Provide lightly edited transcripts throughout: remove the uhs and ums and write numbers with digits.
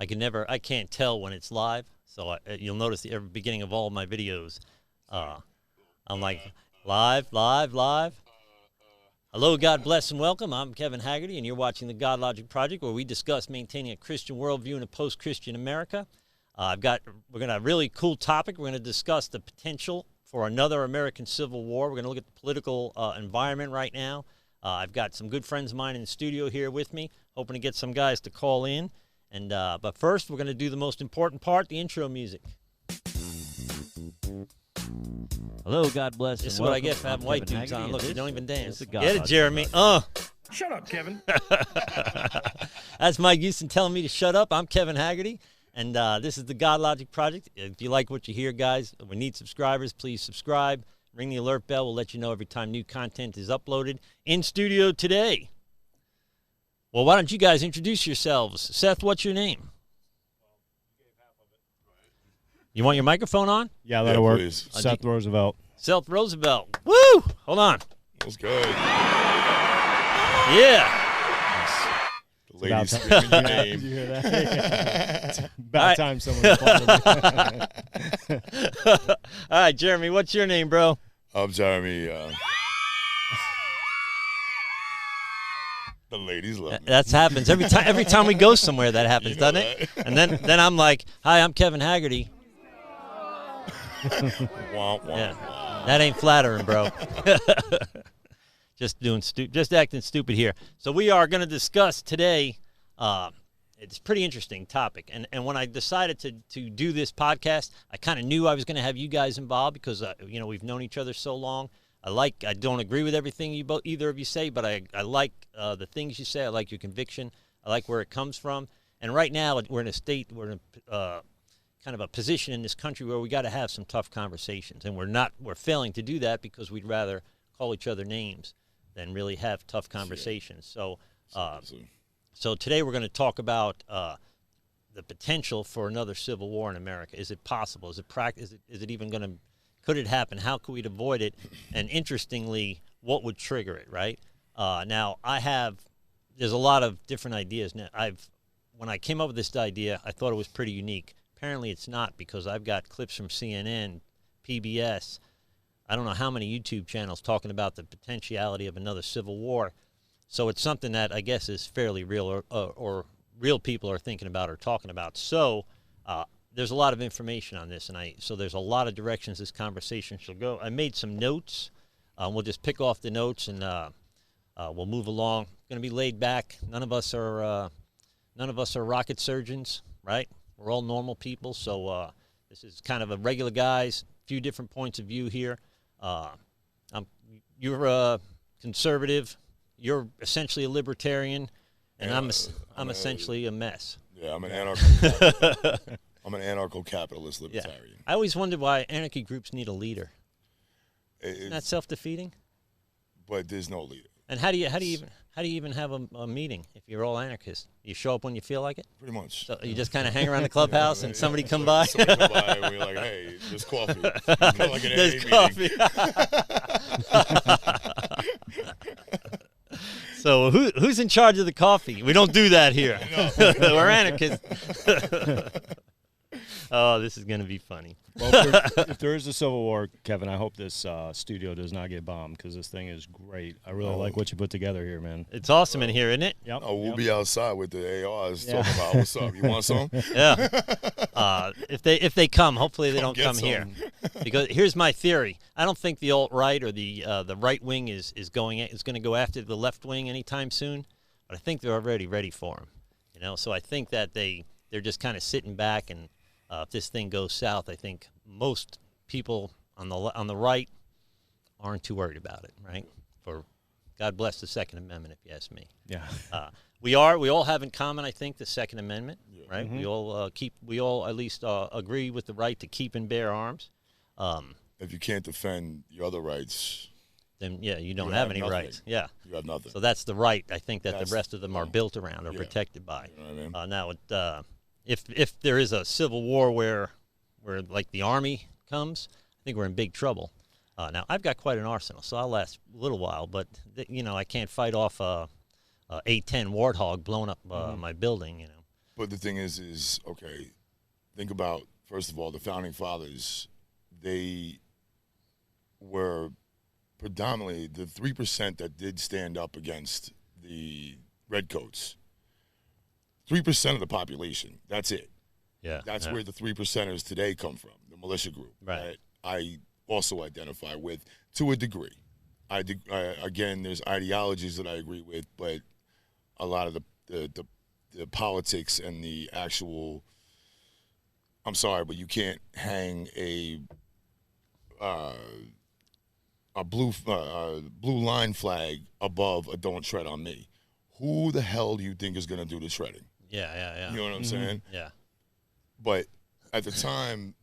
I can't tell when it's live. So you'll notice the beginning of all of my videos, I'm like, live. Hello, God bless and welcome. I'm Kevin Haggerty, and you're watching the Godlogic Project, where we discuss maintaining a Christian worldview in a post-Christian America. We're going to have a really cool topic. We're going to discuss the potential for another American Civil War. We're going to look at the political environment right now. I've got some good friends of mine in the studio here with me, hoping to get some guys to call in. And but first, we're going to do the most important part, the intro music. Hello, God bless. This is what I get for having white dudes on. Look, they don't even dance. Get it, Jeremy. Shut up, Kevin. That's Mike Houston telling me to shut up. I'm Kevin Haggerty, and this is the Godlogic Project. If you like what you hear, guys, we need subscribers. Please subscribe. Ring the alert bell. We'll let you know every time new content is uploaded. In studio today. Well, why don't you guys introduce yourselves? Seth, what's your name? You want your microphone on? Yeah, that'll work. Please. Seth Roosevelt. Seth Roosevelt. Woo! Hold on. That's good. Yeah. The ladies screaming your name. Did you hear that? About right. time someone called me. All right, Jeremy, what's your name, bro? I'm Jeremy. The ladies love me. That happens every time we go somewhere. That happens, You know doesn't it? And then I'm like, "Hi, I'm Kevin Haggerty." Wah, wah, Yeah, wah. that ain't flattering, bro. Just acting stupid here. So we are going to discuss today. It's a pretty interesting topic, and when I decided to do this podcast, I kind of knew I was going to have you guys involved because we've known each other so long. I don't agree with everything either of you say, but I like the things you say. I like your conviction. I like where it comes from. And right now we're in a kind of a position in this country where we got to have some tough conversations, and we're failing to do that because we'd rather call each other names than really have tough conversations. So today we're going to talk about the potential for another civil war in America. Is it possible? Is it even going to? Could it happen? How could we avoid it? And interestingly, what would trigger it, right? Now, there's a lot of different ideas. Now, when I came up with this idea, I thought it was pretty unique. Apparently, it's not, because I've got clips from CNN, PBS, I don't know how many YouTube channels talking about the potentiality of another civil war. So it's something that I guess is fairly real, or real people are thinking about or talking about. So there's a lot of information on this, so there's a lot of directions this conversation shall go. I made some notes. We'll just pick off the notes, and we'll move along. Going to be laid back. None of us are rocket surgeons, right? We're all normal people, so this is kind of a regular guys. Few different points of view here. You're a conservative. You're essentially a libertarian, and I'm essentially a mess. Yeah, I'm an anarcho. I'm an anarcho-capitalist libertarian. Yeah. I always wondered why anarchy groups need a leader. Isn't that self-defeating? But there's no leader. And how do you even have a meeting if you're all anarchists? You show up when you feel like it? Pretty much. So you just kind of hang around the clubhouse and somebody come by? Somebody come by and we're like, hey, there's coffee. Like an There's AA coffee. So who's in charge of the coffee? We don't do that here. We're anarchists. Oh, this is going to be funny. Well, if there is a civil war, Kevin, I hope this studio does not get bombed, because this thing is great. I really like what you put together here, man. It's awesome in here, isn't it? Yep. Oh, we'll be outside with the ARs talking about what's up. You want some? Yeah. If they come, hopefully they don't come here. Because here's my theory: I don't think the alt-right or the right wing is going to go after the left wing anytime soon. But I think they're already ready for them. So I think that they're just kind of sitting back, and if this thing goes south, I think most people on the right aren't too worried about it, right? For God bless the Second Amendment, if you ask me. Yeah. We all have in common, I think, the Second Amendment, right? Mm-hmm. We all at least agree with the right to keep and bear arms. If you can't defend your other rights, then you don't have any nothing. rights. Yeah. You have nothing. So that's the right, I think, that the rest of them are built around or Yeah. protected by. You know what I mean? Now, if there is a civil war where like the army comes, I think we're in big trouble. Now I've got quite an arsenal, so I'll last a little while. But I can't fight off a A-10 Warthog blowing up my building. But the thing is okay, think about, first of all, the Founding Fathers. They were predominantly the 3% that did stand up against the Redcoats. 3% of the population, that's it. Yeah. That's where the 3%ers today come from, the militia group that I also identify with to a degree. Again, there's ideologies that I agree with, but a lot of the politics and the actual, I'm sorry, but you can't hang a blue line flag above a "Don't tread on me." Who the hell do you think is going to do the shredding? Yeah. You know what I'm saying? Yeah. But at the time,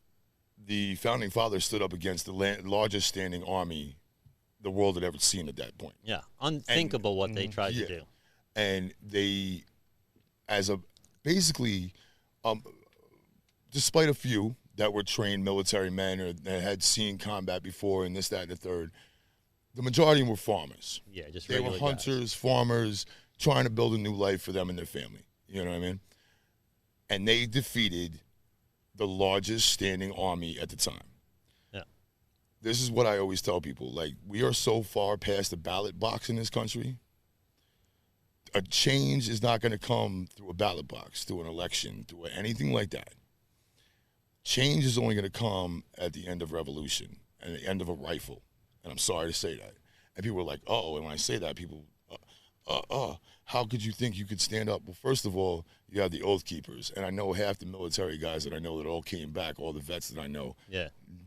the Founding Fathers stood up against the largest standing army the world had ever seen at that point. Yeah. Unthinkable what they tried to do. And they, basically, despite a few that were trained military men or that had seen combat before and this, that, and the third, the majority were farmers. Yeah, just they were regular hunters, guys. Farmers, trying to build a new life for them and their family. You know what I mean? And they defeated the largest standing army at the time. Yeah. This is what I always tell people. Like, we are so far past the ballot box in this country. A change is not going to come through a ballot box, through an election, through anything like that. Change is only going to come at the end of revolution and the end of a rifle. And I'm sorry to say that. And people are like, oh, and when I say that, people, how could you think you could stand up? Well, first of all, you have the Oath Keepers. And I know half the military guys that I know that all came back, all the vets that I know,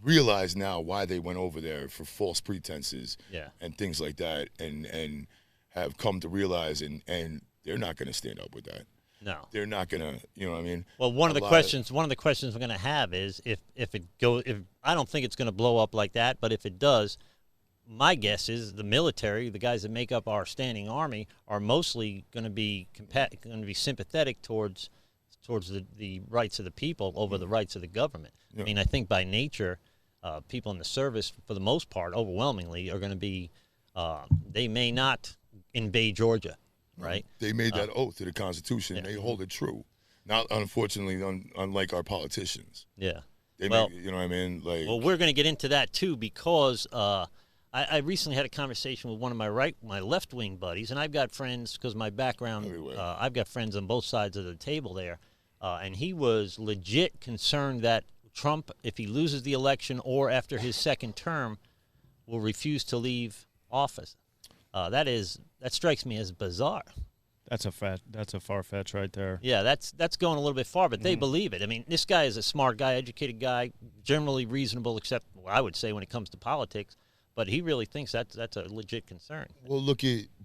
realize now why they went over there for false pretenses and things like that, and have come to realize, and they're not going to stand up with that. No, they're not going to. You know what I mean? Well, one of the questions we're going to have is if I don't think it's going to blow up like that, but if it does, my guess is the military, the guys that make up our standing army, are mostly going to be sympathetic towards the rights of the people over the rights of the government. Yeah. I mean, I think by nature, people in the service, for the most part, overwhelmingly, are going to be. They may not invade Georgia, right? They made that oath to the Constitution. Yeah. They hold it true. Not, unfortunately, unlike our politicians. Yeah. You know what I mean? Like, well, we're going to get into that too, because I recently had a conversation with one of my left-wing buddies, and I've got friends, because my background, I've got friends on both sides of the table there, and he was legit concerned that Trump, if he loses the election or after his second term, will refuse to leave office. That strikes me as bizarre. That's a far-fetched right there. Yeah, that's going a little bit far, but they believe it. I mean, this guy is a smart guy, educated guy, generally reasonable, except I would say when it comes to politics. But he really thinks that's a legit concern. Well,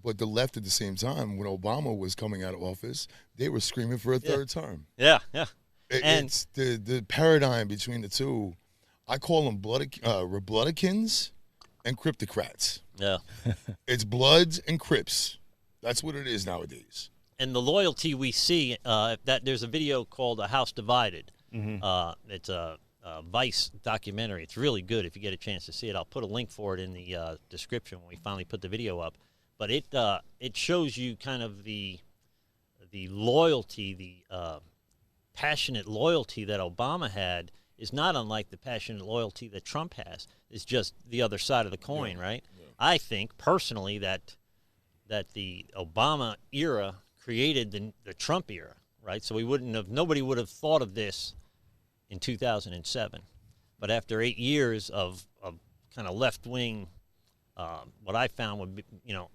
but the left at the same time, when Obama was coming out of office, they were screaming for a third term. Yeah. It's the paradigm between the two. I call them Republicans and Cryptocrats. Yeah. It's Bloods and Crips. That's what it is nowadays. And the loyalty we see, that there's a video called "A House Divided." Mm-hmm. It's a Vice documentary. It's really good if you get a chance to see it. I'll put a link for it in the description when we finally put the video up. But it shows you kind of the loyalty, the passionate loyalty that Obama had is not unlike the passionate loyalty that Trump has. It's just the other side of the coin, right? Yeah. I think personally that the Obama era created the Trump era, right? So nobody would have thought of this in 2007. But after 8 years of kind of left-wing, what I found would be,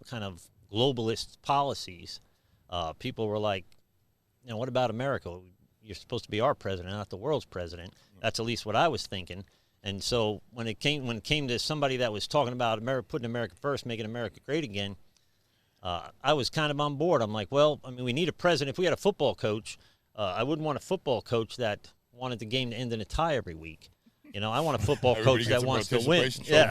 kind of globalist policies, people were like, what about America? You're supposed to be our president, not the world's president. That's at least what I was thinking. And so when it came to somebody that was talking about America, putting America first, making America great again, I was kind of on board. I'm like, well, I mean, we need a president. If we had a football coach, I wouldn't want a football coach that wanted the game to end in a tie every week. I want a football coach that wants to win. Yeah.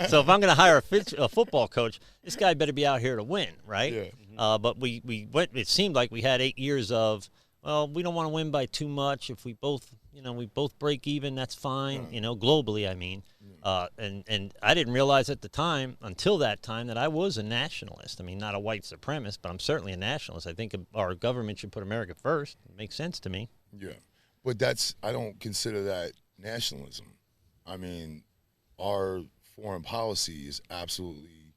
So if I'm going to hire a football coach, this guy better be out here to win, right? Yeah. But we went. It seemed like we had 8 years of, well, we don't want to win by too much. If we both, we both break even, that's fine. Globally, I mean. And I didn't realize at the time, until that time, that I was a nationalist. I mean, not a white supremacist, but I'm certainly a nationalist. I think our government should put America first. It makes sense to me. Yeah. But I don't consider that nationalism. I mean, our foreign policy is absolutely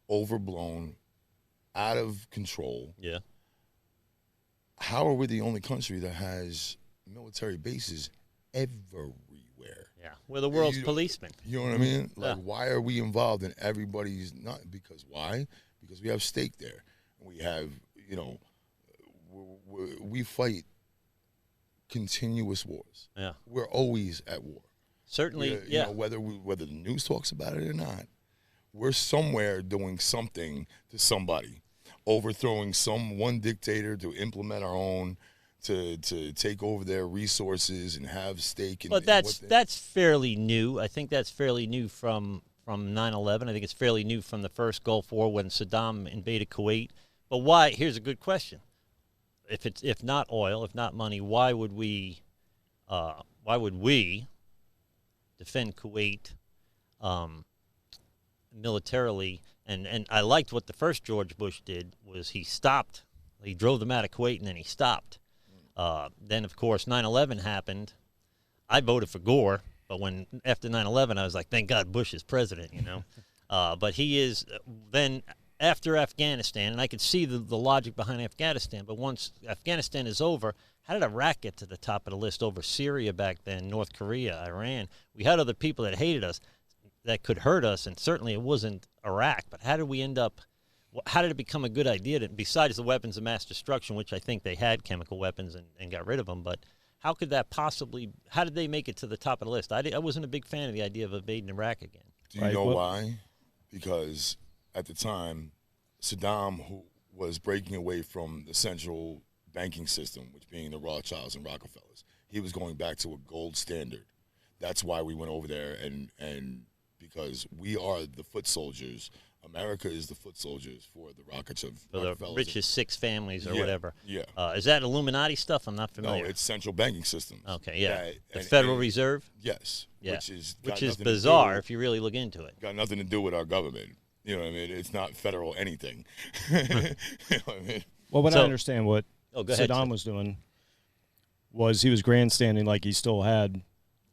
overblown, out of control. Yeah. How are we the only country that has military bases everywhere? Yeah, we're the world's policemen. You know what I mean? Like, Yeah. why are we involved in everybody's? Not because why? Because we have stake there. We have, we fight continuous wars. Yeah. We're always at war. Certainly, Whether the news talks about it or not, we're somewhere doing something to somebody, overthrowing one dictator to implement our own, to take over their resources and have stake in. But that's fairly new. I think that's fairly new from 9/11. I think it's fairly new from the first Gulf War when Saddam invaded Kuwait. But why? Here's a good question. If not oil, if not money, why would we defend Kuwait militarily? And I liked what the first George Bush did was he stopped. He drove them out of Kuwait and then he stopped. Then, of course, 9/11 happened. I voted for Gore, but after 9/11, I was like, thank God Bush is president, But he is then after Afghanistan, and I could see the logic behind Afghanistan, but once Afghanistan is over, how did Iraq get to the top of the list over Syria back then, North Korea, Iran? We had other people that hated us that could hurt us, and certainly it wasn't Iraq. But how did we end up? How did it become a good idea, besides the weapons of mass destruction, which I think they had chemical weapons and got rid of them, but how could that possibly, how did they make it to the top of the list? I wasn't a big fan of the idea of invading Iraq again. Do you know why? Because at the time, Saddam, who was breaking away from the central banking system, which being the Rothschilds and Rockefellers, he was going back to a gold standard. That's why we went over there, and because we are the foot soldiers. America is the foot soldiers for the the richest six families or whatever. Yeah. Is that Illuminati stuff? I'm not familiar. No, it's central banking systems. Okay, yeah. The Federal Reserve? Yes. Yeah. Which is bizarre if you really look into it. Got nothing to do with our government. You know what I mean? It's not federal anything. You know what I mean? Well, but I understand what Saddam was doing was he was grandstanding like he still had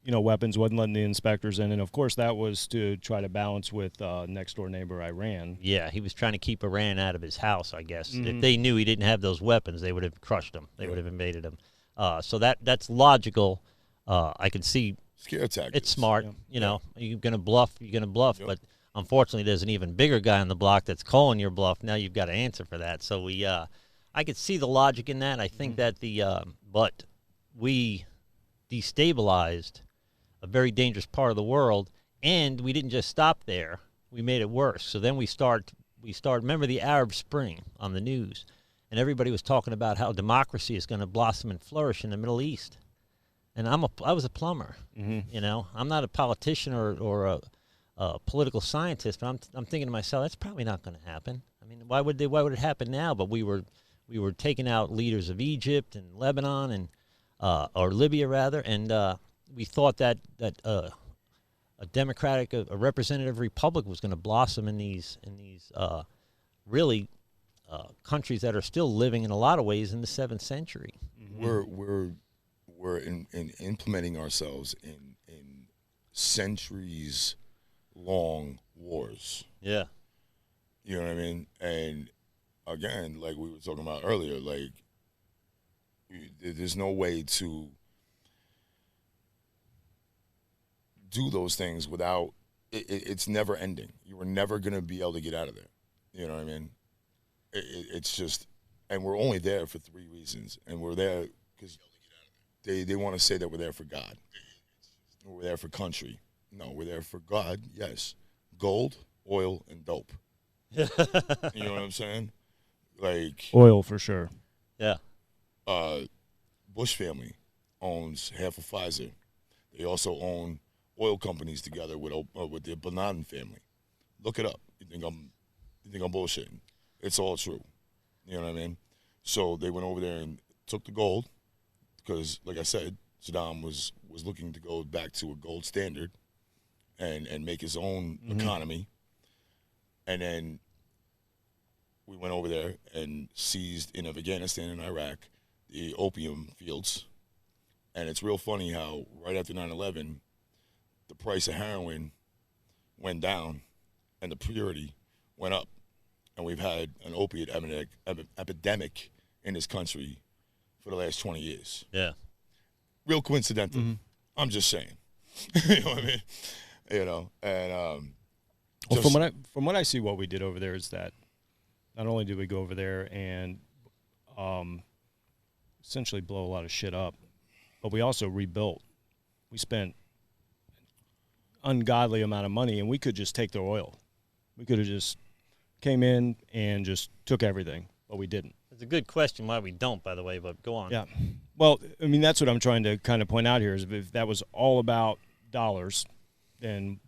weapons, wasn't letting the inspectors in. And, of course, that was to try to balance with next-door neighbor Iran. Yeah, he was trying to keep Iran out of his house, I guess. Mm-hmm. If they knew he didn't have those weapons, they would have crushed him. They would have invaded him. So that's logical. I can see scare tactics. It's smart. You're going to bluff, Yep. But, unfortunately, there's an even bigger guy on the block that's calling your bluff. Now you've got to answer for that. So I could see the logic in that. I think that but we destabilized a very dangerous part of the world, and we didn't just stop there. We made it worse. So then we start. Remember the Arab Spring on the news, and everybody was talking about how democracy is going to blossom and flourish in the Middle East. And I was a plumber. Mm-hmm. I'm not a politician or a political scientist, but I'm thinking to myself, that's probably not going to happen. I mean, why would it happen now? But we were taking out leaders of Egypt and Lebanon and or Libya rather, and we thought that a democratic, a representative republic was going to blossom in these really countries that are still living in a lot of ways in the 7th century. Mm-hmm. We're in implementing ourselves in centuries long wars. Yeah. You know what I mean? And again, like we were talking about earlier, like there's no way to do those things without it's never ending. You were never going to be able to get out of there. You know what I mean? It's just, and we're only there for 3 reasons, and we're there because they want to say that we're there for God. We're there for country. No, we're there for God, yes. Gold, oil, and dope. You know what I'm saying? Like oil for sure. Yeah. Bush family owns half of Pfizer. They also own oil companies together with the Bin Laden family. Look it up. You think I'm bullshitting? It's all true. You know what I mean? So they went over there and took the gold because, like I said, Saddam was looking to go back to a gold standard, and make his own economy. And then we went over there and seized in Afghanistan and Iraq the opium fields. And it's real funny how right after 9/11, the price of heroin went down and the purity went up. And we've had an opiate epidemic in this country for the last 20 years. Yeah. Real coincidental. I'm just saying. You know what I mean? You know, and well, from what I see, what we did over there is that not only did we go over there and essentially blow a lot of shit up, but we also rebuilt. We spent an ungodly amount of money, and we could just take their oil. We could have just came in and just took everything, but we didn't. It's a good question why we don't, by the way, but go on. Yeah. Well, I mean, that's what I'm trying to kind of point out here is if that was all about dollars, then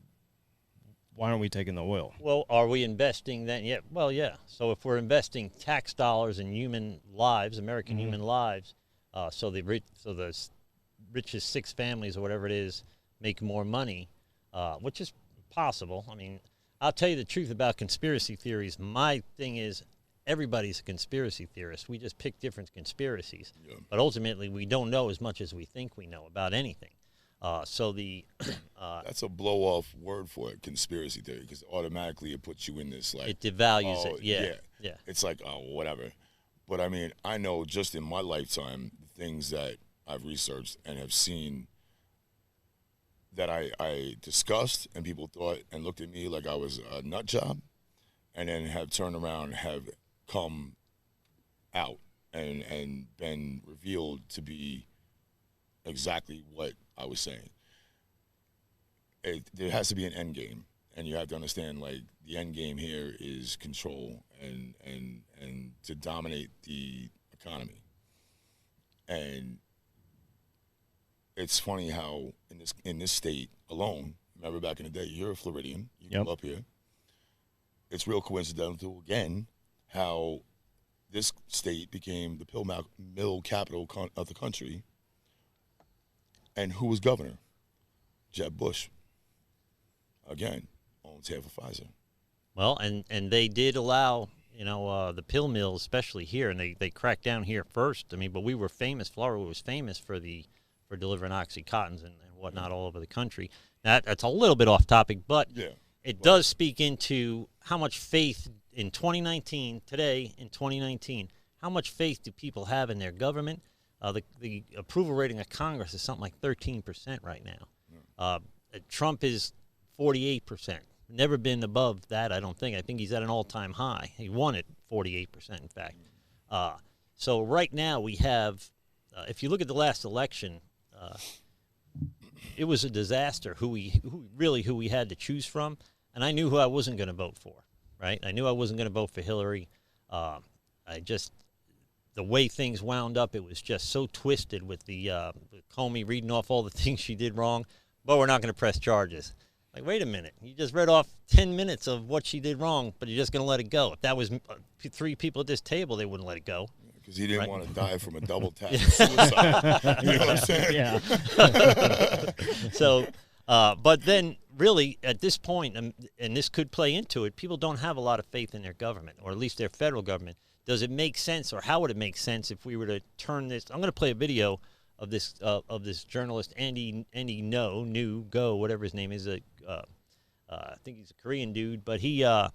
why aren't we taking the oil? Well, are we investing then? Yeah. Well, yeah. So if we're investing tax dollars in human lives, American human lives, so the richest 6 families or whatever it is make more money, which is possible. I mean, I'll tell you the truth about conspiracy theories. My thing is everybody's a conspiracy theorist. We just pick different conspiracies. Yeah. But ultimately, we don't know as much as we think we know about anything. So the that's a blow-off word for it, conspiracy theory, because automatically it puts you in this, like... It devalues it, yeah. It's like, oh, whatever. But, I mean, I know just in my lifetime, the things that I've researched and have seen that I discussed and people thought and looked at me like I was a nut job, and then have turned around and have come out and been revealed to be exactly what I was saying. There has to be an end game, and you have to understand, like, the end game here is control and to dominate the economy. And it's funny how in this state alone, remember back in the day, you're a Floridian, you grew up here. It's real coincidental again how this state became the pill mill capital of the country. And who was governor? Jeb Bush. Again, owns half of Pfizer. Well, and they did allow, the pill mills, especially here, and they cracked down here first. I mean, but we were famous. Florida was famous for delivering OxyContins and whatnot all over the country. That's a little bit off topic, but it does speak into how much faith in 2019, today in 2019, how much faith do people have in their government? The approval rating of Congress is something like 13% right now. Trump is 48%. Never been above that, I don't think. I think he's at an all-time high. He won it 48%, in fact. So right now we have, if you look at the last election, it was a disaster who we had to choose from, and I knew who I wasn't going to vote for, right? I knew I wasn't going to vote for Hillary. The way things wound up, it was just so twisted with the Comey reading off all the things she did wrong, but we're not going to press charges. Like, wait a minute. You just read off 10 minutes of what she did wrong, but you're just going to let it go. If that was 3 people at this table, they wouldn't let it go. Because he didn't want to die from a double tap suicide. You know what I'm saying? Yeah. So, but then really at this point, and this could play into it, people don't have a lot of faith in their government, or at least their federal government. Does it make sense, or how would it make sense if we were to turn this? I'm going to play a video of this journalist Andy Go, whatever his name is. I think he's a Korean dude, but he's a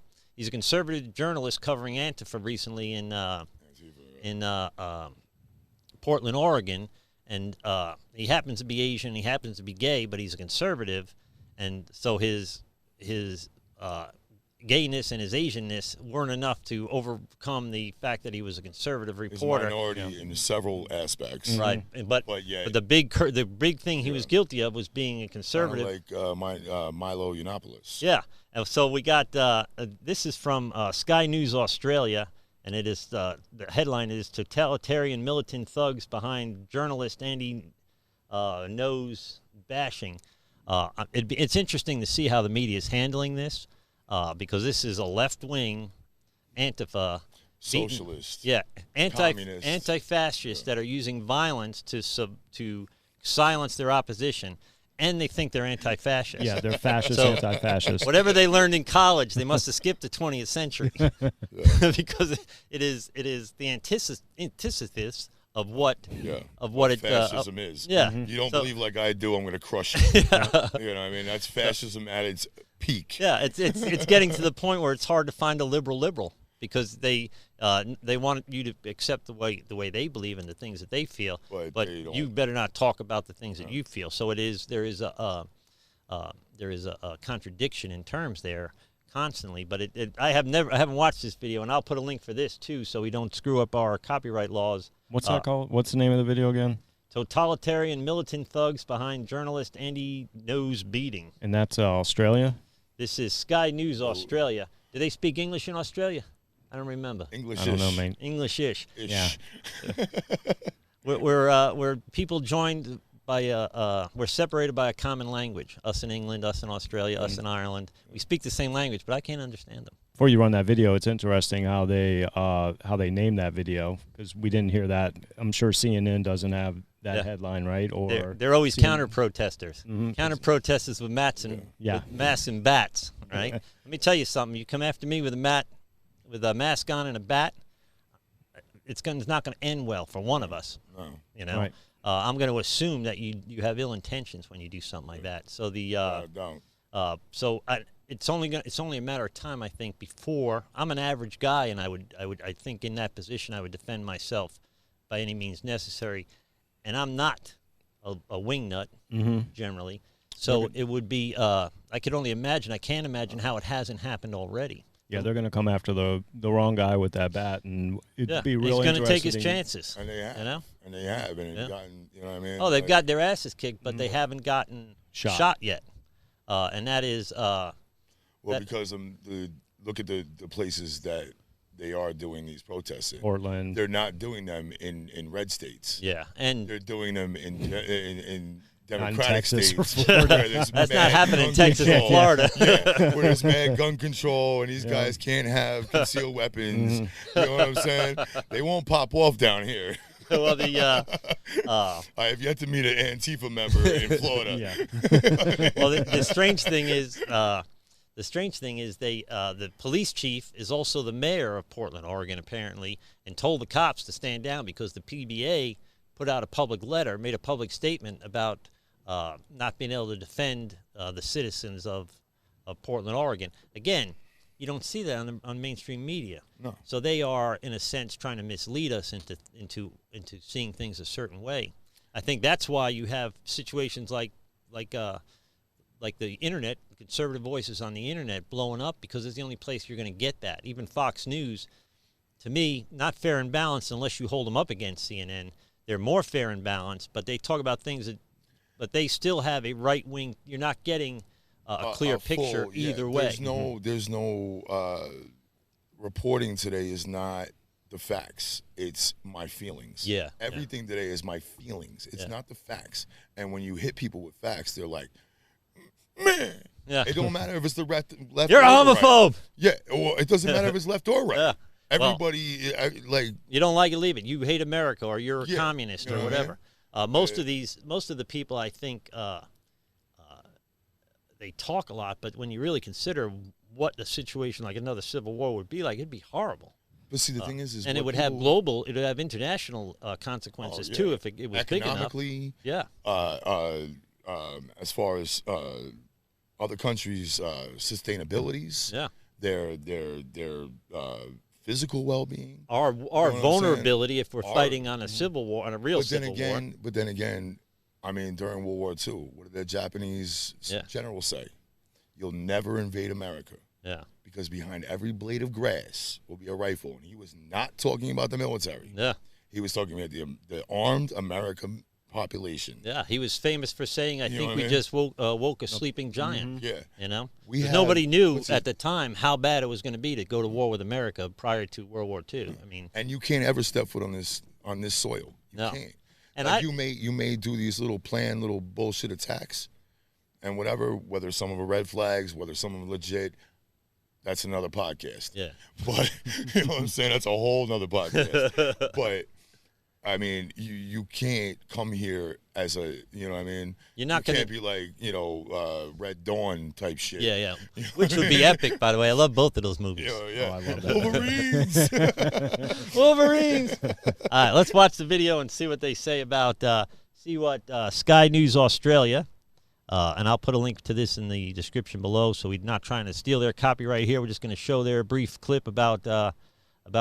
conservative journalist covering Antifa recently in Portland, Oregon, and he happens to be Asian. He happens to be gay, but he's a conservative, and so his gayness and his Asianness weren't enough to overcome the fact that he was a conservative reporter. He's a minority in several aspects, right? But the big thing he was guilty of was being a conservative, like Milo Yiannopoulos. Yeah, and so we got this is from Sky News Australia, and it is the headline is "Totalitarian Militant Thugs Behind Journalist Andy No's Bashing." It's interesting to see how the media is handling this. Because this is a left-wing Antifa, socialist, anti-fascists that are using violence to silence their opposition, and they think they're anti-fascist. Yeah, they're fascist, So, anti-fascist. Whatever they learned in college, they must have skipped the 20th century because it is the antithesis of what fascism is. Yeah, You don't So- believe like I do, I'm going to crush you. You know what I mean? That's fascism at its peak. Yeah, it's getting to the point where it's hard to find a liberal because they want you to accept the way they believe and the things that they feel, but they don't. you better not talk about the things that you feel. So there is a contradiction in terms there constantly. But I haven't watched this video, and I'll put a link for this too, so we don't screw up our copyright laws. What's that called? What's the name of the video again? Totalitarian militant thugs behind journalist Andy Nose beating. And that's Australia? This is Sky News Australia. Do they speak English in Australia? I don't remember. English-ish. I don't know, man. English-ish. Yeah. We're people joined by we're separated by a common language. Us in England, us in Australia, us in Ireland. We speak the same language, but I can't understand them. Before you run that video, it's interesting how they named that video, because we didn't hear that. I'm sure CNN doesn't have that headline, right? Or They're always CNN. counter protesters. Counter protesters with mats and with masks and bats, right? Let me tell you something. You come after me with a mask on and a bat, it's not going to end well for one of us. No. You know, Right. I'm going to assume that you have ill intentions when you do something like that. So Don't. it's only a matter of time, I think, before I'm an average guy, and I think in that position I would defend myself by any means necessary, and I'm not a wingnut generally. So it would be I could only imagine. I can't imagine how it hasn't happened already. Yeah, they're going to come after the wrong guy with that bat, and it'd be real he's going to take his interesting. chances. And they have. You know? And they have. And it's gotten, you know what I mean? Oh, they've got their asses kicked, but they haven't gotten Shot. yet. And that is because look at the places that they are doing these protests in. Portland. They're not doing them in red states. yeah, and They're doing them in Not in Democratic Texas or states. Florida. where there's that's not mad happening in gun Texas and control. Florida. Yeah, where there's mad gun control and these guys can't have concealed weapons. You know what I'm saying? They won't pop off down here. Well, I have yet to meet an Antifa member in Florida. well, the strange thing is, the police chief is also the mayor of Portland, Oregon, apparently, and told the cops to stand down because the PBA put out a public letter, made a public statement about not being able to defend the citizens of Portland, Oregon. Again, you don't see that on mainstream media. No. So they are, in a sense, trying to mislead us into seeing things a certain way. I think that's why you have situations like the internet, conservative voices on the internet blowing up, because it's the only place you're going to get that. Even Fox News, to me, not fair and balanced unless you hold them up against CNN. They're more fair and balanced, but they talk about things but they still have a right wing. You're not getting a clear picture either way. There's no reporting today is not the facts. It's my feelings. Yeah. Everything today is my feelings. It's not the facts. And when you hit people with facts, they're like, man. Yeah. It don't matter if it's the left You're or a right. homophobe. Yeah. Well, it doesn't matter if it's left or right. Yeah. Everybody, You don't like it, leave it. You hate America, or you're a Yeah, communist, you know or what I mean? whatever. Most of the people, I think, they talk a lot, but when you really consider what a situation like another civil war would be like, it'd be horrible. But see, the thing is and it would have global, it would have international consequences too if it was big enough. economically. Yeah. As far as other countries' sustainabilities. Yeah. Their physical well-being. Our what I'm vulnerability if we're fighting on a civil war, on a real civil war. But then again, I mean, during World War II, what did the Japanese general say? You'll never invade America. Yeah. Because behind every blade of grass will be a rifle. And he was not talking about the military. Yeah. He was talking about the armed American population. Yeah, he was famous for saying, I You know think what we I mean? just woke a sleeping giant. Yeah. You know? We 'Cause have- nobody knew let's see. at the time how bad it was going to be to go to war with America prior to World War II. I mean, And you can't ever step foot on this soil. You No. can't. And like you may do these little planned little bullshit attacks and whatever, whether some of them are red flags, whether some of them are legit, that's another podcast. Yeah. But you know what I'm saying? That's a whole nother podcast. But I mean, you can't come here as a, you know what I mean? You're not you going can't be like, Red Dawn type shit. Yeah. Which would be epic, by the way. I love both of those movies. Yeah. Oh, I love that. Wolverines. Wolverines. All right, let's watch the video and see what they say about, Sky News Australia. And I'll put a link to this in the description below, so we're not trying to steal their copyright here. We're just going to show their brief clip about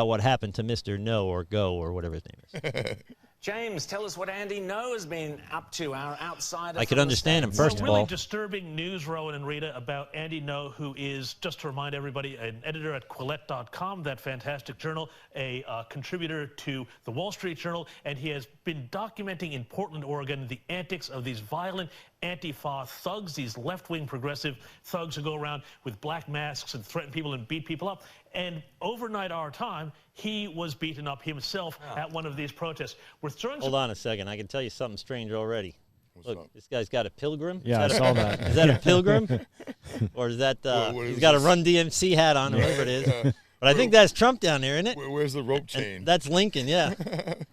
what happened to Mr. No or Go or whatever his name is. James, tell us what Andy No has been up to, our outsider. I could understand him, first of really all. Disturbing news, Rowan and Rita, about Andy No, who is, just to remind everybody, an editor at Quillette.com, that fantastic journal, a contributor to the Wall Street Journal, and he has been documenting in Portland, Oregon, the antics of these violent Antifa thugs, these left-wing progressive thugs who go around with black masks and threaten people and beat people up. And overnight our time, he was beaten up himself at one of these protests. We're throwing Hold on a second. I can tell you something strange already. Look, this guy's got a pilgrim. Yeah, I saw that. Is that a pilgrim? Or is that, What is he's got a this? Run DMC hat on, or whatever it is. But I think that's Trump down there, isn't it? Where's the rope chain? And that's Lincoln, yeah.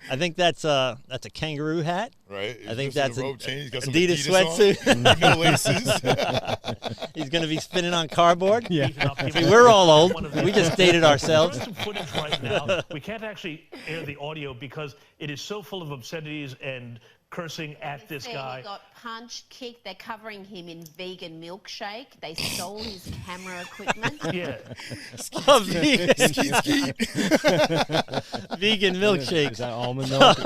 I think that's a kangaroo hat. Right. I think Is this that's the a rope chain? He's got some Adidas on. sweatsuit. No laces. He's going to be spinning on cardboard. Yeah. beaten up. See, we're all old. We just dated ourselves. We're throwing some footage right now. We can't actually air the audio because it is so full of obscenities and cursing at this guy. He got punched, kicked. They're covering him in vegan milkshake. They stole his camera equipment. Yeah. Oh, vegan, vegan Is milkshakes. that almond milk?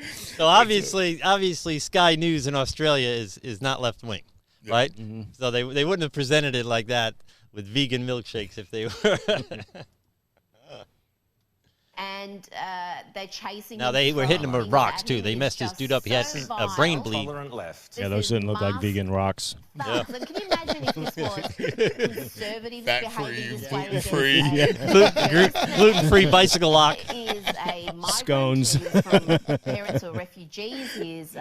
So obviously, Sky News in Australia is not left wing, right? Mm-hmm. So they wouldn't have presented it like that with vegan milkshakes if they were. And they're chasing Now him. they were hitting him with throwing rocks at too. him. They It's messed this just dude up. He had so a brain vile. bleed. Tolerant left. Yeah, This those is didn't look like mass vegan rocks. thugs. And can you imagine if this was conservatives Fat-free, behaving this way? gluten-free. Gluten-free bicycle lock. Is a migrant. Scones. He's from parents who are refugees. He's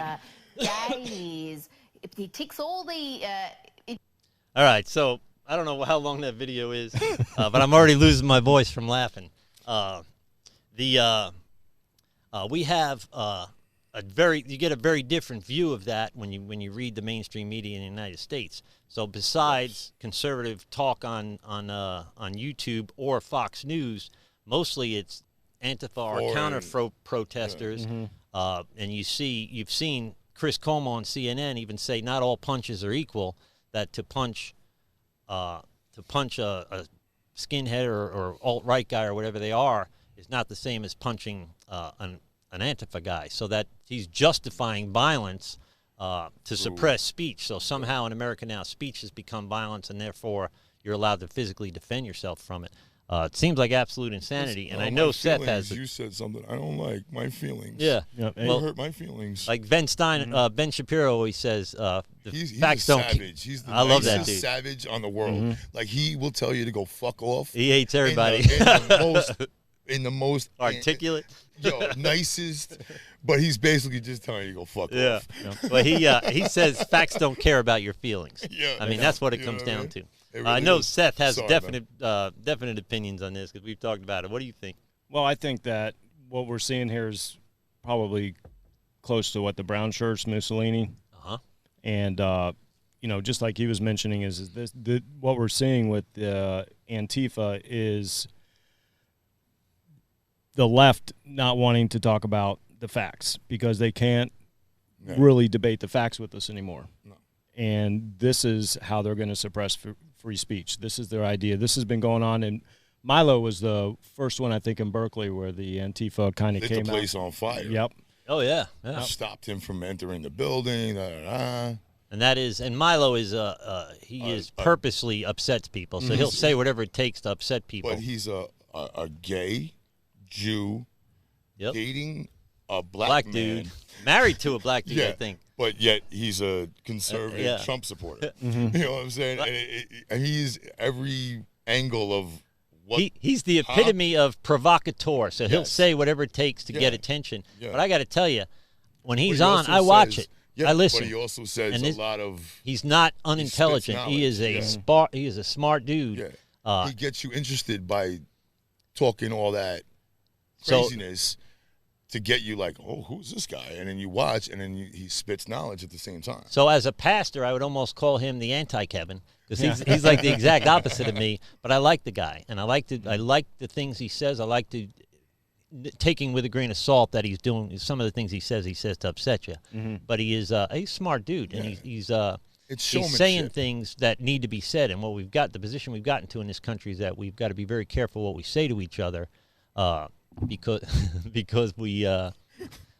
gay. He ticks all the. All right, so I don't know how long that video is, but I'm already losing my voice from laughing. We have you get a very different view of that when you read the mainstream media in the United States. So besides conservative talk on YouTube or Fox News, mostly it's Antifa or counter protesters, and you've seen Chris Cuomo on CNN even say not all punches are equal. That to punch a skinhead or alt-right guy or whatever they are is not the same as punching an Antifa guy. So that he's justifying violence to suppress speech. So somehow in America now, speech has become violence, and therefore you're allowed to physically defend yourself from it. It seems like absolute insanity, and I know Seth has. You said something I don't like. My feelings. Yeah. Yep. You Well, hurt my feelings. like Ben Shapiro always says, the He's facts a don't. savage. He's the I love that nicest dude. savage on the world. Like he will tell you to go fuck off. He hates everybody. In the most Articulate. nicest, but he's basically just telling you to go fuck off. But he says facts don't care about your feelings. Yeah, I mean, that's what it you know comes what I down mean? to. It I really know is. Seth has Sorry, definite opinions on this because we've talked about it. What do you think? Well, I think that what we're seeing here is probably close to what the brown shirts Mussolini. And just like he was mentioning, is this what we're seeing with Antifa is the left not wanting to talk about the facts because they can't really debate the facts with us anymore. No. And this is how they're going to suppress free speech. This is their idea. This has been going on, and Milo was the first one, I think, in Berkeley where the Antifa kind of Lit came the place out. on fire. Yep. Oh yeah. Stopped him from entering the building. And that is, and Milo is he purposely upsets people, so he'll say whatever it takes to upset people. But he's a gay Jew dating a black man. dude, married to a black dude, I think. But yet he's a conservative Trump supporter. You know what I'm saying? And he's every angle of what he's the epitome of provocateur. So he'll say whatever it takes to get attention. Yeah. But I got to tell you, when he's on, I watch it. I listen. But he also says a lot of. He's not unintelligent. He is a smart dude. Yeah. He gets you interested by talking all that craziness. to get you like, oh, who's this guy? And then you watch, and then he spits knowledge at the same time. So as a pastor, I would almost call him the anti-Kevin, because he's like the exact opposite of me. But I like the guy, and I like the things he says. I like taking with a grain of salt that he's doing some of the things he says to upset you. But he's a smart dude, and he's saying things that need to be said. And the position we've gotten to in this country is that we've got to be very careful what we say to each other. Because we what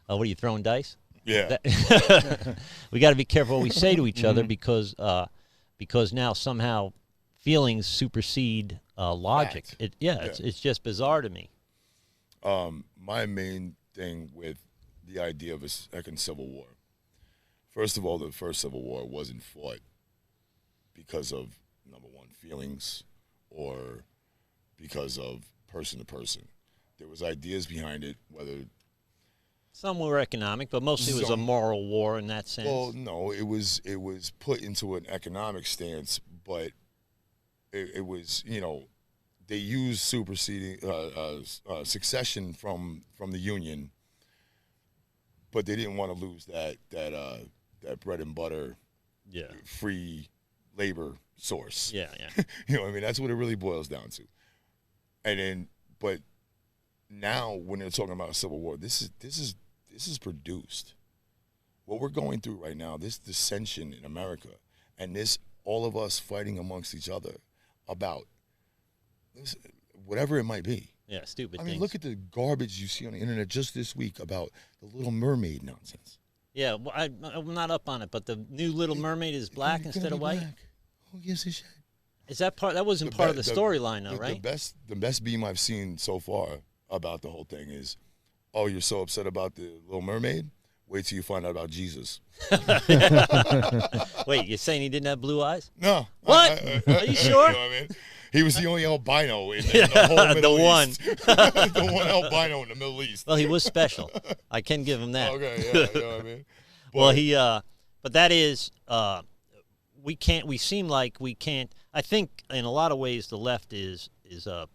are you throwing dice? Yeah. We got to be careful what we say to each other because now somehow feelings supersede logic. It's just bizarre to me. My main thing with the idea of a second civil war. First of all, the first civil war wasn't fought because of, number one, feelings or because of person to person. There was ideas behind it, whether some were economic, but mostly it was a moral war in that sense. Well, no, it was put into an economic stance, but it was, they used superseding succession from the Union, but they didn't want to lose that bread and butter, free labor source. Yeah. You know what I mean? That's what it really boils down to. And then, but now when they're talking about a civil war, this is produced. What we're going through right now, this dissension in America, and this all of us fighting amongst each other about this, whatever it might be. Yeah, stupid I mean, things. look at the garbage you see on the internet just this week about the Little Mermaid nonsense. Yeah, well, I'm not up on it, but the new Little Mermaid is black instead of white. Black. Oh, yes, it should. Is that part? That wasn't part of the storyline, though, right? The best beam I've seen so far about the whole thing is, oh, you're so upset about the Little Mermaid? Wait till you find out about Jesus. Wait, you're saying he didn't have blue eyes? No. What? Are you sure? You know what I mean? He was the only albino in the whole Middle East. The one albino in the Middle East. Well, he was special. I can give him that. Okay, yeah, you know what I mean? But that is, we seem like we can't. I think in a lot of ways the left is a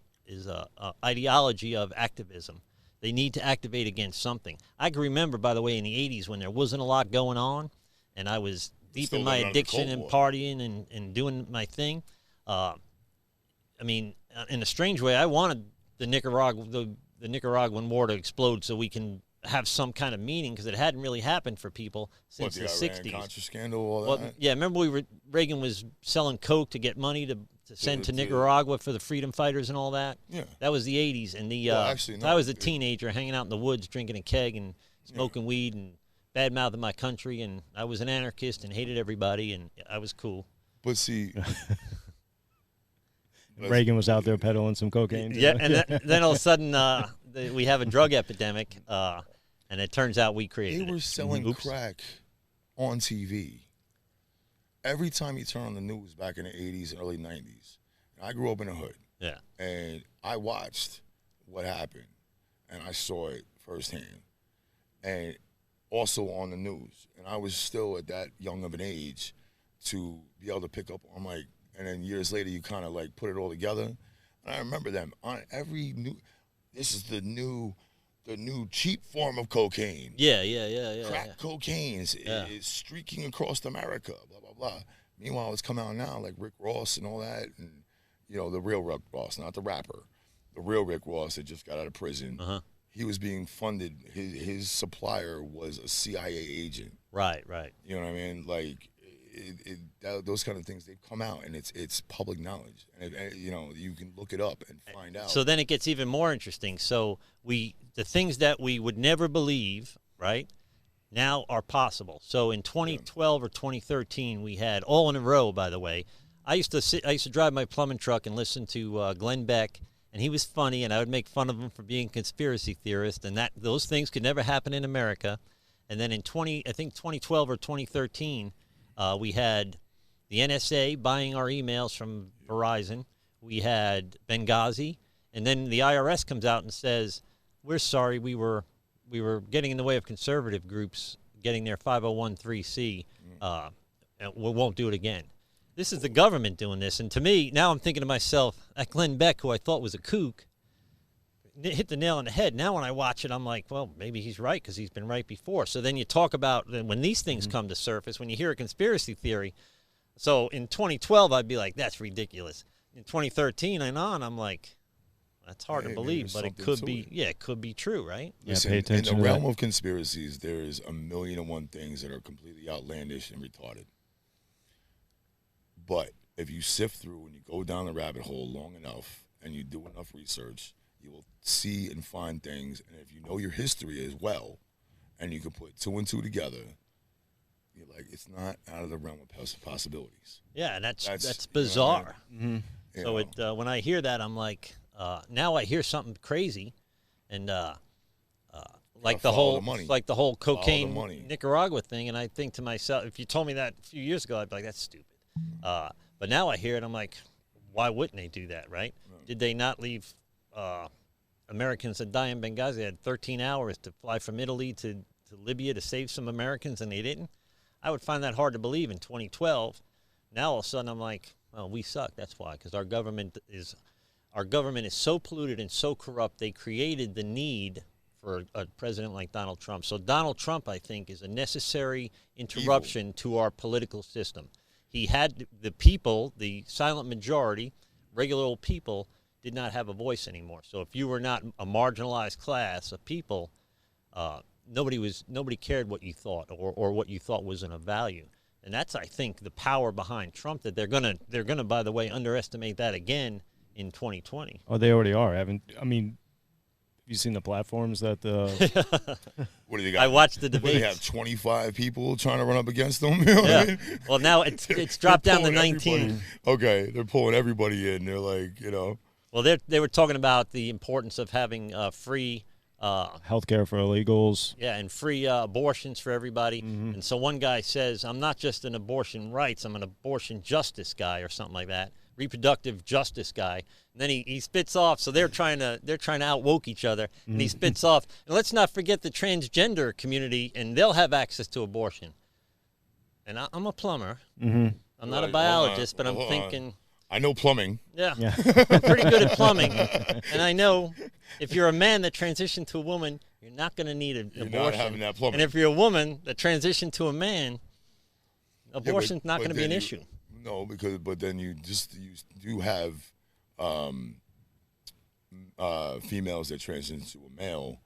ideology of activism. They need to activate against something. I can remember, by the way, in the 80s when there wasn't a lot going on, and I was deep in my addiction and partying and doing my thing. I mean, in a strange way, I wanted the Nicaraguan war to explode so we can have some kind of meaning, because it hadn't really happened for people since the 60s. Contra scandal, all that? Yeah, remember Reagan was selling coke to get money to send to Nicaragua for the freedom fighters and all that? Yeah. That was the 80s. And I was a teenager hanging out in the woods drinking a keg and smoking weed and bad-mouthing my country, and I was an anarchist and hated everybody, and I was cool. But see... Reagan was out there peddling some cocaine. Too. Yeah, and then all of a sudden we have a drug epidemic, and it turns out we created it. They were selling crack on TV. Every time you turn on the news back in the 80s and early 90s, I grew up in the hood. Yeah. And I watched what happened, and I saw it firsthand. And also on the news. And I was still at that young of an age to be able to pick up on, like, and then years later you kind of like put it all together. And I remember them on every new, this is the new cheap form of cocaine. Yeah. Crack cocaine is streaking across America, blah, blah, blah. Meanwhile, it's come out now, like Rick Ross and all that, and, you know, the real Rick Ross, not the rapper. The real Rick Ross that just got out of prison. Uh-huh. He was being funded. His supplier was a CIA agent. Right. You know what I mean? Like, those kind of things, they come out, and it's public knowledge. And, you know, you can look it up and find out. So then it gets even more interesting. So the things that we would never believe, right, now are possible. So in 2012 or 2013, we had all in a row, by the way. I used to drive my plumbing truck and listen to Glenn Beck, and he was funny, and I would make fun of him for being a conspiracy theorist, and those things could never happen in America. And then in 2012 or 2013, we had the NSA buying our emails from Verizon. We had Benghazi, and then the IRS comes out and says, "We're sorry, we were getting in the way of conservative groups getting their 501(c), and we won't do it again." This is the government doing this, and to me, now I'm thinking to myself, that Glenn Beck, who I thought was a kook, hit the nail on the head. Now when I watch it, I'm like, well, maybe he's right because he's been right before. So then you talk about when these things come to surface, when you hear a conspiracy theory. So in 2012, I'd be like, that's ridiculous. In 2013 and on, I'm like, that's hard to believe, but it could be, it could be true, right? Listen, pay attention in the to realm that. of conspiracies, there is 1,000,001 things that are completely outlandish and retarded. But if you sift through and you go down the rabbit hole long enough and you do enough research, you will see and find things. And if you know your history as well, and you can put 2 and 2 together, you're like, it's not out of the realm of possibilities. Yeah, and that's bizarre. You know what I mean? So when I hear that, I'm like, now I hear something crazy, and like the follow whole the money. like the whole Follow the cocaine money. Nicaragua thing, and I think to myself, if you told me that a few years ago, I'd be like, that's stupid. But now I hear it, I'm like, why wouldn't they do that, right? Did they not leave Americans that die in Benghazi? They had 13 hours to fly from Italy to Libya to save some Americans, and they didn't? I would find that hard to believe in 2012. Now all of a sudden I'm like, well, we suck. That's why, because our government is so polluted and so corrupt. They created the need for a president like Donald Trump. So Donald Trump, I think, is a necessary interruption to our political system. He had the people, the silent majority, regular old people, did not have a voice anymore. So if you were not a marginalized class of people, nobody cared what you thought or what you thought wasn't of value. And that's, I think, the power behind Trump, that they're gonna, by the way, underestimate that again in 2020. Oh, they already are. Have you seen the platforms that What do they got? I watched the What, debates. they have 25 people trying to run up against them? You know what I mean? Well, now it's dropped down to They're pulling 19. everybody. Okay, they're pulling everybody in. They're like, Well, they were talking about the importance of having free, healthcare for illegals. and free abortions for everybody. And so one guy says, I'm not just an abortion rights, I'm an abortion justice guy or something like that, reproductive justice guy. And then he spits off. So they're trying to outwoke each other, and he spits off. And let's not forget the transgender community, and they'll have access to abortion. And I'm a plumber. I'm not a biologist, but I'm thinking. I know plumbing. Yeah. I'm pretty good at plumbing. And I know if you're a man that transitioned to a woman, you're not going to need an You're abortion. not having that plumbing. And if you're a woman that transitioned to a man, abortion's not going to be an issue. No, but then you do have females that transition to a male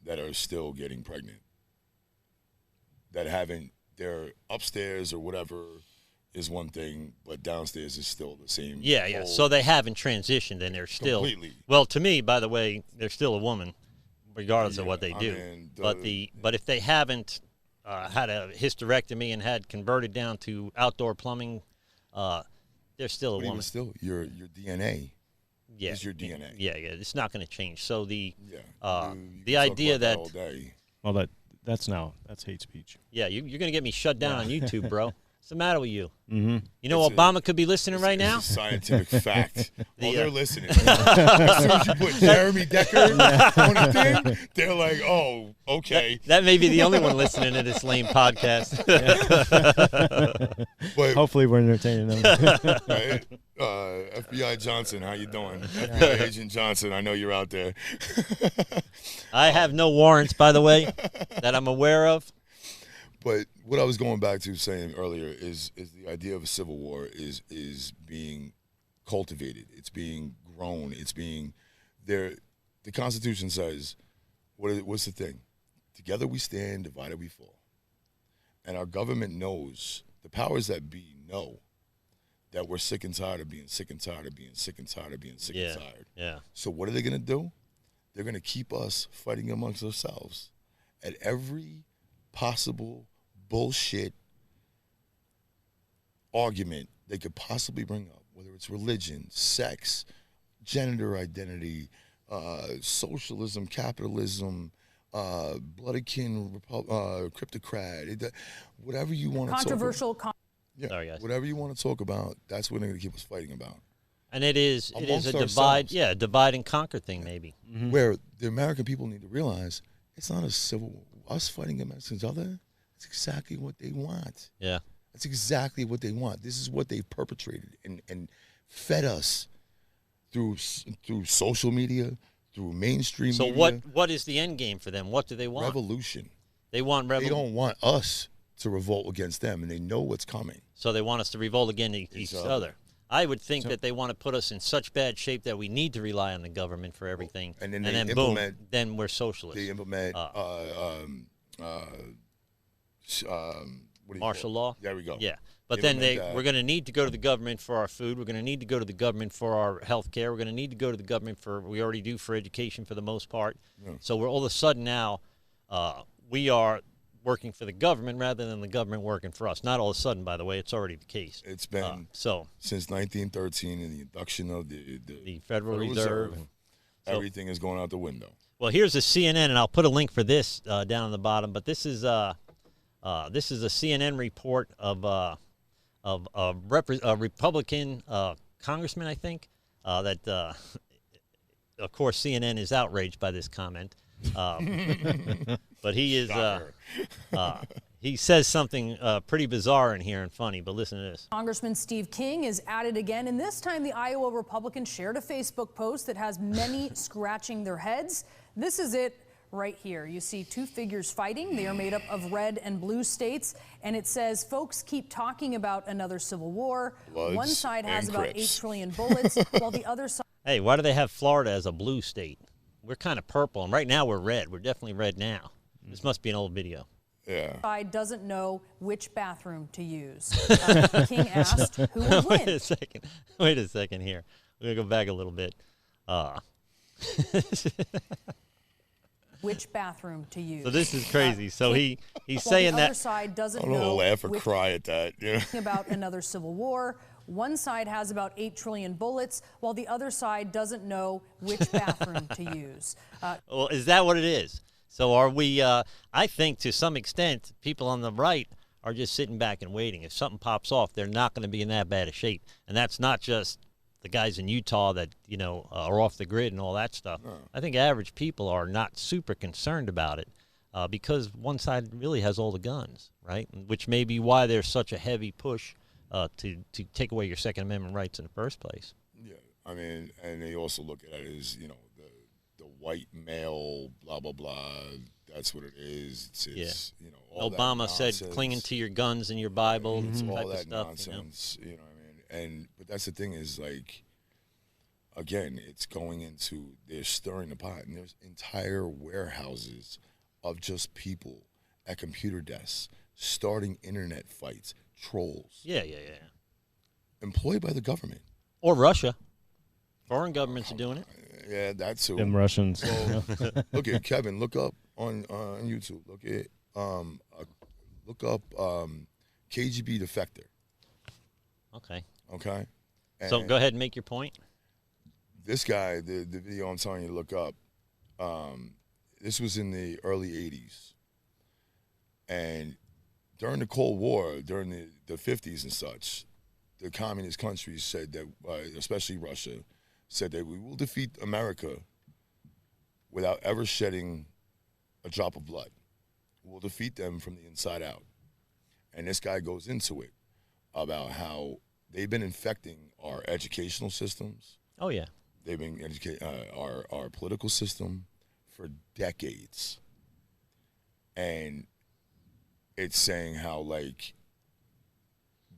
that are still getting pregnant, that haven't, they're upstairs or whatever is one thing, but downstairs is still the same. Yeah. whole- So they haven't transitioned, and they're still. Completely. Well, to me, by the way, they're still a woman, regardless of what they I do. mean, But if they haven't had a hysterectomy and had converted down to outdoor plumbing, they're still a but even woman. still, your DNA Yeah. is your DNA. Yeah. It's not going to change. So the Yeah. the can talk idea about that all day. Well, that's hate speech. yeah, you're going to get me shut down on YouTube, bro. What's the matter with you? Mm-hmm. You know It's a- Obama could be listening right now? It's a scientific fact. Oh, they're listening. As soon as you put Jeremy Decker on the thing, they're like, oh, okay. That may be the only one listening to this lame podcast. But Hopefully, we're entertaining them. right? FBI Johnson, how you doing? FBI Agent Johnson, I know you're out there. I have no warrants, by the way, that I'm aware of. But what I was going back to saying earlier is the idea of a civil war is being cultivated. It's being grown. It's being there. The Constitution says, what's the thing? Together we stand, divided we fall. And our government knows, the powers that be know, that we're sick and tired of being sick and tired of being sick and tired of being sick and tired. Yeah. So what are they going to do? They're going to keep us fighting amongst ourselves at every possible bullshit argument they could possibly bring up, whether it's religion, sex, gender identity, socialism, capitalism, blood-akin cryptocrat, whatever you want to talk about. Controversial. Yeah, Sorry, guys. whatever you want to talk about, that's what they're going to keep us fighting about. And it is Amongst a ourselves. divide and conquer thing, maybe. Where the American people need to realize it's not a civil war. Us fighting against each other, that's exactly what they want. Yeah. That's exactly what they want. This is what they perpetrated and fed us through social media, through mainstream So media. what is the end game for them? What do they want? Revolution. They want They revolution. don't want us to revolt against them, and they know what's coming. So they want us to revolt against each other. I would think that they want to put us in such bad shape that we need to rely on the government for everything, And then boom, implement- then we're socialists. They implement what do you Martial call it? law? There we go. Yeah. But They then implement that. we're going to need to go to the government for our food. We're going to need to go to the government for our health care. We're going to need to go to the government we already do for education for the most part. Yeah. So we're all of a sudden now, we are working for the government rather than the government working for us. Not all of a sudden, by the way. It's already the case. It's been so since 1913 and the induction of the Federal Reserve. Everything is going out the window. Well, here's a CNN, and I'll put a link for this down on the bottom. But this is a CNN report of a Republican congressman, I think, that, of course, CNN is outraged by this comment. But he is, he says something pretty bizarre in here and funny, but listen to this. Congressman Steve King is at it again, and this time the Iowa Republican shared a Facebook post that has many scratching their heads. This is it right here. You see two figures fighting. They are made up of red and blue states, and it says, folks keep talking about another civil war. Bloods One side has and about Crips. 8 trillion bullets, while the other side Hey, why do they have Florida as a blue state? We're kind of purple, and right now we're red. We're definitely red now. This must be an old video. Yeah. doesn't know which bathroom to use. King asked who would Wait win. a second. Wait a second here. We're going to go back a little bit. Which bathroom to use. So this is crazy. So he's While saying the other that. side doesn't I don't know, know laugh or which cry at that. You know? about another civil war. One side has about 8 trillion bullets, while the other side doesn't know which bathroom to use. Well, is that what it is? So are we, I think to some extent, people on the right are just sitting back and waiting. If something pops off, they're not going to be in that bad a shape. And that's not just the guys in Utah that, are off the grid and all that stuff. No. I think average people are not super concerned about it because one side really has all the guns, right? Which may be why there's such a heavy push to take away your Second Amendment rights in the first place. Yeah. I mean, and they also look at it as, the white male, blah, blah, blah. That's what it is. It's all Obama that said nonsense. clinging to your guns and your Bible. It's type all of that stuff, nonsense. You know what I mean? But that's the thing is, like, again, it's going into, they're stirring the pot. And there's entire warehouses of just people at computer desks starting internet fights, trolls. Yeah. Employed by the government. Or Russia. Foreign governments are doing it. Yeah, that's who. Them Russians. Well, look at Kevin. Look up on YouTube. Look up KGB defector. Okay. Okay. So go ahead and make your point. This guy, the video I'm telling you to look up. This was in the early '80s, and during the Cold War, during the '50s and such, the communist countries said that, especially Russia, said that we will defeat America without ever shedding a drop of blood. We'll defeat them from the inside out. And this guy goes into it about how they've been infecting our educational systems. Oh, yeah. They've been educating our political system for decades. And it's saying how, like,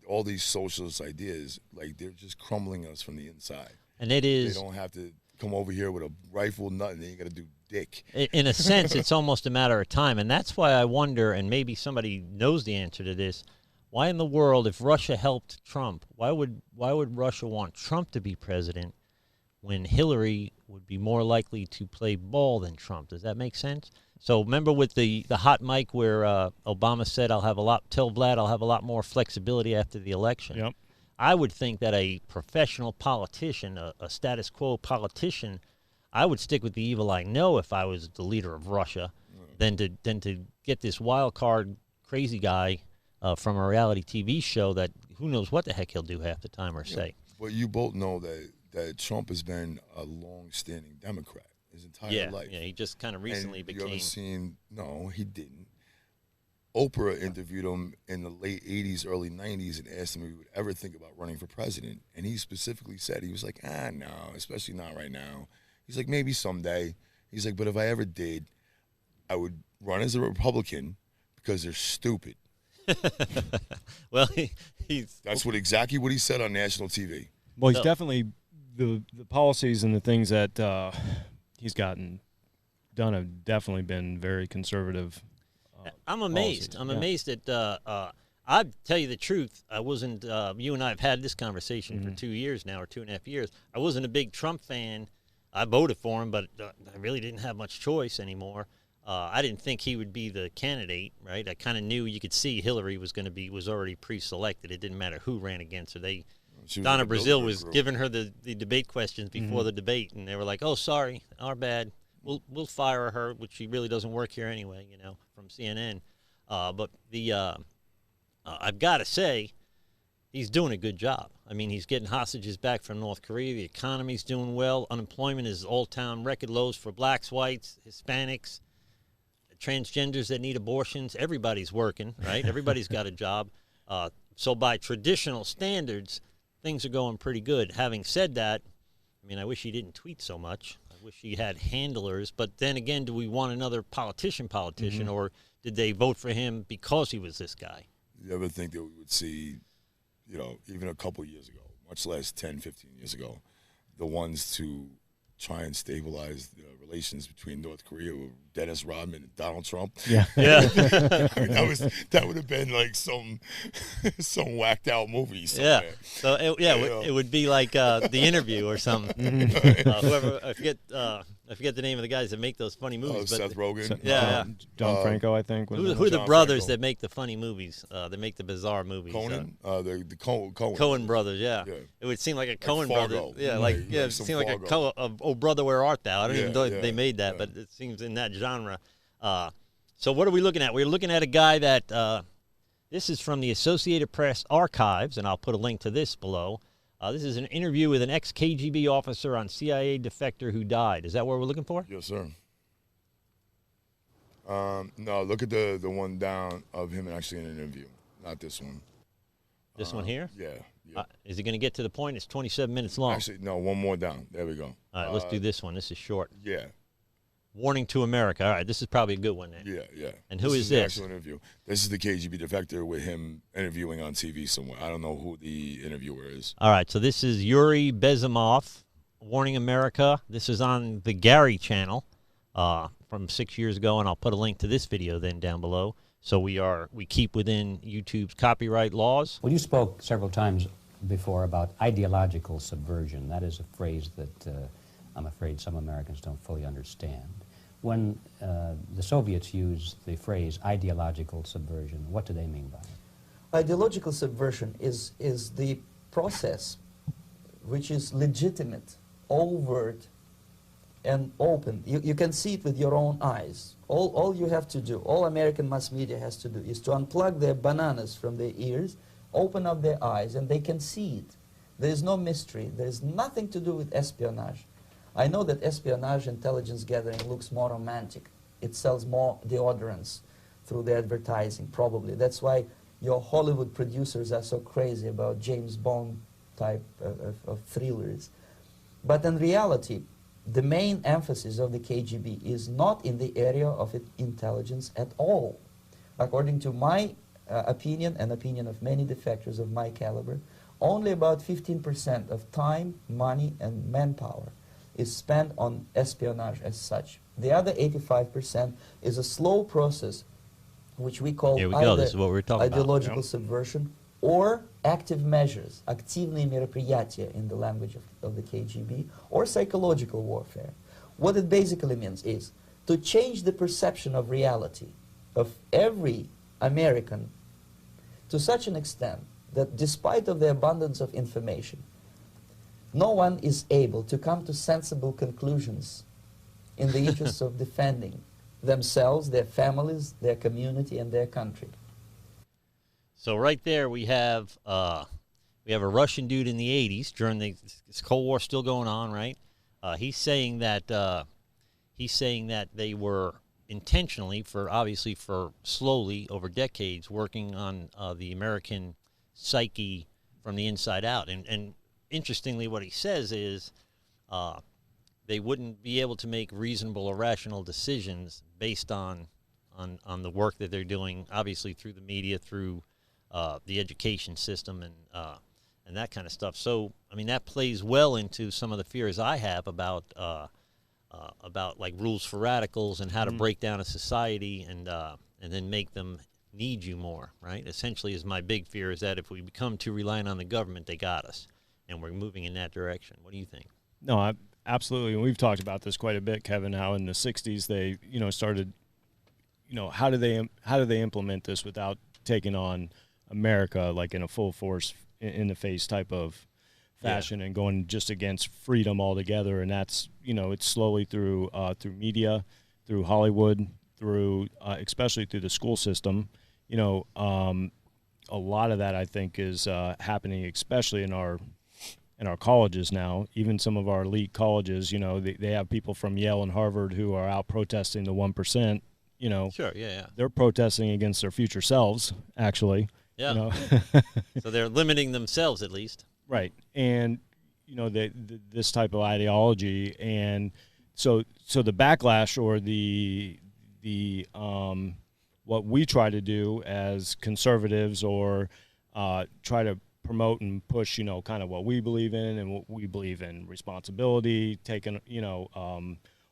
all these socialist ideas, like, they're just crumbling us from the inside. And it is. They don't have to come over here with a rifle, nothing. They ain't got to do dick. In a sense, it's almost a matter of time. And that's why I wonder, and maybe somebody knows the answer to this, why in the world, if Russia helped Trump, why would Russia want Trump to be president when Hillary would be more likely to play ball than Trump? Does that make sense? So remember with the hot mic where Obama said, tell Vlad I'll have a lot more flexibility after the election. Yep. I would think that a professional politician, a status quo politician, I would stick with the evil I know if I was the leader of Russia, than to get this wild card crazy guy from a reality TV show that who knows what the heck he'll do half the time or say. But you both know that Trump has been a long-standing Democrat his entire life. Yeah, he just kind of recently and became. You ever seen? No, he didn't. Oprah interviewed him in the late 80s, early 90s, and asked him if he would ever think about running for president. And he specifically said, he was like, no, especially not right now. He's like, maybe someday. He's like, but if I ever did, I would run as a Republican because they're stupid. Well, that's exactly what he said on national TV. Well, he's definitely the policies and the things that he's gotten done have definitely been very conservative. I'm amazed. I'm amazed at. I'll tell you the truth. I wasn't. You and I have had this conversation for 2 years now, or 2.5 years. I wasn't a big Trump fan. I voted for him, but I really didn't have much choice anymore. I didn't think he would be the candidate, right? I kind of knew you could see Hillary was already pre-selected. It didn't matter who ran against her. Donna Brazile was giving her the debate questions before the debate, and they were like, "Oh, sorry, our bad. We'll fire her," which she really doesn't work here anyway, from CNN. But I've got to say, he's doing a good job. I mean, he's getting hostages back from North Korea. The economy's doing well. Unemployment is all-time record lows for blacks, whites, Hispanics, transgenders that need abortions. Everybody's working, right? Everybody's got a job. So by traditional standards, things are going pretty good. Having said that, I mean, I wish he didn't tweet so much. I wish he had handlers. But then again, do we want another politician, or did they vote for him because he was this guy? You ever think that we would see, even a couple years ago, much less 10, 15 years ago, the ones to try and stabilize the relations between North Korea with Dennis Rodman and Donald Trump? Yeah. I mean, that would have been like some whacked out movie somewhere. Yeah. So it would be like The Interview or something. Whoever I forget the name of the guys that make those funny movies. But Seth Rogen. John Franco, I think. Who are the brothers that make the funny movies? That make the bizarre movies? Conan, the Cohen brothers. Yeah. It would seem like a Cohen brother. Yeah, it seemed like Oh Brother, Where Art Thou? I don't even know if they made that, but it seems in that genre. So what are we looking at? We're looking at a guy that this is from the Associated Press archives, and I'll put a link to this below. This is an interview with an ex-KGB officer on CIA defector who died. Is that what we're looking for? Yes, sir. No, look at the one down of him actually in an interview, not this one. This one here? Yeah. Is it going to get to the point? It's 27 minutes long. Actually, no, one more down. There we go. All right, let's do this one. This is short. Yeah. Warning to America. All right, this is probably a good one then. Yeah. And who is this? Actual interview. This is the KGB defector with him interviewing on TV somewhere. I don't know who the interviewer is. All right, so this is Yuri Bezimov, Warning America. This is on the Gary channel from 6 years ago, and I'll put a link to this video then down below. So we keep within YouTube's copyright laws. Well, you spoke several times before about ideological subversion. That is a phrase that I'm afraid some Americans don't fully understand. When the Soviets used the phrase ideological subversion, what do they mean by it? Ideological subversion is the process which is legitimate, overt, and open. You can see it with your own eyes. All you have to do, all American mass media has to do, is to unplug their bananas from their ears, open up their eyes, and they can see it. There is no mystery. There is nothing to do with espionage. I know that espionage intelligence gathering looks more romantic. It sells more deodorants through the advertising, probably. That's why your Hollywood producers are so crazy about James Bond type of thrillers. But in reality, the main emphasis of the KGB is not in the area of intelligence at all. According to my opinion and opinion of many defectors of my caliber, only about 15% of time, money, and manpower is spent on espionage as such. The other 85% is a slow process which we call either this is what we're talking ideological about. subversion or active measures, активные мероприятия in the language of the KGB, or psychological warfare. What it basically means is to change the perception of reality of every American to such an extent that despite of the abundance of information, no one is able to come to sensible conclusions in the interests of defending themselves, their families, their community, and their country. So right there we have a Russian dude in the 80s during this Cold War still going on, right? He's saying that they were intentionally, obviously for slowly over decades, working on the American psyche from the inside out. And interestingly, what he says is they wouldn't be able to make reasonable or rational decisions based on the work that they're doing, obviously through the media, through the education system, and that kind of stuff. So, I mean, that plays well into some of the fears I have about like rules for radicals and how to break down a society and then make them need you more, right? Essentially, is my big fear is that if we become too reliant on the government, they got us, and we're moving in that direction. What do you think? No, absolutely. And we've talked about this quite a bit, Kevin, how in the 60s they, started, how do they implement this without taking on America like in a full force in the face type of fashion and going just against freedom altogether. And that's, it's slowly through media, through Hollywood, through especially through the school system. A lot of that I think is happening, especially in our colleges now. Even some of our elite colleges, they have people from Yale and Harvard who are out protesting the 1%. Sure, yeah. They're protesting against their future selves, actually. Yeah. So they're limiting themselves at least. Right. And, this type of ideology. And so the backlash or the what we try to do as conservatives or try to promote and push, kind of what we believe in and what we believe in: responsibility, taking,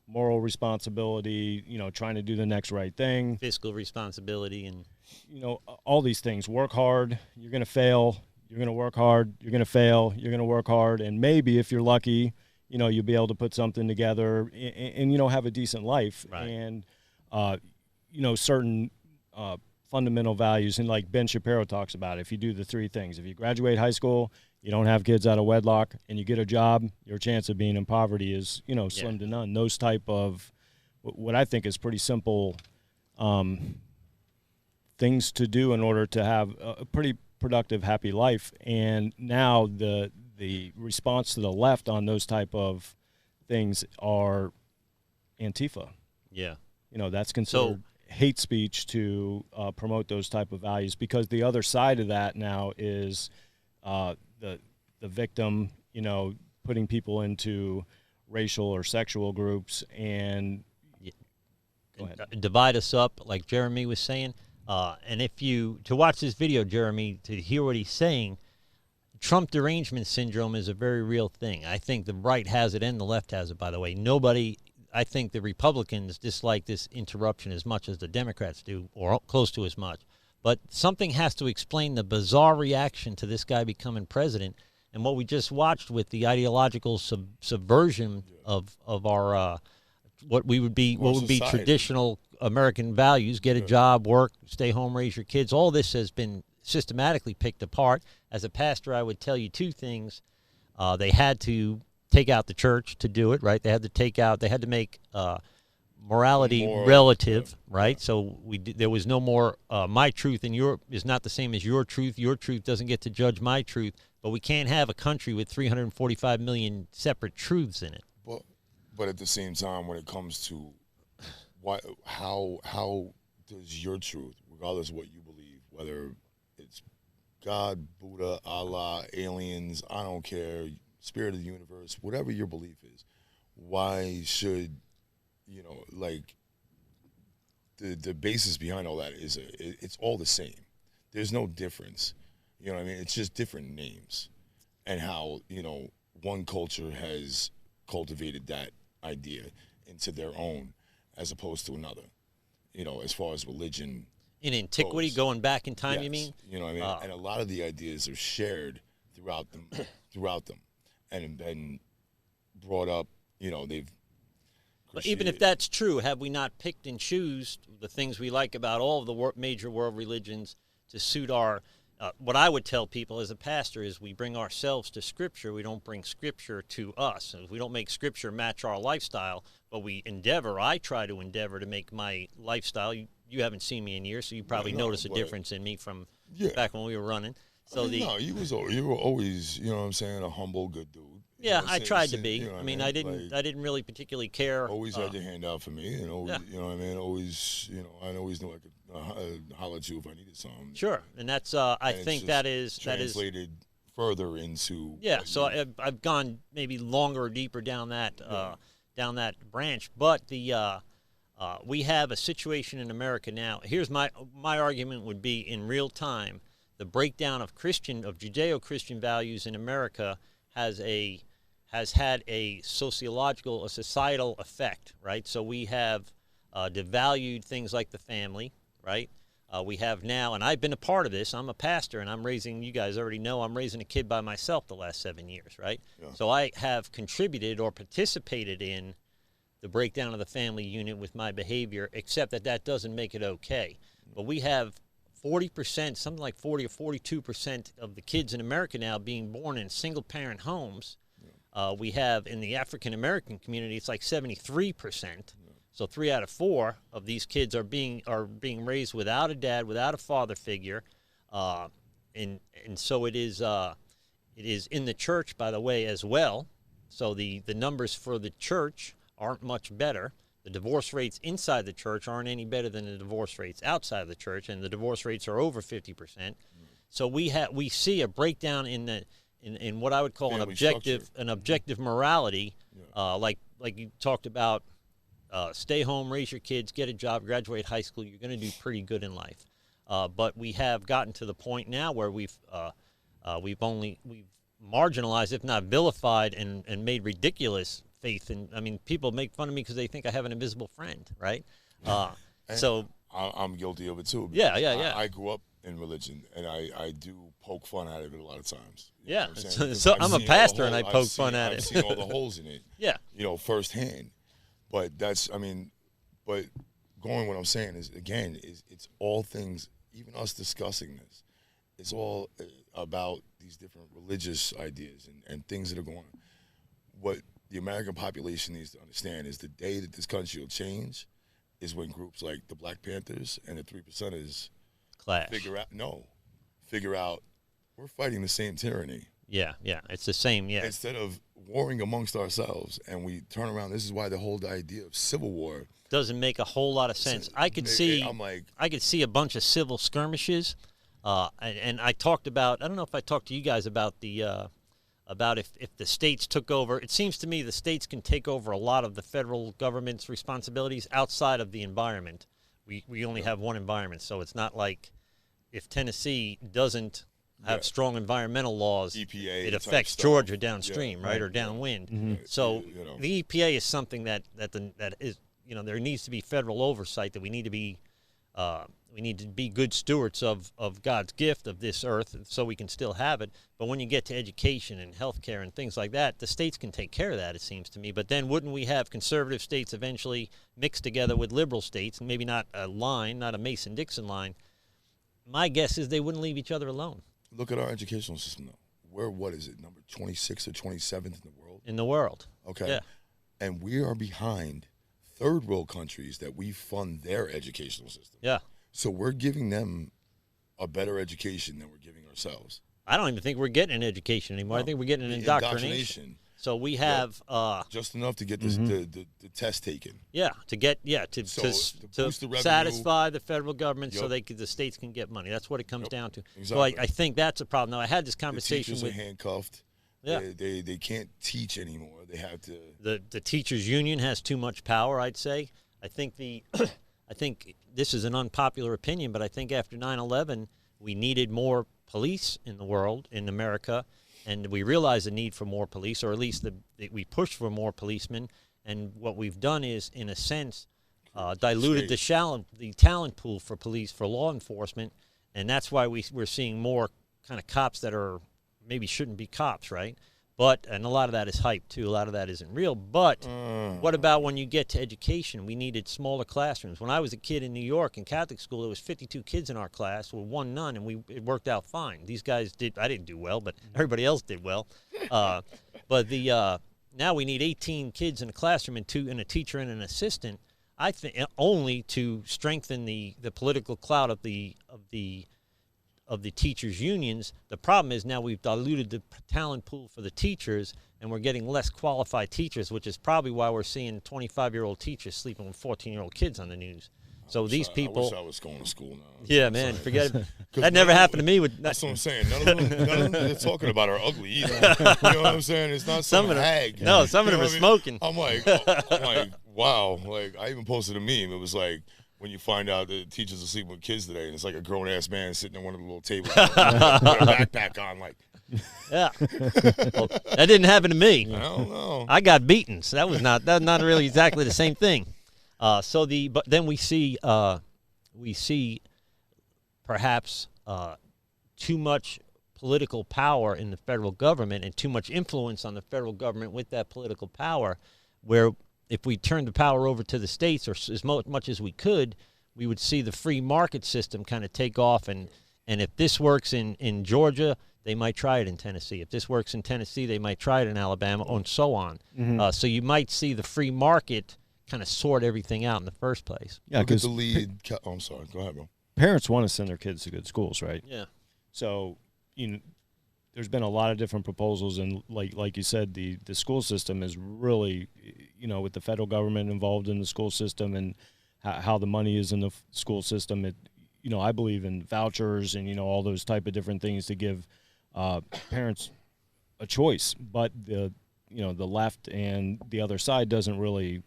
moral responsibility, trying to do the next right thing, fiscal responsibility, and all these things. Work hard, you're going to fail. You're going to work hard, you're going to fail. You're going to work hard, and maybe if you're lucky, you'll be able to put something together and have a decent life. Right. And certain fundamental values, and like Ben Shapiro talks about, if you do the three things: if you graduate high school, you don't have kids out of wedlock, and you get a job, your chance of being in poverty is, slim to none. Those type of what I think is pretty simple things to do in order to have a pretty productive, happy life. And now the response to the left on those type of things are Antifa. Yeah. That's considered hate speech to promote those type of values, because the other side of that now is the victim, putting people into racial or sexual groups and go ahead. Divide us up, like Jeremy was saying. And if to watch this video, Jeremy, to hear what he's saying, Trump derangement syndrome is a very real thing. I think the right has it and the left has it, by the way. I think the Republicans dislike this interruption as much as the Democrats do, or close to as much. But something has to explain the bizarre reaction to this guy becoming president, and what we just watched with the ideological subversion of our what would be traditional American values: get a job, work, stay home, raise your kids. All this has been systematically picked apart. As a pastor, I would tell you two things. They had to take out the church to do it, right? They had to make morality relative, right? Yeah. So there was no more my truth and your is not the same as your truth. Your truth doesn't get to judge my truth. But we can't have a country with 345 million separate truths in it. But at the same time, when it comes to how does your truth, regardless of what you believe, whether it's God, Buddha, Allah, aliens, I don't care, spirit of the universe, whatever your belief is, why should, the basis behind all that is it's all the same. There's no difference. You know what I mean? It's just different names, and how, one culture has cultivated that idea into their own as opposed to another, as far as religion. In antiquity, going back in time, yes. You mean? You know what I mean? And a lot of the ideas are shared throughout them, and been brought up, they've. But even if that's true, have we not picked and choose the things we like about all of the major world religions to suit our... what I would tell people as a pastor is we bring ourselves to Scripture. We don't bring Scripture to us. And we don't make Scripture match our lifestyle, but I try to endeavor to make my lifestyle. You haven't seen me in years, so you probably notice a difference in me from back when we were running. So you were always, a humble, good dude. Yeah, I tried to be. I didn't really particularly care. Always had your hand out for me, and always, always, I always knew I could holler at you if I needed something. Sure, and that's I think that is translated further into. Yeah, so I've gone maybe longer or deeper down that down that branch. But we have a situation in America now. Here's my argument would be, in real time, the breakdown of Judeo-Christian values in America has had a sociological, a societal effect, right? So we have devalued things like the family, right? We have now, and I've been a part of this, I'm a pastor, and I'm raising, you guys already know, I'm raising a kid by myself the last 7 years, right? Yeah. So I have contributed or participated in the breakdown of the family unit with my behavior, except that doesn't make it okay. But we have 40%, something like 40 or 42% of the kids in America now being born in single-parent homes. We have, in the African-American community, it's like 73%. So 3 out of 4 of these kids are being raised without a dad, without a father figure, and so it is in the church, by the way, as well. So the numbers for the church aren't much better. The divorce rates inside the church aren't any better than the divorce rates outside of the church, and the divorce rates are over 50%. So we see a breakdown in what I would call an objective morality, like you talked about. Stay home, raise your kids, get a job, graduate high school. You're going to do pretty good in life. But we have gotten to the point now where we've marginalized, if not vilified, and made ridiculous faith. And I mean, people make fun of me because they think I have an invisible friend, right? So I'm guilty of it too. Yeah. I grew up in religion, and I do poke fun at it a lot of times. You know what I'm so I'm a pastor, and I poke fun at it. I've seen all the holes in it. Yeah. Firsthand. But but going what I'm saying is, again, it's all things, even us discussing this, it's all about these different religious ideas and things that are going on. What the American population needs to understand is the day that this country will change is when groups like the Black Panthers and the 3%ers figure out we're fighting the same tyranny. Yeah, it's the same, yeah. Instead of warring amongst ourselves, and we turn around, this is why the whole idea of civil war doesn't make a whole lot of sense. I could see a bunch of civil skirmishes, and I talked about, I don't know if I talked to you guys about about if the states took over. It seems to me the states can take over a lot of the federal government's responsibilities outside of the environment. We only have one environment, so it's not like if Tennessee doesn't have strong environmental laws, EPA, it affects Georgia downstream, right, or downwind. Mm-hmm. So the EPA is something that is, there needs to be federal oversight, that we need to be good stewards of God's gift of this earth, so we can still have it. But when you get to education and healthcare and things like that, the states can take care of that, it seems to me. But then wouldn't we have conservative states eventually mixed together with liberal states, and maybe not a line, not a Mason-Dixon line? My guess is they wouldn't leave each other alone. Look at our educational system, though. What is it, number 26 or 27th in the world? In the world. Okay. Yeah. And we are behind third world countries that we fund their educational system. Yeah. So we're giving them a better education than we're giving ourselves. I don't even think we're getting an education anymore. No. I think we're getting an indoctrination. So we have just enough to get this, the test taken. Yeah, to satisfy the federal government, so the states can get money. That's what it comes down to. Exactly. So I think that's a problem. Now I had this conversation the teachers are handcuffed. Yeah, they can't teach anymore. They have to. The teachers union has too much power, I'd say. I think I think this is an unpopular opinion, but I think after 9/11 we needed more police in the world, in America. And we realize the need for more police, or at least we push for more policemen. And what we've done is, in a sense, diluted the talent pool for police, for law enforcement. And that's why we're seeing more kind of cops that are maybe shouldn't be cops, right? And a lot of that is hype, too. A lot of that isn't real. But what about when you get to education? We needed smaller classrooms. When I was a kid in New York in Catholic school, there was 52 kids in our class with one nun, and it worked out fine. These guys I didn't do well, but everybody else did well. But now we need 18 kids in a classroom and a teacher and an assistant, I think, only to strengthen the political clout of the teachers' unions. The problem is now we've diluted the talent pool for the teachers, and we're getting less qualified teachers, which is probably why we're seeing 25-year-old teachers sleeping with 14-year-old kids on the news. So these I people. wish I was going to school now. Yeah, man, forget it. That never happened to me. That's what I'm saying. None of them they're talking about are ugly either. You know what I'm saying? It's not some hag. No, some of them are smoking. I'm like, wow. Like, I even posted a meme. It was like, when you find out that teachers are sleeping with kids today, and it's like a grown-ass man sitting at one of the little tables with a backpack on, like. Yeah. Well, that didn't happen to me. I don't know. I got beaten, so that's not really exactly the same thing. But then we see perhaps too much political power in the federal government and too much influence on the federal government with that political power, where if we turned the power over to the states or as much as we could, we would see the free market system kind of take off. And if this works in Georgia, they might try it in Tennessee. If this works in Tennessee, they might try it in Alabama, and so on. Mm-hmm. So you might see the free market kind of sort everything out in the first place. Yeah, because the lead. I'm sorry. Go ahead, bro. Parents want to send their kids to good schools, right? Yeah. So, there's been a lot of different proposals, and like you said, the school system is really, with the federal government involved in the school system and how the money is in the school system. I believe in vouchers and all those type of different things to give parents a choice, but the left and the other side doesn't really.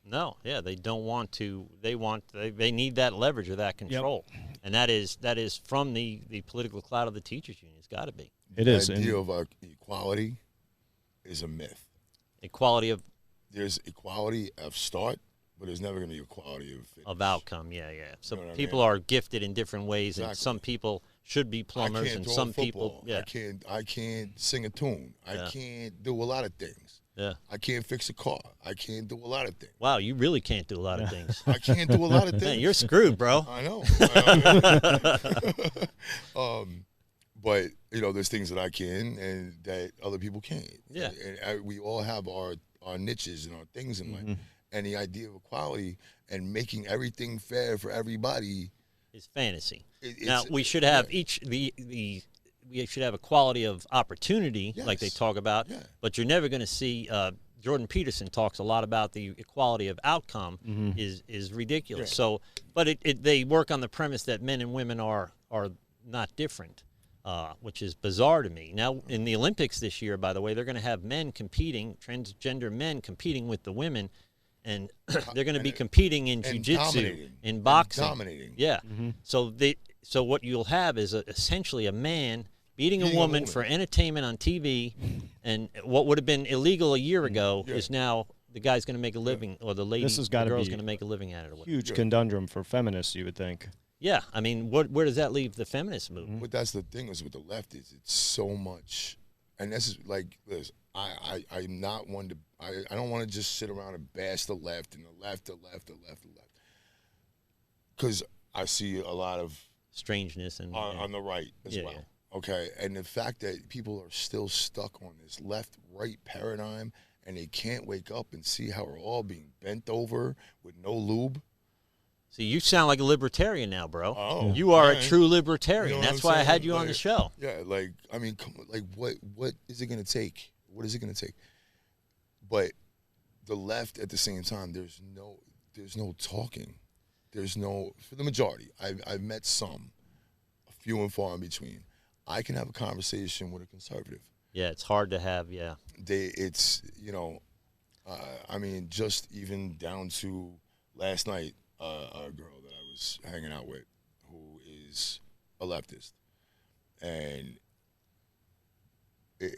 No, yeah, they don't want to. They need that leverage or that control, and that is from the political clout of the teachers union. It's got to be. It is. The idea of equality is a myth. There's equality of start, but there's never going to be equality of outcome. Yeah. So people are gifted in different ways, and some people should be plumbers, and some people. Yeah. I can't sing a tune. I can't do a lot of things. Yeah. I can't fix a car. I can't do a lot of things. Wow, you really can't do a lot of things. I can't do a lot of things. Man, you're screwed, bro. I know. But there's things that I can and that other people can't. Yeah. And we all have our niches and our things in life. And the idea of equality and making everything fair for everybody is fantasy. Now we should have we should have equality of opportunity, like they talk about, but you're never going to see. Jordan Peterson talks a lot about the equality of outcome is ridiculous. Yeah. So, but they work on the premise that men and women are not different, which is bizarre to me. Now, in the Olympics this year, by the way, they're going to have transgender men competing with the women, and they're going to be competing in jiu-jitsu, in boxing. Dominating. Yeah. So what you'll have is essentially a man beating a woman for entertainment on TV, and what would have been illegal a year ago is now the guy's going to make a living, or the girl's going to make a living at it. Huge conundrum for feminists, you would think. Yeah, I mean, where does that leave the feminist movement? But that's the thing is with the leftists, it's so much, and this is like this. I'm not one to. I don't want to just sit around and bash the left and the left, because I see a lot of strangeness and on the right as well. Yeah. Okay, and the fact that people are still stuck on this left-right paradigm and they can't wake up and see how we're all being bent over with no lube. See, you sound like a libertarian now, bro. Oh, you are a true libertarian. That's why I had you on the show. Yeah, what is it going to take? What is it going to take? But the left, at the same time, there's no talking. There's no, for the majority. I've met some, few and far in between. I can have a conversation with a conservative. Yeah, it's hard to have, yeah. I mean, just even down to last night, a girl that I was hanging out with who is a leftist. And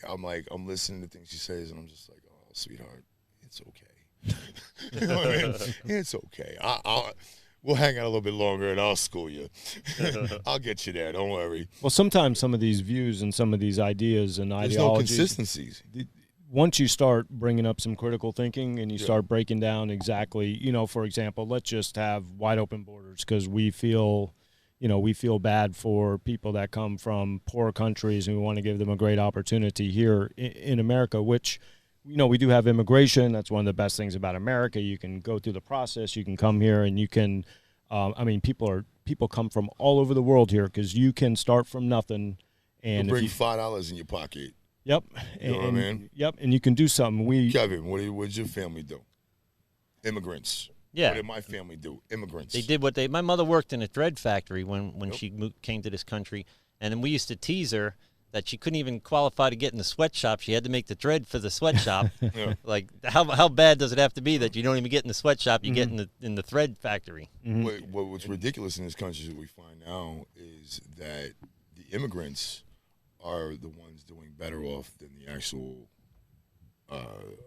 I'm listening to things she says, and I'm just like, oh, sweetheart, it's okay. You know what I mean? It's okay. We'll hang out a little bit longer, and I'll school you. I'll get you there. Don't worry. Well, sometimes some of these views and some of these ideas and ideologies. There's no consistencies. Once you start bringing up some critical thinking and you start breaking down exactly, for example, let's just have wide open borders because we feel bad for people that come from poor countries and we want to give them a great opportunity here in America, which – we do have immigration. That's one of the best things about America. You can go through the process. You can come here, and you can. People come from all over the world here because you can start from nothing, and bring $5 in your pocket. Yep. You know what I mean? Yep, and you can do something. Kevin, what did your family do? Immigrants. Yeah. What did my family do? Immigrants. They did what they. My mother worked in a thread factory when she came to this country, and then we used to tease her that she couldn't even qualify to get in the sweatshop. She had to make the thread for the sweatshop. Yeah. Like, how bad does it have to be that you don't even get in the sweatshop? You get in the thread factory. What's ridiculous in this country that we find now is that the immigrants are the ones doing better off than the actual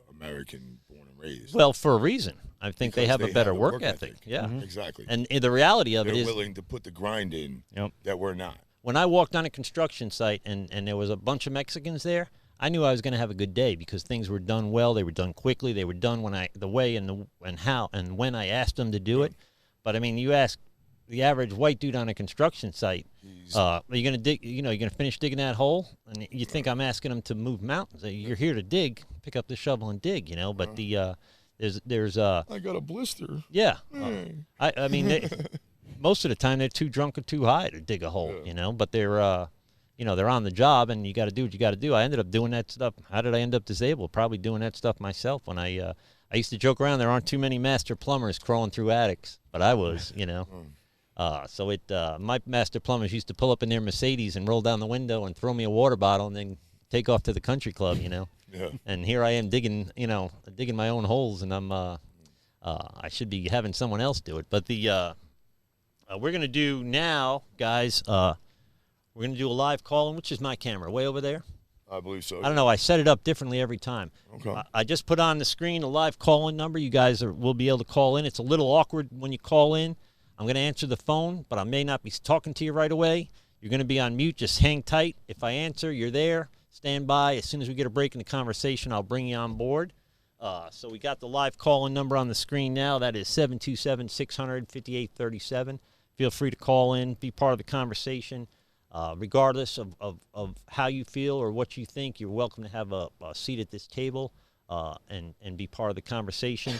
American born and raised. Well, for a reason. I think they Because have a better work ethic. Yeah. Exactly. And the reality of They're it is, willing to put the grind in that we're not. when I walked on a construction site and there was a bunch of Mexicans there, I knew I was going to have a good day because things were done well. They were done quickly. They were done when when I asked them to do it. But I mean, you ask the average white dude on a construction site, are you going to dig? You know, you're going to finish digging that hole, and you think I'm asking them to move mountains? You're here to dig. Pick up the shovel and dig. You know, but there's I got a blister. yeah. I mean. Most of the time, they're too drunk or too high to dig a hole, you know. But they're, they're on the job, and you got to do what you got to do. I ended up doing that stuff. How did I end up disabled? Probably doing that stuff myself. When I used to joke around, there aren't too many master plumbers crawling through attics, but I was, you know. So my master plumbers used to pull up in their Mercedes and roll down the window and throw me a water bottle and then take off to the country club, you know. Yeah. And here I am digging my own holes, and I should be having someone else do it, but we're going to do now, guys, we're going to do a live call-in, which is my camera, way over there. I believe so. I don't know. I set it up differently every time. Okay. I just put on the screen a live call-in number. You guys will be able to call in. It's a little awkward when you call in. I'm going to answer the phone, but I may not be talking to you right away. You're going to be on mute. Just hang tight. If I answer, you're there. Stand by. As soon as we get a break in the conversation, I'll bring you on board. So we got the live call-in number on the screen now. That is 727-600-5837. Feel free to call in, be part of the conversation. Regardless of how you feel or what you think, you're welcome to have a seat at this table and be part of the conversation.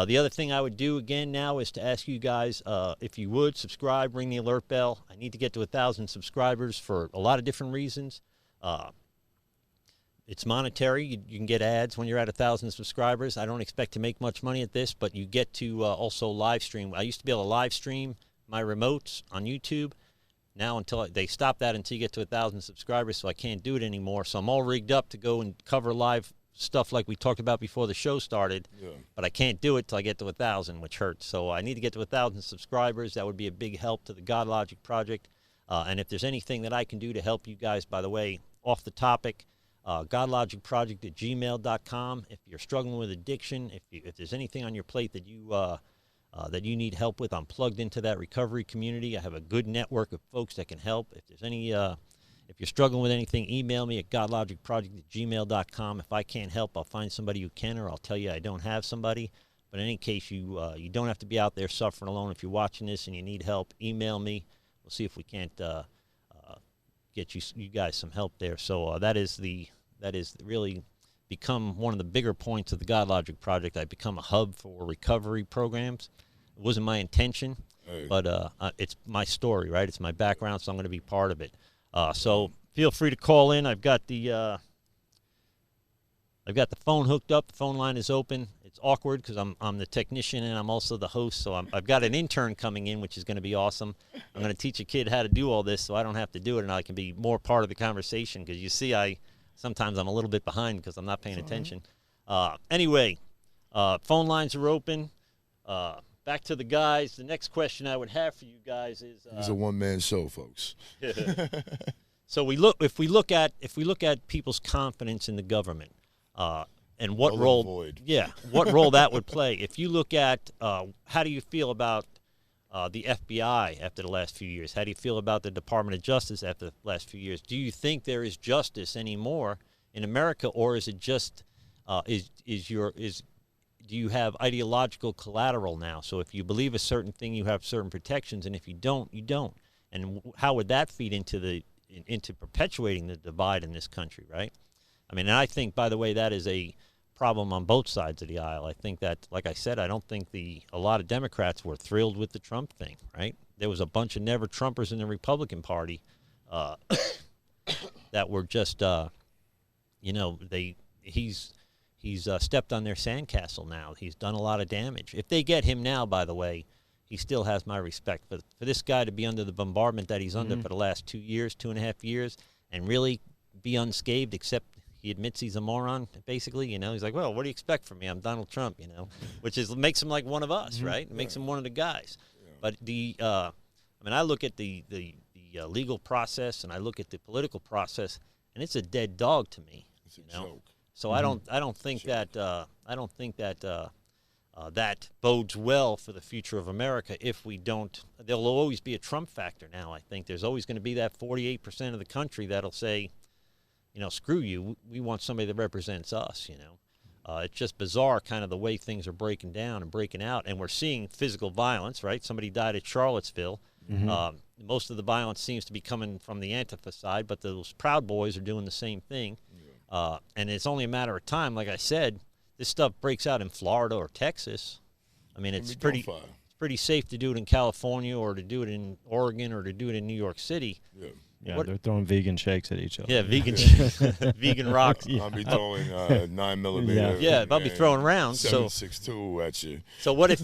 The other thing I would do again now is to ask you guys, if you would, subscribe, ring the alert bell. I need to get to 1,000 subscribers for a lot of different reasons. It's monetary. You can get ads when you're at 1,000 subscribers. I don't expect to make much money at this, but you get to also live stream. I used to be able to live stream my remotes on YouTube. Now they stop that until you get to 1,000 subscribers, so I can't do it anymore. So I'm all rigged up to go and cover live stuff like we talked about before the show started. Yeah. But I can't do it till I get to 1,000, which hurts. So I need to get to 1,000 subscribers. That would be a big help to the Godlogic Project. And if there's anything that I can do to help you guys, by the way, off the topic, godlogicproject@gmail.com. If you're struggling with addiction, if there's anything on your plate that you need help with, I'm plugged into that recovery community. I have a good network of folks that can help. If there's any, if you're struggling with anything, email me at godlogicproject@gmail.com. If I can't help, I'll find somebody who can, or I'll tell you I don't have somebody. But in any case, you don't have to be out there suffering alone. If you're watching this and you need help, email me. We'll see if we can't get you guys some help there. So that is really become one of the bigger points of the Godlogic Project. I've become a hub for recovery programs. It wasn't my intention, but it's my story, right? It's my background, so I'm going to be part of it. So feel free to call in. I've got the phone hooked up. The phone line is open. It's awkward because I'm the technician and I'm also the host. So I've got an intern coming in, which is going to be awesome. I'm going to teach a kid how to do all this, so I don't have to do it, and I can be more part of the conversation. Because you see, sometimes I'm a little bit behind because I'm not paying attention. Anyway, phone lines are open. Back to the guys. The next question I would have for you guys is: it's a one-man show, folks. So if we look at people's confidence in the government, and what role that would play. If you look at how do you feel about the FBI after the last few years? How do you feel about the Department of Justice after the last few years? Do you think there is justice anymore in America, or is it just do you have ideological collateral now? So if you believe a certain thing, you have certain protections, and if you don't, you don't. And how would that feed into perpetuating the divide in this country, right? I mean, and I think, by the way, that is a problem on both sides of the aisle. I think that, like I said, I don't think a lot of Democrats were thrilled with the Trump thing, right? There was a bunch of never-Trumpers in the Republican Party that were just, he's he's stepped on their sandcastle now. He's done a lot of damage. If they get him now, by the way, he still has my respect. But for this guy to be under the bombardment that he's under for the last 2 years, 2.5 years, and really be unscathed, except he admits he's a moron, basically, he's like, well, what do you expect from me? I'm Donald Trump, which makes him like one of us, right? It makes him one of the guys. Yeah. But I look at the legal process and I look at the political process, and it's a dead dog to me. It's a joke. So I don't think that that bodes well for the future of America if we don't. There'll always be a Trump factor now. I think there's always going to be that 48% of the country that'll say, screw you. We want somebody that represents us. It's just bizarre, kind of the way things are breaking down and breaking out, and we're seeing physical violence. Right? Somebody died at Charlottesville. Most of the violence seems to be coming from the Antifa side, but those Proud Boys are doing the same thing. And it's only a matter of time. Like I said, this stuff breaks out in Florida or Texas. It's pretty safe to do it in California or to do it in Oregon or to do it in New York City. Yeah, they're throwing vegan shakes at each other. Yeah, vegan rocks. I'll be throwing 9mm. Yeah, I'll be throwing rounds. 7.62 at you. So what if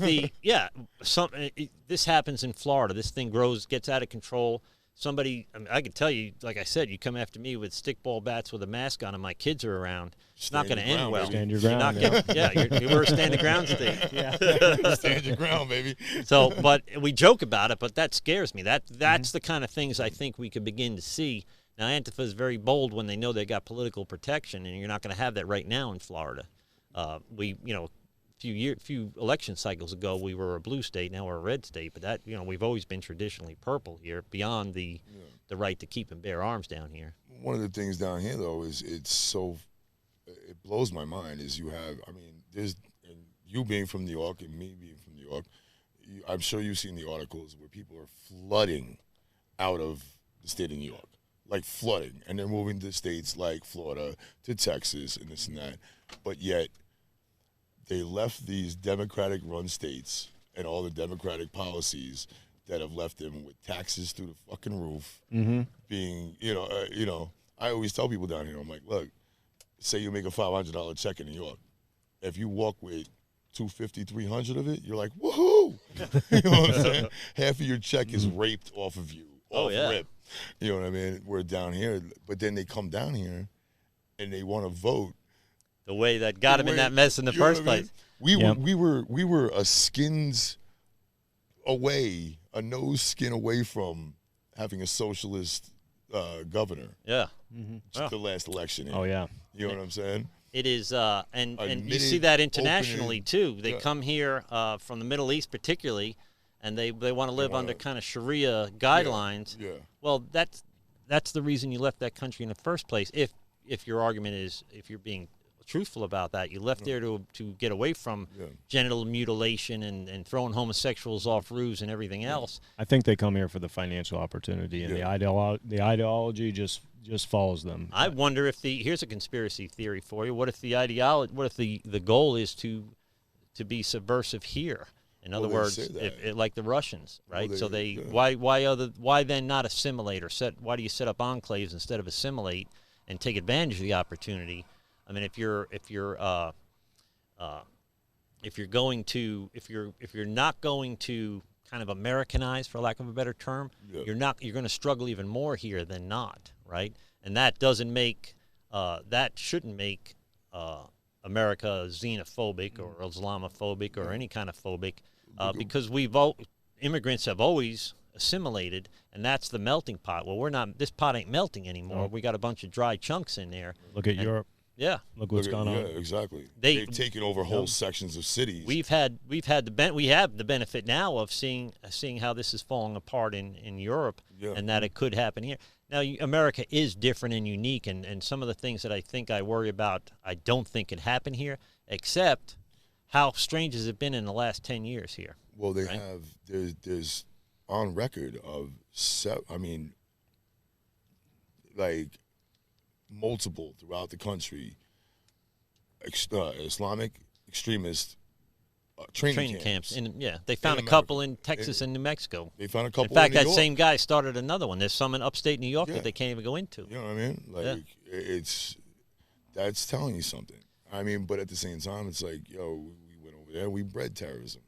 this happens in Florida? This thing gets out of control. Somebody, I could tell you, like I said, you come after me with stickball bats with a mask on and my kids are around, it's not going to end well. Stand your ground. We're a stand your ground state. Stand your ground, baby. So, but we joke about it, but that scares me. That's the kind of things I think we could begin to see. Now, Antifa is very bold when they know they got political protection, and you're not going to have that right now in Florida. Few election cycles ago, we were a blue state. Now we're a red state. But that, we've always been traditionally purple here, beyond the right to keep and bear arms down here. One of the things down here, though, is it blows my mind. Is there's and you being from New York and me being from New York, I'm sure you've seen the articles where people are flooding out of the state of New York, like flooding, and they're moving to states like Florida, to Texas, and this and that. But yet, they left these Democratic-run states and all the Democratic policies that have left them with taxes through the fucking roof. Being, I always tell people down here, I'm like, look, say you make a $500 check in New York. If you walk with $250, $300 of it, you're like, woohoo! You know what I'm saying? Half of your check is raped off of you, rip. You know what I mean? We're down here, but then they come down here and they want to vote. The way that got him in that mess in the first place. We were a skins away, a nose skin away from having a socialist governor. Yeah. The last election. Oh, yeah. You know what I'm saying? It is, and you see that internationally, too. They come here from the Middle East particularly, and they want to live under kind of Sharia guidelines. Yeah. Well, that's the reason you left that country in the first place. If your argument is, if you're being truthful about that, you left there to get away from genital mutilation and throwing homosexuals off roofs and everything else. I think they come here for the financial opportunity, and the ideology just follows them. I wonder if here's a conspiracy theory for you. What if the ideology? What if the goal is to be subversive here? In other words, like the Russians, right? Why then not assimilate why do you set up enclaves instead of assimilate and take advantage of the opportunity? I mean, if you're not going to kind of Americanize, for lack of a better term, you're going to struggle even more here than not, right? And that shouldn't make America xenophobic or Islamophobic or any kind of phobic, because immigrants have always assimilated, and that's the melting pot. Well, this pot ain't melting anymore. No. We got a bunch of dry chunks in there. Look at Europe. Yeah, look what's gone on. Yeah, exactly. They've taken over whole sections of cities. We have the benefit now of seeing how this is falling apart in Europe, and that it could happen here. Now, America is different and unique, and some of the things that I worry about, I don't think can happen here, except how strange has it been in the last 10 years here? Well, they have. There's on record of multiple throughout the country Islamic extremist training camps. They found a couple in Texas and New Mexico. They found a couple. In fact, that same guy started another one. There's some in upstate New York that they can't even go into. You know what I mean? That's telling you something. I mean, but at the same time, it's like, yo, we went over there, we bred terrorism.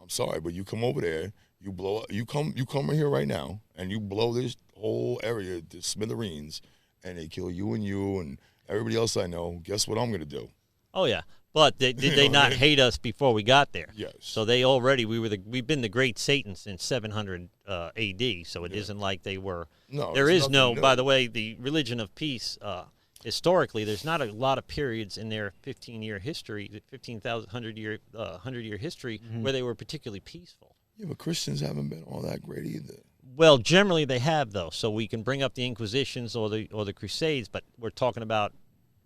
I'm sorry, but you come over there, you blow up, you come in here right now, and you blow this whole area to smithereens, and they kill you and everybody else I know. Guess what I'm gonna do? Oh yeah, but did they not hate us before we got there? Yes. So they already we've been the great Satan since 700 A.D. So it isn't like they were. No, there it's is no. nothing new. By the way, the religion of peace. Historically, there's not a lot of periods in their 15-year history, 100-year history, where they were particularly peaceful. Yeah, but Christians haven't been all that great either. Well, generally they have, though. So we can bring up the Inquisitions or the Crusades, but we're talking about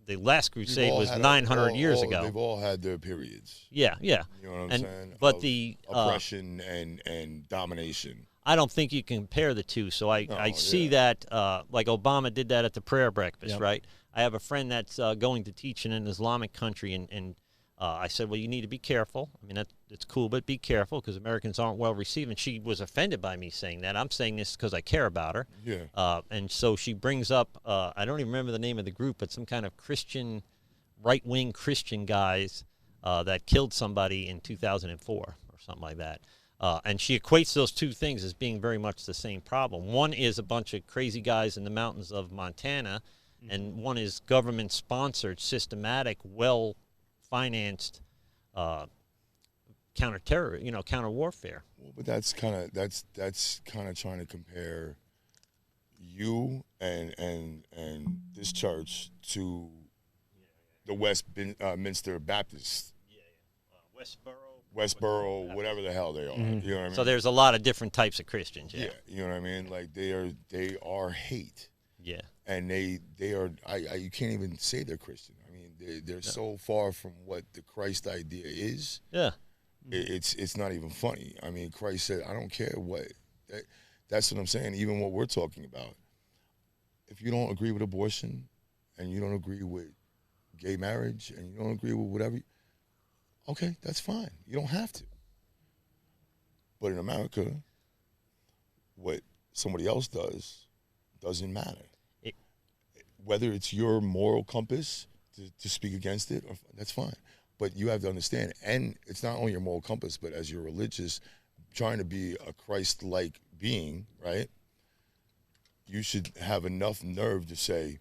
the last crusade was 900 years ago. They've all had their periods. Yeah, yeah. You know what I'm saying? But of the oppression and domination. I don't think you can compare the two. So I see that like Obama did that at the prayer breakfast, right? I have a friend that's going to teach in an Islamic country, and I said, well, you need to be careful. I mean, it's cool, but be careful because Americans aren't well received. And she was offended by me saying that. I'm saying this because I care about her. Yeah. And so she brings up, I don't even remember the name of the group, but some kind of Christian, right-wing Christian guys that killed somebody in 2004 or something like that. And she equates those two things as being very much the same problem. One is a bunch of crazy guys in the mountains of Montana, and one is government-sponsored, systematic, well-financed counter-terror, counter-warfare. Well, but that's kind of trying to compare you and this church to the Westminster Baptist. Westboro, whatever the hell they are. You know what I mean? So there's a lot of different types of Christians. Yeah, you know what I mean? Like they are hate. Yeah. And they are. You can't even say they're Christian. I mean, they're so far from what the Christ idea is. Yeah. It's not even funny. I mean, Christ said, I don't care what. That's what I'm saying. Even what we're talking about. If you don't agree with abortion, and you don't agree with gay marriage, and you don't agree with whatever, okay, that's fine. You don't have to. But in America, what somebody else does doesn't matter. Whether it's your moral compass to speak against it, that's fine. But you have to understand, and it's not only your moral compass, but as you're religious, trying to be a Christ-like being, right? You should have enough nerve to say,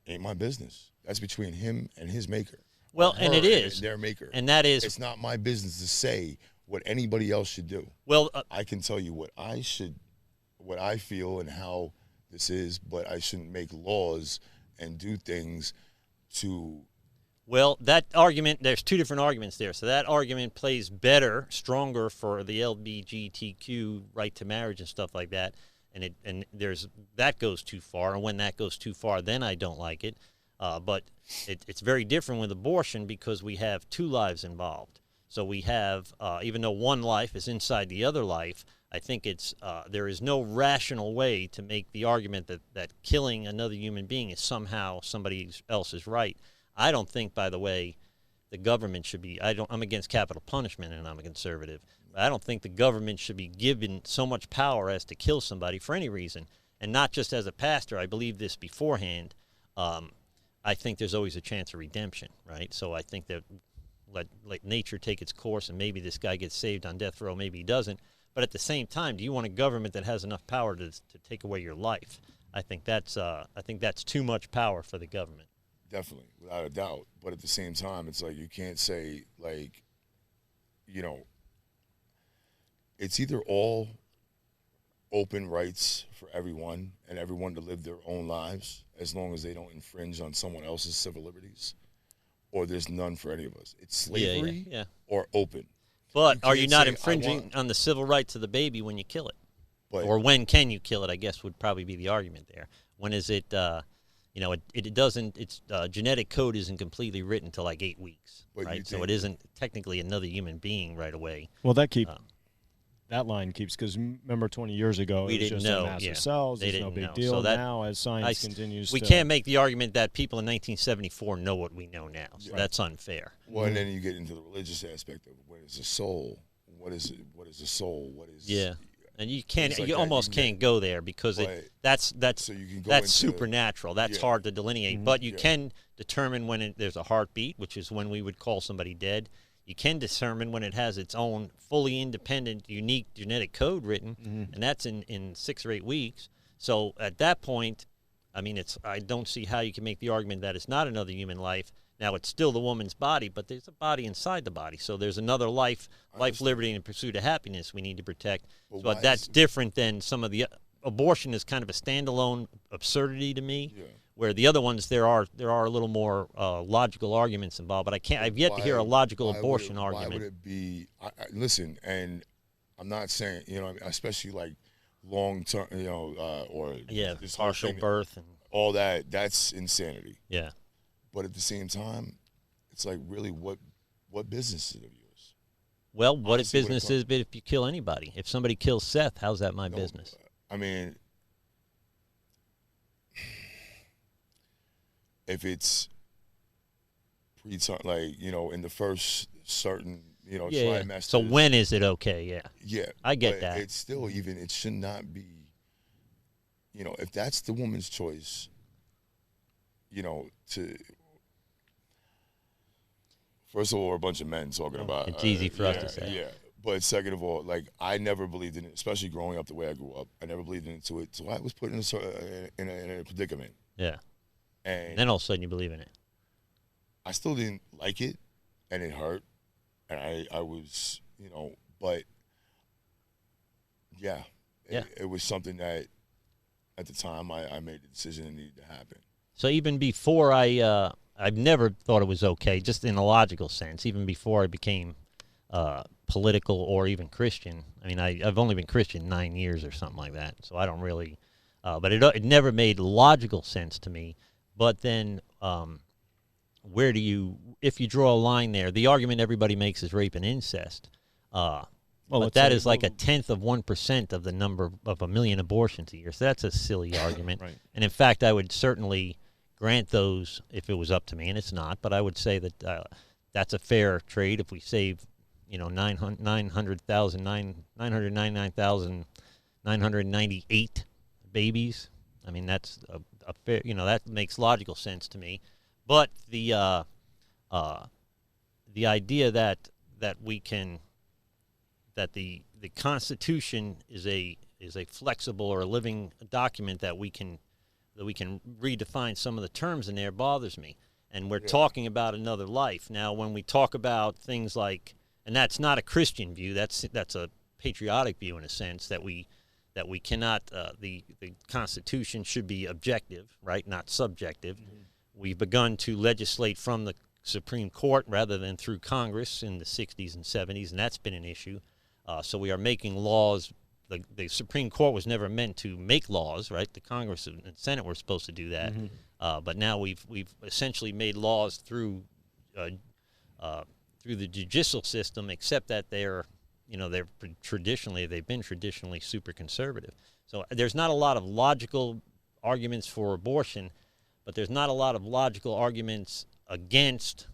ain't my business. That's between him and his maker. Well, and it is. And their maker. And that is. It's not my business to say what anybody else should do. Well, I can tell you what I feel and how this is, but I shouldn't make laws and do things to. Well, that argument, there's two different arguments there. So that argument plays better, stronger for the LGBTQ right to marriage and stuff like that. And there's that goes too far. And when that goes too far, then I don't like it. But it's very different with abortion because we have two lives involved. So we have, even though one life is inside the other life, I think there is no rational way to make the argument that killing another human being is somehow somebody else's right. I don't think, by the way, the government should be. I'm against capital punishment, and I'm a conservative. I don't think the government should be given so much power as to kill somebody for any reason, and not just as a pastor. I believe this beforehand. I think there's always a chance of redemption, right? So I think that let nature take its course, and maybe this guy gets saved on death row, maybe he doesn't. But at the same time, do you want a government that has enough power to take away your life? I think that's too much power for the government. Definitely, without a doubt. But at the same time, it's like you can't say, like, it's either all open rights for everyone and everyone to live their own lives as long as they don't infringe on someone else's civil liberties, or there's none for any of us. It's slavery or open. But are you not infringing on the civil rights of the baby when you kill it? Or when can you kill it, I guess, would probably be the argument there. When is it, it doesn't, its genetic code isn't completely written until like 8 weeks, right? So it isn't technically another human being right away. Well, that line keeps, because remember 20 years ago, it was just massive cells, there's no big deal. So now, as science continues we can't make the argument that people in 1974 know what we know now, so that's unfair. Well, and then you get into the religious aspect of what is a soul, what is a soul, what is And you can't, like you that, almost can't go there because that's so you can go that's into, supernatural. That's hard to delineate. But you can determine when there's a heartbeat, which is when we would call somebody dead. You can determine when it has its own fully independent, unique genetic code written, and that's in 6 or 8 weeks. So at that point, I mean, I don't see how you can make the argument that it's not another human life. Now, it's still the woman's body, but there's a body inside the body. So there's another life, liberty, and pursuit of happiness we need to protect. But that's different than some of the abortion is kind of a standalone absurdity to me. Yeah. Where the other ones, there are a little more logical arguments involved. But I've yet to hear a logical abortion argument. Why would it be? Listen, and I'm not saying, especially like long term, or partial birth and all that. That's insanity. Yeah. But at the same time, it's like, really, what business is it of yours? Well, what business is it if you kill anybody? If somebody kills Seth, how's that my business? I mean, if it's in the first certain, trimester. So when is it okay? Yeah. Yeah. I get that. It's still it should not be, if that's the woman's choice, first of all, we're a bunch of men talking about. It's easy for us to say. Yeah. But second of all, I never believed in it, especially growing up the way I grew up. I never believed into it, so I was put in a predicament. Yeah. And then all of a sudden you believe in it. I still didn't like it, and it hurt, and I was, but yeah, it was something that at the time I made the decision it needed to happen. So even before I've never thought it was okay, just in a logical sense, even before I became political or even Christian. I mean, I've only been Christian 9 years or something like that, so I don't really, but it never made logical sense to me. But then where do you, if you draw a line there, the argument everybody makes is rape and incest. But that is like 1/10 of 1% of the number of 1 million abortions a year. So that's a silly argument. Right. And in fact, I would certainly grant those if it was up to me, and it's not. But I would say that that's a fair trade if we save, 999,998 babies. I mean, that's a fair. That makes logical sense to me. But the idea that we can. That the Constitution is a flexible or a living document that we can redefine some of the terms in there bothers me. And we're talking about another life. Now, when we talk about things like, and that's not a Christian view, that's a patriotic view in a sense, that we cannot, the Constitution should be objective, right, not subjective. Mm-hmm. We've begun to legislate from the Supreme Court rather than through Congress in the 60s and 70s, and that's been an issue. So we are making laws. The Supreme Court was never meant to make laws, right? The Congress and Senate were supposed to do that. Mm-hmm. But now we've essentially made laws through the judicial system, except that they've been traditionally super conservative. So there's not a lot of logical arguments for abortion, but there's not a lot of logical arguments against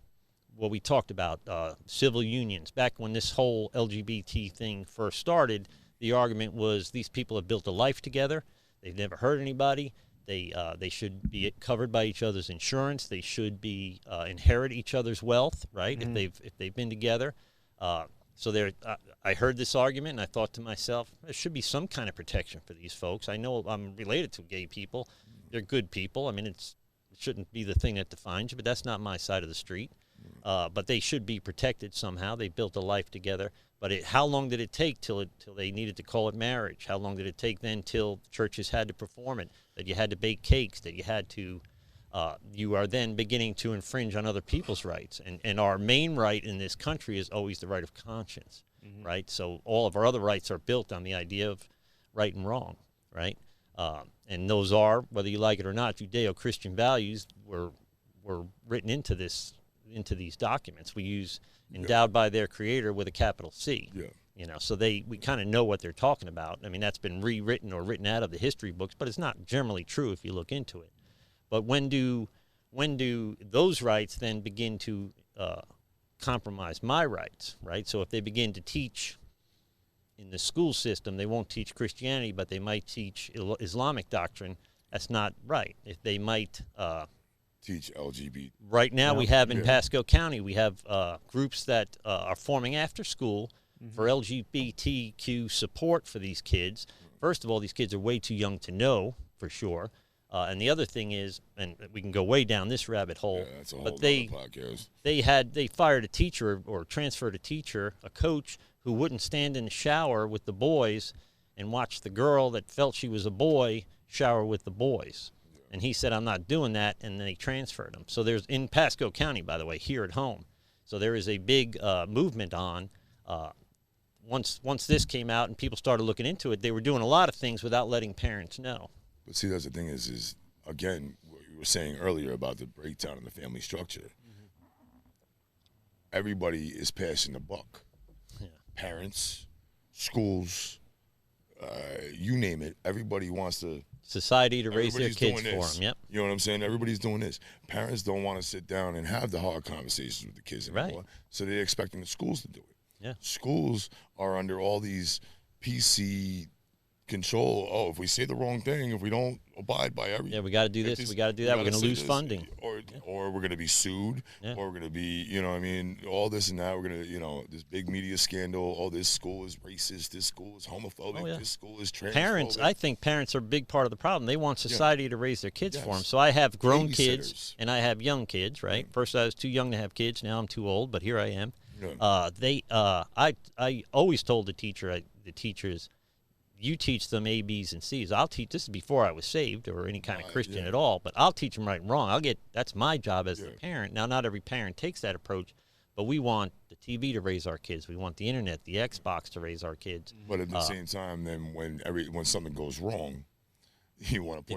what we talked about, civil unions. Back when this whole LGBT thing first started, the argument was these people have built a life together. They've never hurt anybody. They should be covered by each other's insurance. They should be inherit each other's wealth, right? Mm-hmm. If they've been together. So I heard this argument and I thought to myself, there should be some kind of protection for these folks. I know I'm related to gay people. They're good people. I mean, it shouldn't be the thing that defines you, but that's not my side of the street. But they should be protected somehow. They built a life together. But how long did it take till they needed to call it marriage? How long did it take then till churches had to perform it, that you had to bake cakes, that you had to, you are then beginning to infringe on other people's rights. And our main right in this country is always the right of conscience, mm-hmm. right? So all of our other rights are built on the idea of right and wrong, right? And those are, whether you like it or not, Judeo-Christian values were written into these documents. We use endowed by their creator with a capital C. Yeah. So we kind of know what they're talking about. I mean, that's been rewritten or written out of the history books, but it's not generally true if you look into it. But when do those rights then begin to compromise my rights, right? So if they begin to teach in the school system, they won't teach Christianity, but they might teach Islamic doctrine. That's not right. If they might teach LGBT. Right now, we have in Pasco County, we have groups that are forming after school for LGBTQ support for these kids. First of all, these kids are way too young to know for sure. And the other thing is, and we can go way down this rabbit hole, that's a whole but podcast. they fired a teacher or transferred a teacher, a coach, who wouldn't stand in the shower with the boys and watch the girl that felt she was a boy shower with the boys. And he said, I'm not doing that, and then they transferred him. So there's, in Pasco County, by the way, here at home. So there is a big movement on, once this came out and people started looking into it, they were doing a lot of things without letting parents know. But see, that's the thing is again, what you were saying earlier about the breakdown in the family structure. Everybody is passing the buck. Yeah. Parents, schools, you name it. Everybody wants to. Society to raise their kids for them. Yep. You know what I'm saying? Everybody's doing this. Parents don't want to sit down and have the hard conversations with the kids anymore. Right. So they're expecting the schools to do it. Yeah. Schools are under all these PC control. Oh, if we say the wrong thing, if we don't abide by everything. Yeah, we got to do this, we got to do that. We're going to lose funding. Or we're going to be sued. Yeah. Or we're going to be, you know what I mean, all this and that. We're going to, you know, this big media scandal. Oh, this school is racist. This school is homophobic. Oh, yeah. This school is transphobic. Parents, I think parents are a big part of the problem. They want society to raise their kids for them. So I have grown kids and I have young kids, right? First I was too young to have kids. Now I'm too old, but here I am. Yeah. I always told the teachers, you teach them A, B's, and C's. I'll teach, this is before I was saved or any kind of Christian at all, but I'll teach them right and wrong. That's my job as the parent. Now, not every parent takes that approach, but we want the TV to raise our kids. We want the internet, the Xbox to raise our kids. But at the same time, then when something goes wrong, you want to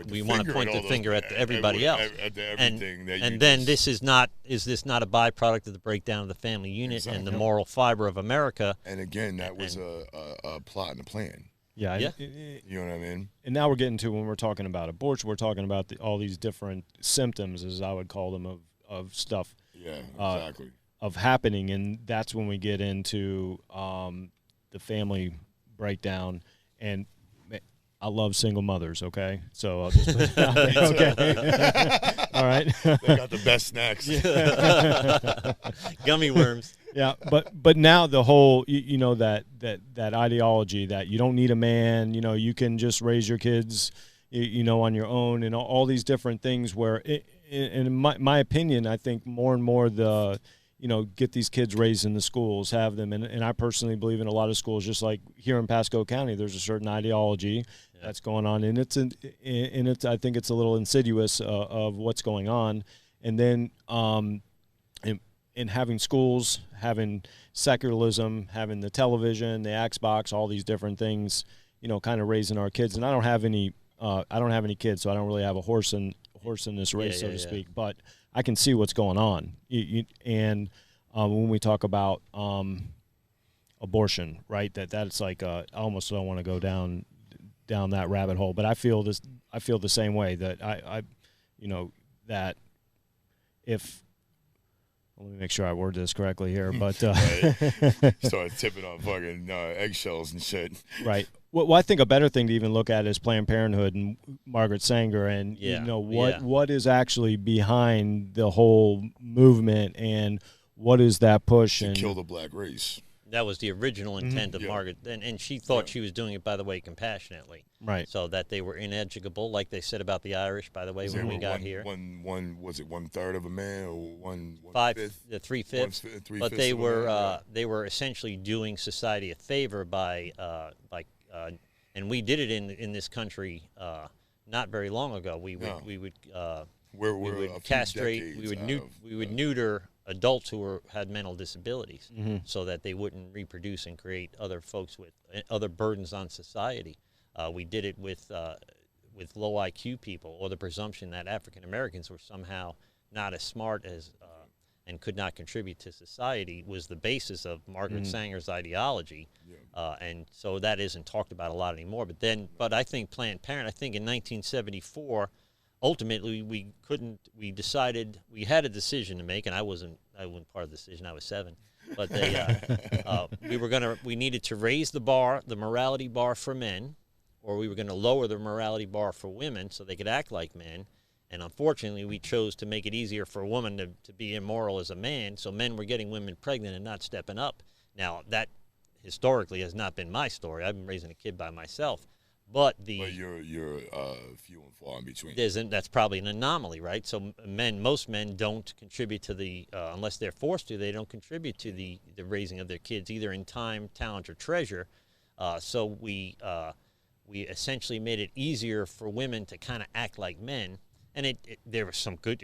point the finger at everybody else. At everything that you and then is this not a byproduct of the breakdown of the family unit and the moral fiber of America? And again, that was a plot and a plan. Yeah. You know what I mean? And now we're getting to, when we're talking about abortion, we're talking about all these different symptoms, as I would call them, of stuff. Yeah, exactly. Of happening, and that's when we get into the family breakdown. And I love single mothers, okay? So I'll just put it out there, okay? All right. They got the best snacks. Gummy worms. Yeah, but now the whole, that ideology that you don't need a man, you can just raise your kids, on your own, and all these different things where, in my opinion, I think more and more get these kids raised in the schools, have them, and I personally believe in a lot of schools, just like here in Pasco County, there's a certain ideology that's going on, and I think it's a little insidious of what's going on, and then in having schools, having secularism, having the television, the Xbox, all these different things, kind of raising our kids. And I don't have any kids, so I don't really have a horse in this race, so to speak. But I can see what's going on. And when we talk about abortion, right? That's like I almost don't want to go down that rabbit hole. But I feel the same way that that if. Let me make sure I word this correctly here, but start tipping on fucking eggshells and shit. Right. Well, I think a better thing to even look at is Planned Parenthood and Margaret Sanger, and what is actually behind the whole movement, and what is that push to kill the black race. That was the original intent of Margaret, and she thought she was doing it, by the way, compassionately. Right. So that they were ineducable, like they said about the Irish, by the way, when we got here. Was it 1/3 of a man or one 3/5? But they were essentially doing society a favor by and we did it in this country not very long ago. We would castrate, we would neuter adults who had mental disabilities, so that they wouldn't reproduce and create other folks with other burdens on society. We did it with low IQ people, or the presumption that African Americans were somehow not as smart as and could not contribute to society was the basis of Margaret Sanger's ideology, and so that isn't talked about a lot anymore. But I think Planned Parenthood. I think in 1974. Ultimately, we decided we had a decision to make, and I wasn't part of the decision. I was 7. But they, we needed to raise the bar, the morality bar for men, or we were going to lower the morality bar for women so they could act like men. And unfortunately, we chose to make it easier for a woman to be immoral as a man, so men were getting women pregnant and not stepping up. Now, that historically has not been my story. I've been raising a kid by myself. But you're few and far in between. That's probably an anomaly, right? So most men don't contribute to the, unless they're forced to, they don't contribute to the raising of their kids, either in time, talent, or treasure. So we essentially made it easier for women to kind of act like men. And there were some good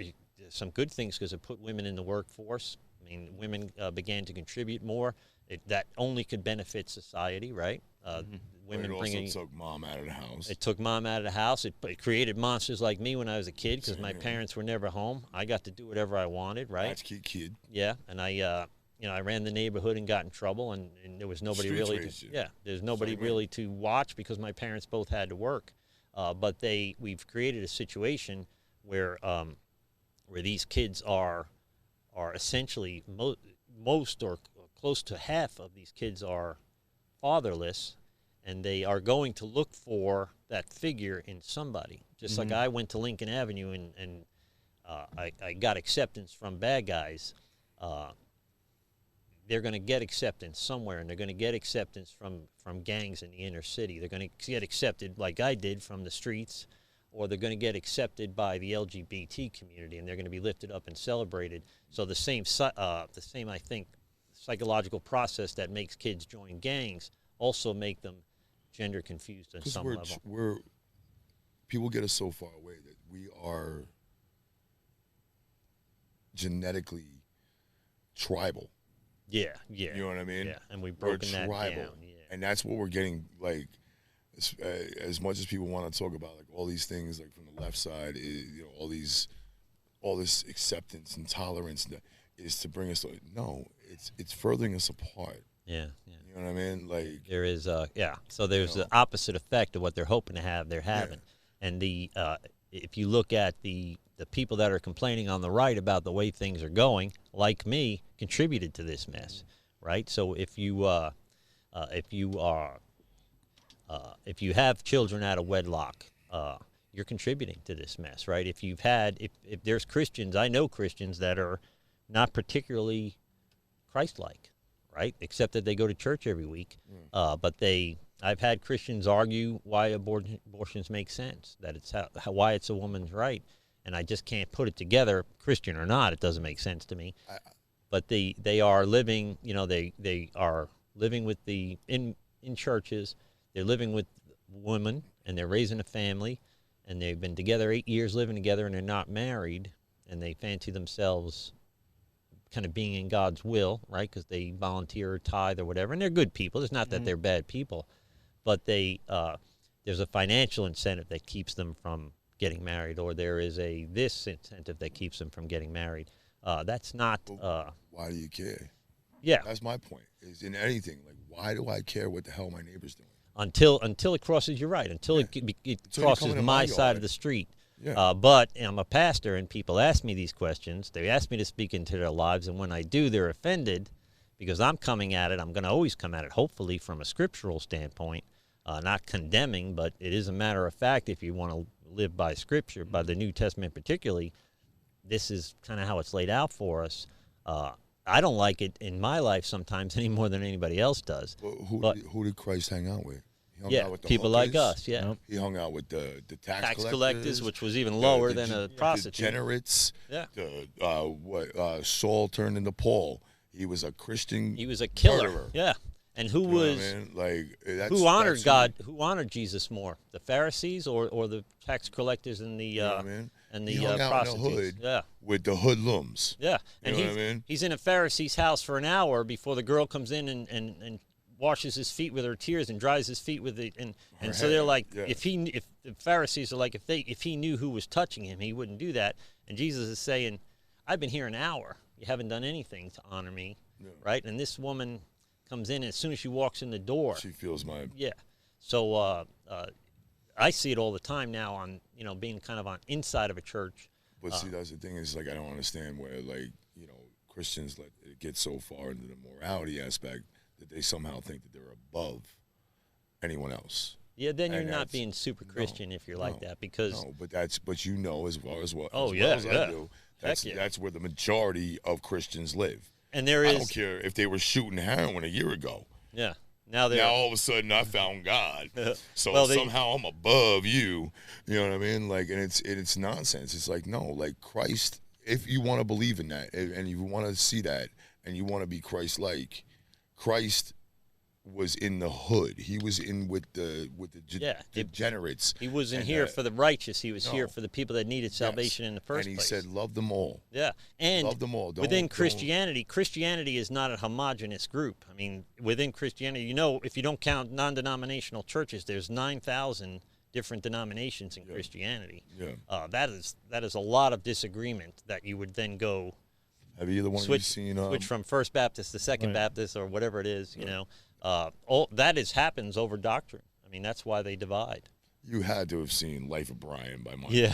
things because it put women in the workforce. I mean, women began to contribute more. That only could benefit society, right? Women but it also took mom out of the house. It took mom out of the house. It created monsters like me when I was a kid because my parents were never home. I got to do whatever I wanted, right? Latchkey kid. Yeah, and I ran the neighborhood and got in trouble, and there was nobody there's nobody really to watch because my parents both had to work. But we've created a situation where these kids are essentially most or close to half of these kids are fatherless, and they are going to look for that figure in somebody. Just like I went to Lincoln Avenue and I got acceptance from bad guys. They're going to get acceptance somewhere, and they're going to get acceptance from gangs in the inner city. They're going to get accepted like I did from the streets, or they're going to get accepted by the LGBT community, and they're going to be lifted up and celebrated. So the same I think, psychological process that makes kids join gangs also make them gender confused at some level. People get us so far away that we are genetically tribal. Yeah. You know what I mean? Yeah, and we've broken that down. Yeah. And that's what we're getting, like, as much as people want to talk about, like, all these things, like, from the left side, all this acceptance and tolerance is to bring us to, no, it's furthering us apart. Yeah. You know what I mean? Like, there is, so there's the opposite effect of what they're hoping to have, they're having. Yeah. And if you look at the people that are complaining on the right about the way things are going, like me, contributed to this mess, right? So if you have children out of wedlock, you're contributing to this mess, right? If there's Christians, I know Christians that are not particularly Christ-like, right? Except that they go to church every week. But I've had Christians argue why abortions make sense, that it's why it's a woman's right. And I just can't put it together, Christian or not, it doesn't make sense to me. But they are living, they are living with in churches, they're living with women, and they're raising a family, and they've been together 8 years living together, and they're not married, and they fancy themselves kind of being in God's will, right? Because they volunteer or tithe or whatever, and they're good people. It's not that they're bad people, but there's a financial incentive that keeps them from getting married, or there is this incentive that keeps them from getting married. That's not. Why do you care? Yeah, that's my point. Is in anything, like, why do I care what the hell my neighbor's doing? Until it crosses, you're right. Until it crosses my side of the street. Yeah. But I'm a pastor, and people ask me these questions. They ask me to speak into their lives, and when I do, they're offended because I'm coming at it. I'm going to always come at it, hopefully, from a scriptural standpoint, not condemning, but it is a matter of fact. If you want to live by Scripture, by the New Testament particularly, this is kind of how it's laid out for us. I don't like it in my life sometimes any more than anybody else does. Well, who did Christ hang out with? He hung out with the people hookers. like us, yeah. He hung out with the tax collectors, which was even lower than a prostitute. Degenerates. Yeah. Saul turned into Paul. He was a Christian. He was a killer. Murderer. Yeah. And who who honored God? Who honored Jesus more, the Pharisees or the tax collectors and the and the he hung out prostitutes? in the hood yeah, with the hoodlums. Yeah, and he's in a Pharisee's house for an hour before the girl comes in and washes his feet with her tears and dries his feet with it. And so they're like, if the Pharisees are like, if he knew who was touching him, he wouldn't do that. And Jesus is saying, I've been here an hour. You haven't done anything to honor me, right? And this woman comes in, and as soon as she walks in the door, she feels my So I see it all the time now on being kind of on inside of a church. But see, that's the thing is, like, I don't understand where, like, Christians let it get so far into the morality aspect that they somehow think that they're above anyone else. Yeah, then you're And not that's- being super Christian if you're like no, that, because No, but you know as well as well. Oh, as yeah, well as yeah. I do, Heck yeah. that's where the majority of Christians live. and there I is don't care if they were shooting heroin a year ago. yeah. Now they're Now all of a sudden I found God, so Well, they- somehow I'm above you. You know what I mean? Like, and it's nonsense. It's like, no, like Christ. If you want to believe in that, and you want to see that, and you want to be Christ-like, Christ was in the hood. He was in with the degenerates. He wasn't and, here for the righteous. He was here no. for the people that needed salvation in the first and he place. said, "Love them all." Yeah, and Love them all. within Christianity, Christianity is not a homogenous group. I mean, within Christianity, if you don't count non-denominational churches, there's 9,000 different denominations in Christianity. Yeah. That is a lot of disagreement that you would then go Have either one of you seen? switch from First Baptist to Second Baptist or whatever it is. You know, all that happens over doctrine. I mean, that's why they divide. You had to have seen Life of Brian by Mike. Yeah.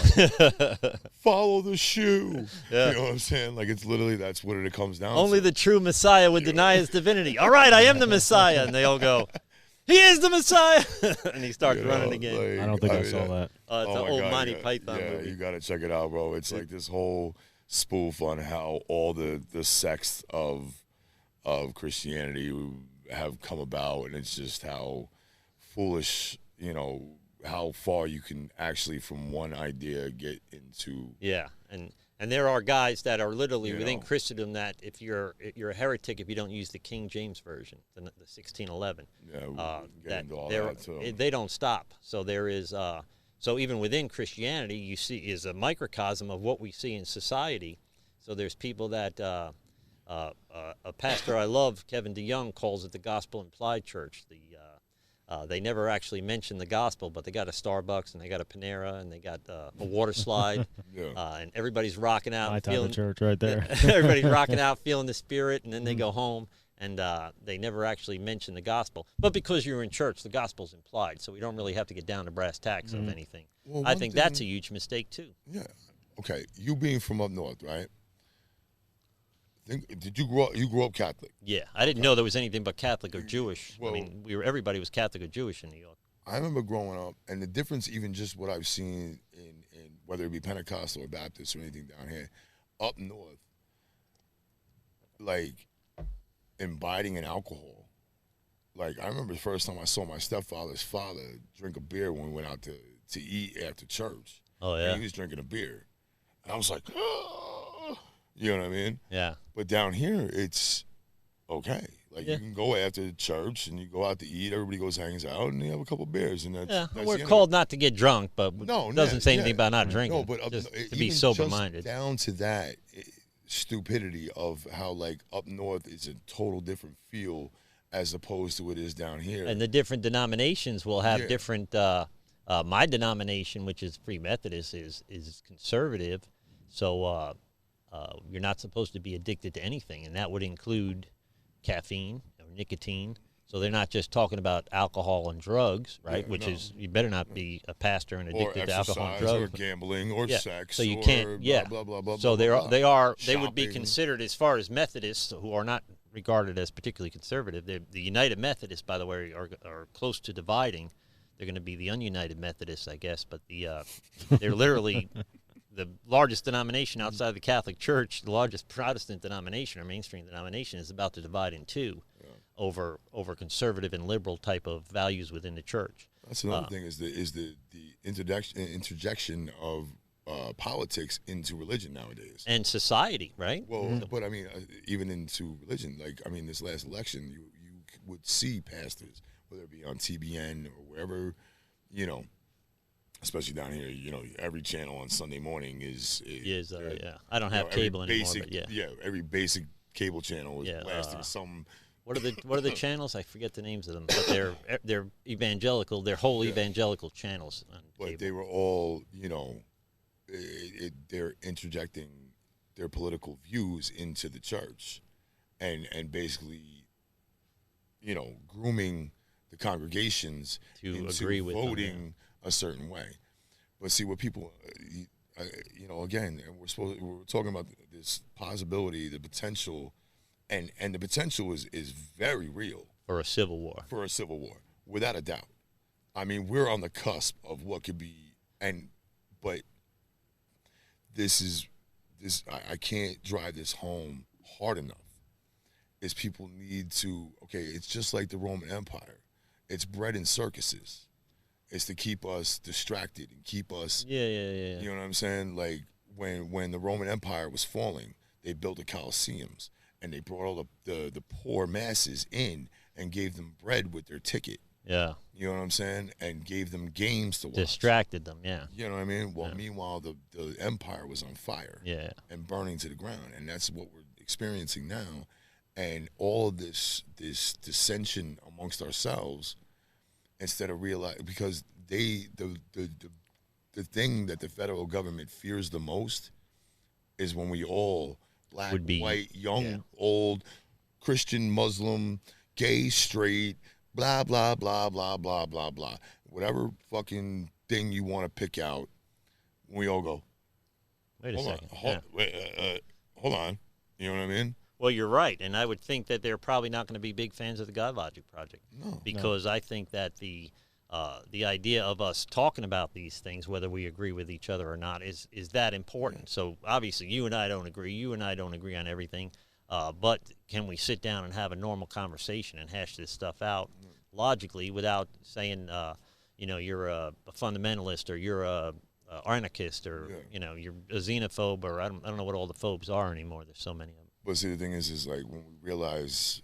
Follow the shoe. Yeah. You know what I'm saying? Like, it's literally, that's what it comes down Only to. the true Messiah would deny his divinity. All right, I am the Messiah. And they all go, he is the Messiah. And he starts running again. I don't think I saw that. It's Oh an my old God, Monty yeah, Python yeah, movie. you got to check it out, bro. It's like this whole spoof on how all the sects of Christianity have come about, and it's just how foolish, you know, how far you can actually from one idea get into. Yeah, and there are guys that are literally You within know. Christendom that if you're a heretic if you don't use the King James version, the 1611. Yeah, we can get into all they're- that, too. they don't stop. So there is so even within Christianity, you see is a microcosm of what we see in society. So there's people that a pastor I love, Kevin DeYoung, calls it the gospel implied church. They never actually mention the gospel, but they got a Starbucks and they got a Panera and they got a water slide, and everybody's rocking out, My and type of feeling church right there. everybody's rocking out, feeling the spirit, and then they go home and they never actually mention the gospel. But because you're in church, the gospel's implied, so we don't really have to get down to brass tacks of anything. Well, I one think that's a thing- huge mistake too. Yeah. Okay. You being from up north, right? Did you grew up Catholic? Yeah, I didn't know there was anything but Catholic or Jewish. Well- I mean, everybody was Catholic or Jewish in New York. I remember growing up, and the difference, even just what I've seen in whether it be Pentecostal or Baptist or anything down here, up north, like imbibing in alcohol. Like, I remember the first time I saw my stepfather's father drink a beer when we went out to eat after church. Oh, And yeah. he was drinking a beer. And I was like, "Ah," you know what I mean? Yeah. But down here, it's okay. Like, Yeah. you can go after church and you go out to eat. Everybody goes, hangs out, and you have a couple beers. And that's, Yeah, that's we're the end of called not to get drunk, but No, it doesn't yeah, say anything yeah. about not drinking. No, but just to even be just sober-minded. down to that stupidity of how, like, up north is a total different feel as opposed to what it is down here. And the different denominations will have Yeah. different. My denomination, which is Free Methodist, is conservative, so you're not supposed to be addicted to anything, and that would include caffeine or nicotine. So they're not just talking about alcohol and drugs, right? Yeah, Which no. is, you better not be a pastor and or addicted to alcohol and exercise, drugs. or gambling, or Yeah, sex, so you or can't. Yeah. blah, blah, blah, So blah, they blah. would be Shopping. considered, as far as Methodists, who are not regarded as particularly conservative. The United Methodists, by the way, are close to dividing. They're going to be the ununited Methodists, I guess, but they're literally the largest denomination outside of the Catholic Church. The largest Protestant denomination or mainstream denomination is about to divide in two over conservative and liberal type of values within the church. That's another thing is the interjection of politics into religion nowadays. And society, right? Well, but I mean, even into religion, like, I mean, this last election, you would see pastors, whether it be on TBN or wherever, you know, especially down here, you know, every channel on Sunday morning is yeah. I don't you have know, every cable anymore, basic, but yeah. every basic cable channel is Yeah, blasting some. What are the channels? I forget the names of them, but they're evangelical. They're whole evangelical channels on But cable. they were all, you know, they're interjecting their political views into the church, and basically, you know, grooming the congregations To into agree with them, voting a certain way. But see, what people, you know, again, and we're talking about this possibility, the potential, and the potential is very real For a civil war. for a civil war, without a doubt. I mean, we're on the cusp of what could be, but I can't drive this home hard enough. Is people need to, it's just like the Roman Empire. It's bred in circuses. It's to keep us distracted and keep us. Yeah. You know what I'm saying? Like when the Roman Empire was falling, they built the Colosseums and they brought all the poor masses in and gave them bread with their ticket. Yeah. You know what I'm saying? And gave them games to watch. Distracted them, yeah. You know what I mean? Well, meanwhile, the empire was on fire. Yeah. And burning to the ground. And that's what we're experiencing now. And all of this dissension amongst ourselves, instead of realizing, because the thing that the federal government fears the most is when we all, black, white, young, old, Christian, Muslim, gay, straight, blah, blah, blah, blah, blah, blah, blah. Whatever fucking thing you want to pick out, we all go, Wait a second. hold on. You know what I mean? Well, you're right, and I would think that they're probably not going to be big fans of the Godlogic Project. No. Because I think that the idea of us talking about these things, whether we agree with each other or not, is that important. So obviously, you and I don't agree. You and I don't agree on everything. But can we sit down and have a normal conversation and hash this stuff out logically without saying, you're a fundamentalist or you're a anarchist or you're a xenophobe or I don't know what all the phobes are anymore. There's so many of them. But see, the thing is like when we realize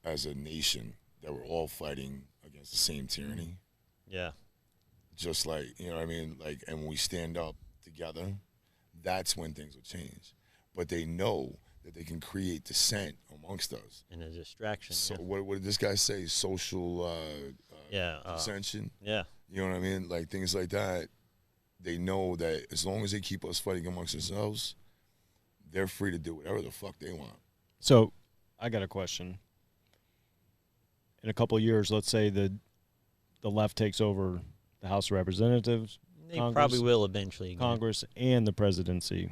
as a nation that we're all fighting against the same tyranny. Yeah. Just like, you know what I mean? Like, and when we stand up together, that's when things will change. But they know that they can create dissent amongst us. And a distraction. So what did this guy say? Social dissension? Yeah. You know what I mean? Like things like that. They know that as long as they keep us fighting amongst ourselves, they're free to do whatever the fuck they want. So I got a question. In a couple of years, let's say the left takes over the House of Representatives. They probably will eventually. Congress and the presidency.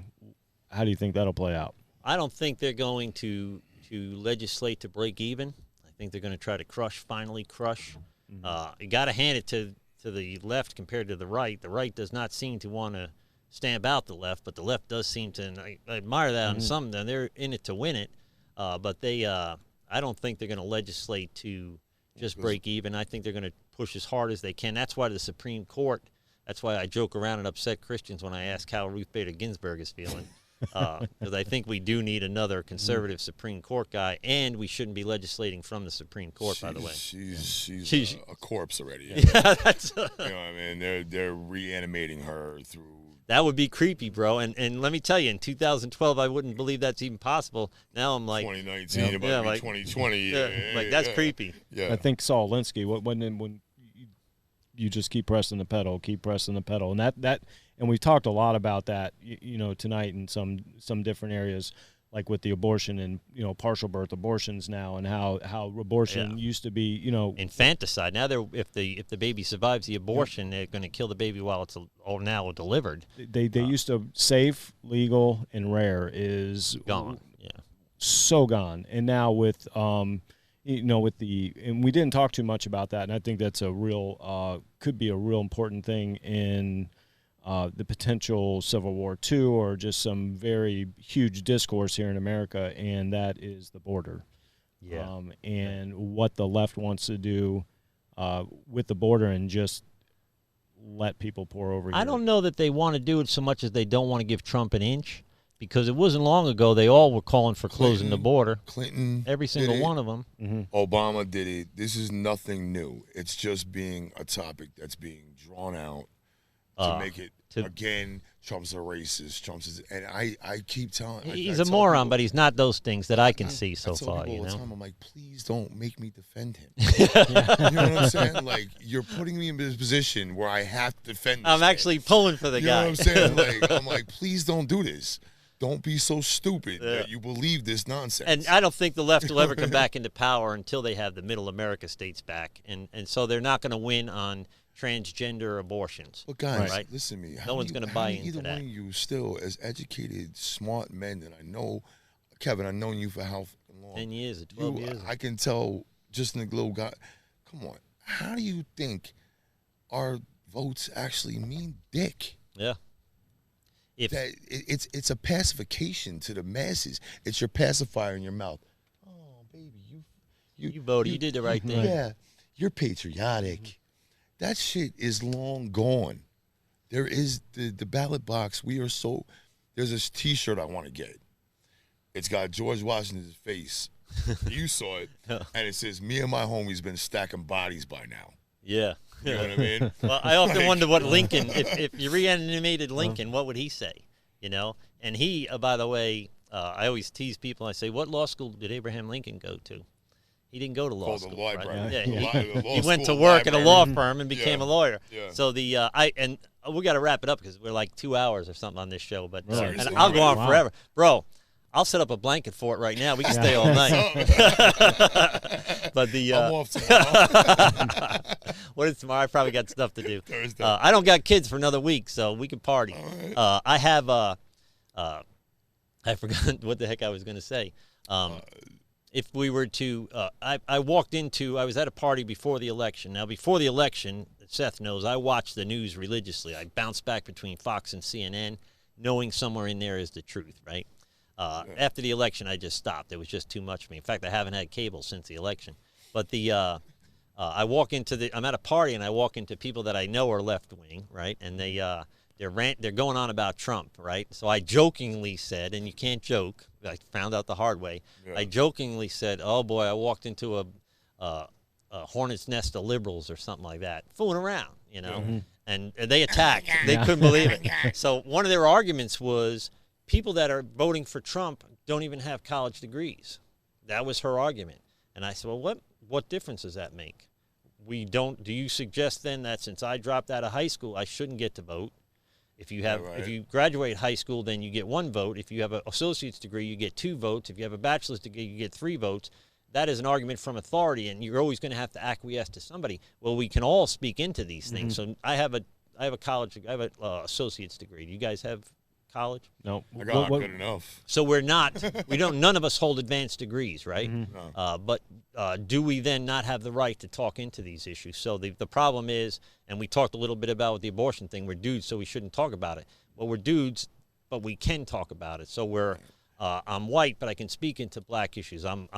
How do you think that'll play out? I don't think they're going to legislate to break even. I think they're going to try to finally crush. You got to hand it to the left compared to the right. The right does not seem to want to stamp out the left, but the left does seem to, and I admire that on some of them. They're in it to win it, but they, I don't think they're going to legislate to just break even. I think they're going to push as hard as they can. That's why the Supreme Court, that's why I joke around and upset Christians when I ask how Ruth Bader Ginsburg is feeling, because I think we do need another conservative Supreme Court guy, and we shouldn't be legislating from the Supreme Court, by the way. She's a corpse already. Yeah, that's you know what I mean? They're reanimating her through. That would be creepy, bro. And let me tell you, in 2012, I wouldn't believe that's even possible. Now I'm like 2019, about like 2020. That's creepy. Yeah. I think Saul Alinsky, when you just keep pressing the pedal, and we talked a lot about that, tonight in some different areas, like with the abortion and partial birth abortions now, and how abortion used to be infanticide. Now if the baby survives the abortion, they're going to kill the baby while it's now delivered. They used to safe, legal, and rare is gone. So gone. And now with and we didn't talk too much about that, and I think that's a real could be a real important thing in the potential Civil War II, or just some very huge discourse here in America, and that is the border. And what the left wants to do with the border and just let people pour over here. I don't know that they want to do it so much as they don't want to give Trump an inch, because it wasn't long ago they all were calling for closing the border. Clinton, every single one of them. Obama did it. This is nothing new. It's just being a topic that's being drawn out to make it, again, Trump's a racist, and I keep telling he's a moron, but he's not those things that I can see so far. All the time, I'm like, please don't make me defend him. You know what I'm saying? Like, you're putting me in this position where I have to defend this I'm actually pulling for the guy. You know what I'm saying? Like, I'm like, please don't do this. Don't be so stupid that you believe this nonsense. And I don't think the left will ever come back into power until they have the middle America states back. And so they're not going to win on transgender abortions. But guys, right? listen to me. No one's going to buy into either that. one of you still, as educated, smart men that I know, Kevin, I've known you for how long? 10 years or 12 years. I can tell just in the little guy. Come on. How do you think our votes actually mean dick? Yeah. That it's a pacification to the masses. It's your pacifier in your mouth. Oh, baby, you voted. You did the right thing. Yeah, you're patriotic. That shit is long gone. There is the ballot box. There's this T-shirt I want to get. It's got George Washington's face. You saw it, and it says, "Me and my homies been stacking bodies by now." Yeah. You know what I mean? Well, I often wonder what Lincoln, if you reanimated Lincoln, what would he say? You know? And he, by the way, I always tease people. I say, what law school did Abraham Lincoln go to? He didn't go to law school. The library. Right? Yeah, The he went to work at a law firm and became a lawyer. Yeah. So we got to wrap it up because we're like 2 hours or something on this show. But and Seriously? I'll go on forever, bro. I'll set up a blanket fort right now. We can stay all night. But I'm off tomorrow. What is tomorrow? I probably got stuff to do. Thursday. I don't got kids for another week, so we can party. All right. I have I forgot what the heck I was going to say. If we were to, I walked into, I was at a party before the election. Now, before the election, Seth knows, I watch the news religiously. I bounce back between Fox and CNN, knowing somewhere in there is the truth, right? After the election, I just stopped. It was just too much for me. In fact, I haven't had cable since the election. But I walk into I'm at a party, and I walk into people that I know are left-wing, right? And they're going on about Trump, right? So I jokingly said, and you can't joke, I found out the hard way. Yeah. I jokingly said, oh, boy, I walked into a hornet's nest of liberals or something like that, fooling around, you know? Mm-hmm. And they attacked. They couldn't believe it. So one of their arguments was people that are voting for Trump don't even have college degrees. That was her argument. And I said, well, what difference does that make? Do you suggest then that since I dropped out of high school, I shouldn't get to vote? If you graduate high school, then you get 1 vote. If you have an associate's degree, you get 2 votes. If you have a bachelor's degree, you get 3 votes. That is an argument from authority, and you're always going to have to acquiesce to somebody. Well, we can all speak into these things. So I have an associate's degree. Do you guys have college? No. I got good enough. So none of us hold advanced degrees, right? No. But do we then not have the right to talk into these issues? So the problem is, and we talked a little bit about with the abortion thing, we're dudes, so we shouldn't talk about it. Well, we're dudes, but we can talk about it. So I'm white, but I can speak into black issues. I'm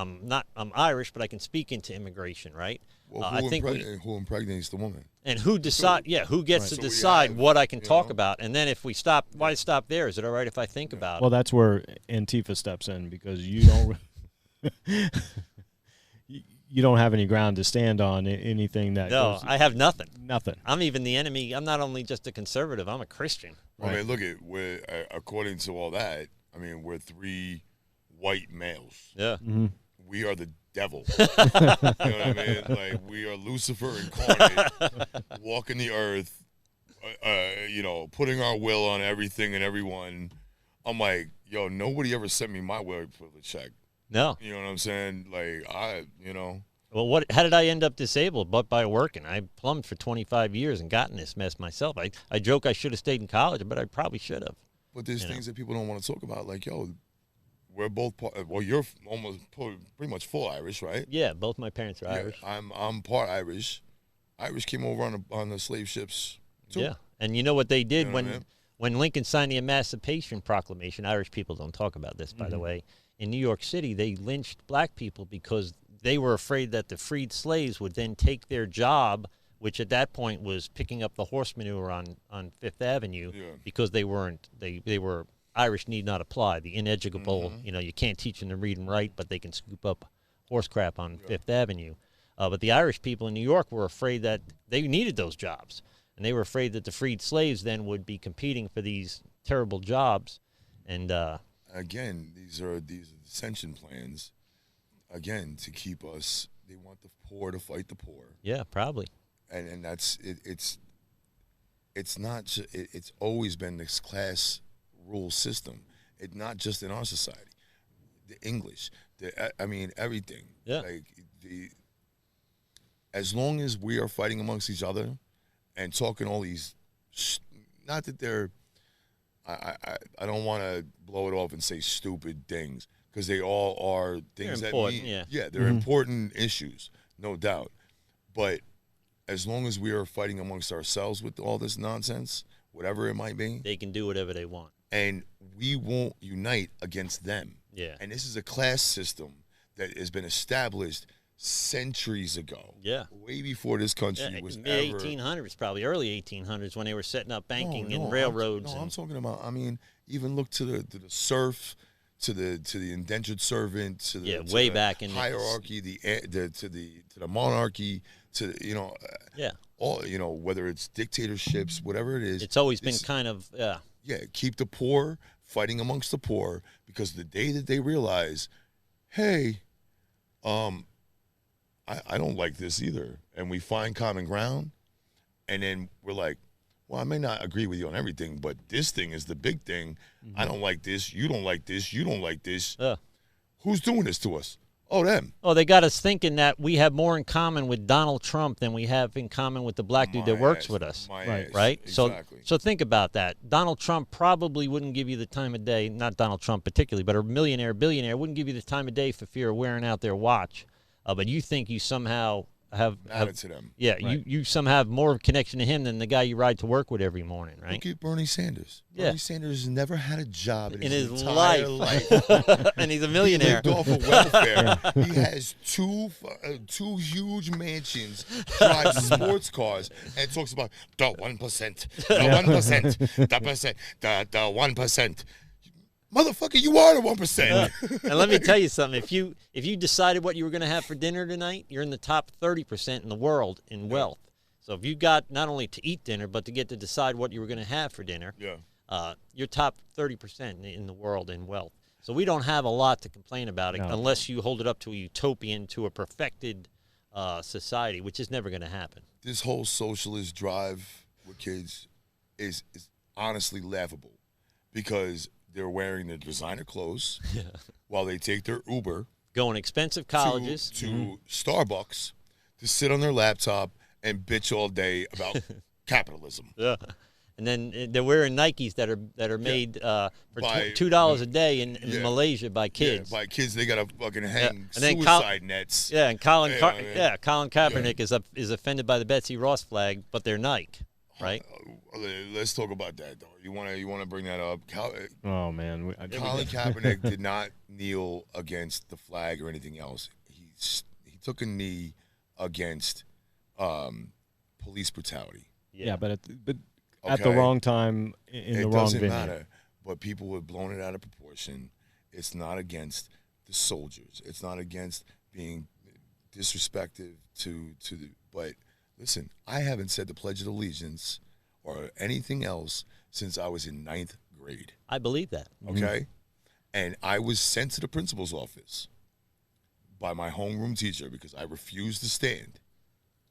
Irish, but I can speak into immigration, right? Well, who impregnates the woman? And who decide? Yeah, who gets to decide what I can talk about? And then if we stop, why stop there? Is it all right if I think about it? Well, that's where Antifa steps in, because you don't you don't have any ground to stand on anything that. No, I have nothing. Nothing. I'm even the enemy. I'm not only just a conservative. I'm a Christian. Well, I mean, look at according to all that. I mean, we're 3 white males. Yeah. Mm-hmm. We are the devil. You know what I mean? Like, we are Lucifer incarnate, walking the earth, putting our will on everything and everyone. I'm like, yo, nobody ever sent me my will for the check. No. You know what I'm saying? Like, Well, how did I end up disabled? But by working. I plumbed for 25 years and gotten this mess myself. I joke I should have stayed in college, but I probably should have. But there's things that people don't want to talk about. Like, yo, we're both you're almost pretty much full Irish, right? Yeah, both my parents are Irish. I'm part Irish. Irish came over on the slave ships too. Yeah, and you know what they did when Lincoln signed the Emancipation Proclamation? Irish people don't talk about this, by the way. In New York City, they lynched black people because they were afraid that the freed slaves would then take their job, which at that point was picking up the horse manure on Fifth Avenue, because they were Irish need not apply, the ineducable, you can't teach them to read and write, but they can scoop up horse crap on Fifth Avenue. But the Irish people in New York were afraid that they needed those jobs, and they were afraid that the freed slaves then would be competing for these terrible jobs. And again, these are dissension plans, again, to keep us. They want the poor to fight the poor. Yeah, probably. And that's it. It's not. It's always been this class rule system. It's not just in our society. The English, everything. Yeah. As long as we are fighting amongst each other, and talking all these, not that they're, I don't want to blow it off and say stupid things, because they all are things that mean, they're important issues, no doubt. But as long as we are fighting amongst ourselves with all this nonsense, whatever it might be, they can do whatever they want. And we won't unite against them. Yeah. And this is a class system that has been established centuries ago. Yeah. Way before this country was mid ever. 1800s, probably early 1800s, when they were setting up banking and railroads. I'm talking about. I mean, even look to the serf, to the indentured servant, to the way back in hierarchy, to the monarchy, to all whether it's dictatorships, whatever it is. It's always been kind of keep the poor fighting amongst the poor, because the day that they realize, hey, I don't like this either, and we find common ground, and then we're like, well, I may not agree with you on everything, but this thing is the big thing. I don't like this. You don't like this. You don't like this. Who's doing this to us? Oh, them. Oh, they got us thinking that we have more in common with Donald Trump than we have in common with the black dude that works with us. Right? Exactly. So think about that. Donald Trump probably wouldn't give you the time of day, not Donald Trump particularly, but a millionaire, billionaire wouldn't give you the time of day for fear of wearing out their watch. But you think you somehow have to them. Yeah, you somehow have more of a connection to him than the guy you ride to work with every morning, right? Look at Bernie Sanders. Yeah. Bernie Sanders has never had a job in his entire life. And he's a millionaire. He lived off of welfare. He has two huge mansions, drives sports cars, and talks about the 1%, the 1%, the percent, the 1%. Motherfucker, you are the 1%. And let me tell you something. If you decided what you were going to have for dinner tonight, you're in the top 30% in the world in wealth. So if you got not only to eat dinner, but to get to decide what you were going to have for dinner, you're top 30% in the world in wealth. So we don't have a lot to complain about unless you hold it up to a utopian, to a perfected society, which is never going to happen. This whole socialist drive with kids is honestly laughable, because they're wearing their designer clothes while they take their Uber. Going expensive colleges. To Starbucks to sit on their laptop and bitch all day about capitalism. Yeah. And then they're wearing Nikes that are made for $2 a day in Malaysia by kids. Yeah, by kids, they got to fucking hang and then suicide nets. Yeah, and Colin Kaepernick is offended by the Betsy Ross flag, but they're Nike. Right. Let's talk about that, though. You want to bring that up? Oh man, Colin Kaepernick did not kneel against the flag or anything else. He took a knee against police brutality. Yeah, but at the wrong time in the wrong venue. It doesn't matter. But people have blown it out of proportion. It's not against the soldiers. It's not against being disrespectful to the. But listen, I haven't said the Pledge of Allegiance or anything else since I was in 9th grade. I believe that. Okay? And I was sent to the principal's office by my homeroom teacher because I refused to stand.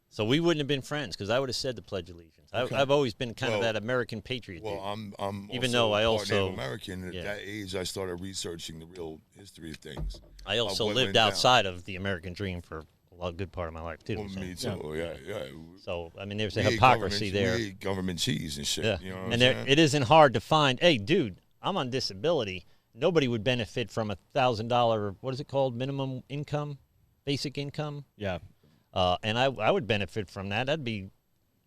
So we wouldn't have been friends, because I would have said the Pledge of Allegiance. Okay. I've always been kind of that American patriot. Well, I'm even also though I part also Native American. At that age, I started researching the real history of things. I also lived outside of the American dream for a good part of my life too. Well, me too. Yeah. So I mean, there's a hypocrisy there. We ate government cheese and shit. Yeah. You know what and I'm saying? it isn't hard to find. Hey, dude, I'm on disability. Nobody would benefit from $1,000. What is it called? Minimum income, basic income. Yeah. And I would benefit from that.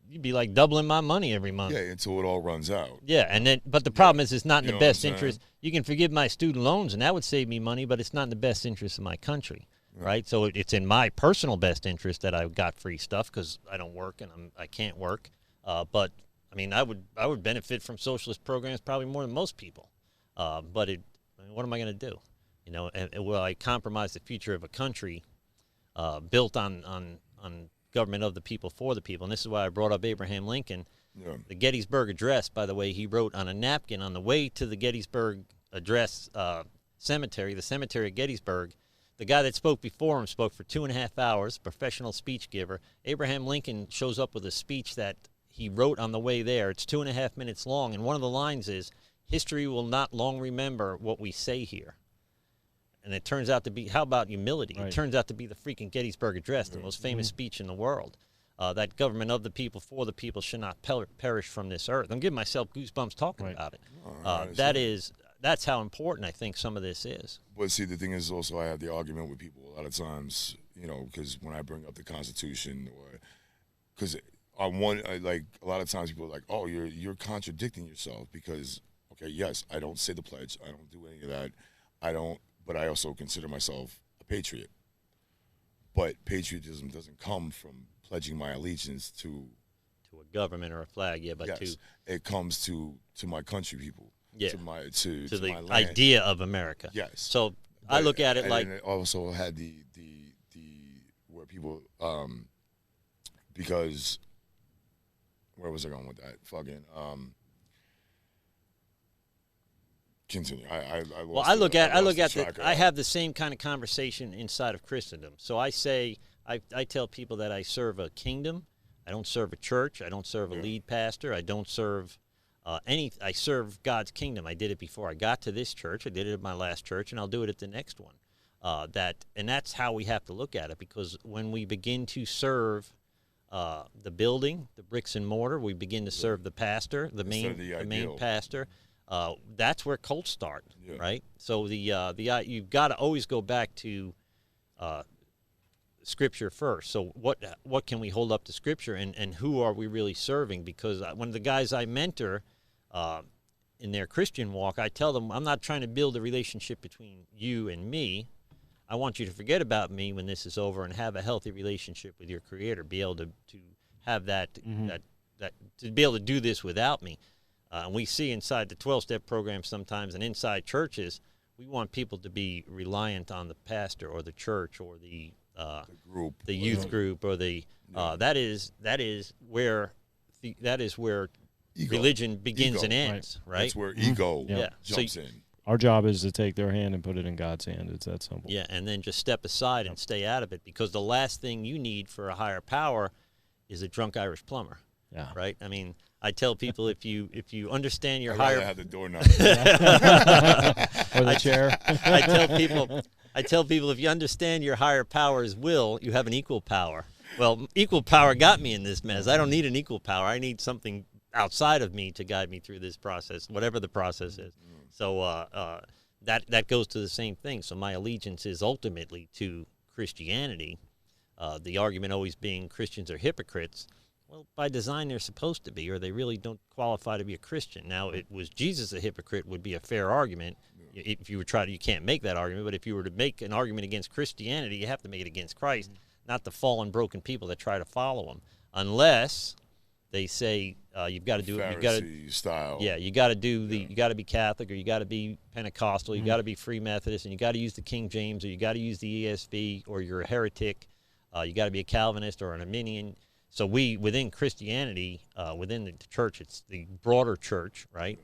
You'd be like doubling my money every month. Yeah, until it all runs out. Yeah, and then but the problem is it's not in the best what I'm interest. You can forgive my student loans, and that would save me money, but it's not in the best interest of my country, right? So it's in my personal best interest that I got free stuff because I don't work and I can't work. But I mean, I would benefit from socialist programs probably more than most people. But what am I going to do? You know, will I compromise the future of a country built on government of the people for the people? And this is why I brought up Abraham Lincoln. Yeah. The Gettysburg Address, by the way, he wrote on a napkin on the way to the Gettysburg Address cemetery, the cemetery of Gettysburg. The guy that spoke before him spoke for 2.5 hours, professional speech giver. Abraham Lincoln shows up with a speech that he wrote on the way there. It's 2.5 minutes long, and one of the lines is, "History will not long remember what we say here." And it turns out to be, how about humility? Right. It turns out to be the freaking Gettysburg Address, the most famous speech in the world. that government of the people, for the people, should not perish from this earth. I'm giving myself goosebumps talking about it. That's how important I think some of this is. But see, the thing is also I have the argument with people a lot of times, because when I bring up the Constitution, or because like a lot of times people are like, oh, you're contradicting yourself because, okay, yes, I don't say the pledge, I don't do any of that, but I also consider myself a patriot. But patriotism doesn't come from pledging my allegiance to a government or a flag, but yes, it comes to my country people, to the my land. idea of America. Yes. So I look at it like, and it also had the where people because where was I going with that? Fucking continue. I have the same kind of conversation inside of Christendom. So I say, I tell people that I serve a kingdom. I don't serve a church. I don't serve a lead pastor. I don't serve I serve God's kingdom. I did it before I got to this church. I did it at my last church, and I'll do it at the next one. And that's how we have to look at it, because when we begin to serve the building, the bricks and mortar, we begin to serve the pastor, the main pastor. That's where cults start, right? So you've got to always go back to Scripture first. So what can we hold up to Scripture, and who are we really serving? Because one of the guys I mentor in their Christian walk, I tell them, I'm not trying to build a relationship between you and me. I want you to forget about me when this is over and have a healthy relationship with your Creator. Be able to have that to be able to do this without me. And we see inside the 12-step program sometimes, and inside churches, we want people to be reliant on the pastor or the church or the group, the youth group, or that is where religion begins and ends, right? That's where ego jumps in. Our job is to take their hand and put it in God's hand. It's that simple. Yeah, and then just step aside and stay out of it, because the last thing you need for a higher power is a drunk Irish plumber. Yeah. Right? I mean, I tell people, if you understand your higher, have the doorknob or the chair. I tell people, if you understand your higher power's will, you have an equal power. Well, equal power got me in this mess. I don't need an equal power. I need something outside of me to guide me through this process, whatever the process is. So that goes to the same thing. So my allegiance is ultimately to Christianity. The argument always being Christians are hypocrites. Well, by design, they're supposed to be, or they really don't qualify to be a Christian. Now, was Jesus a hypocrite would be a fair argument. If you were you can't make that argument, but if you were to make an argument against Christianity, you have to make it against Christ, not the fallen, broken people that try to follow him, unless they say you've got to do it. You got to style. Yeah, you got to do you got to be Catholic, or you got to be Pentecostal, you got to be Free Methodist, and you got to use the King James, or you got to use the ESV, or you're a heretic. You got to be a Calvinist or an Arminian. So we, within Christianity, within the church, it's the broader church, right?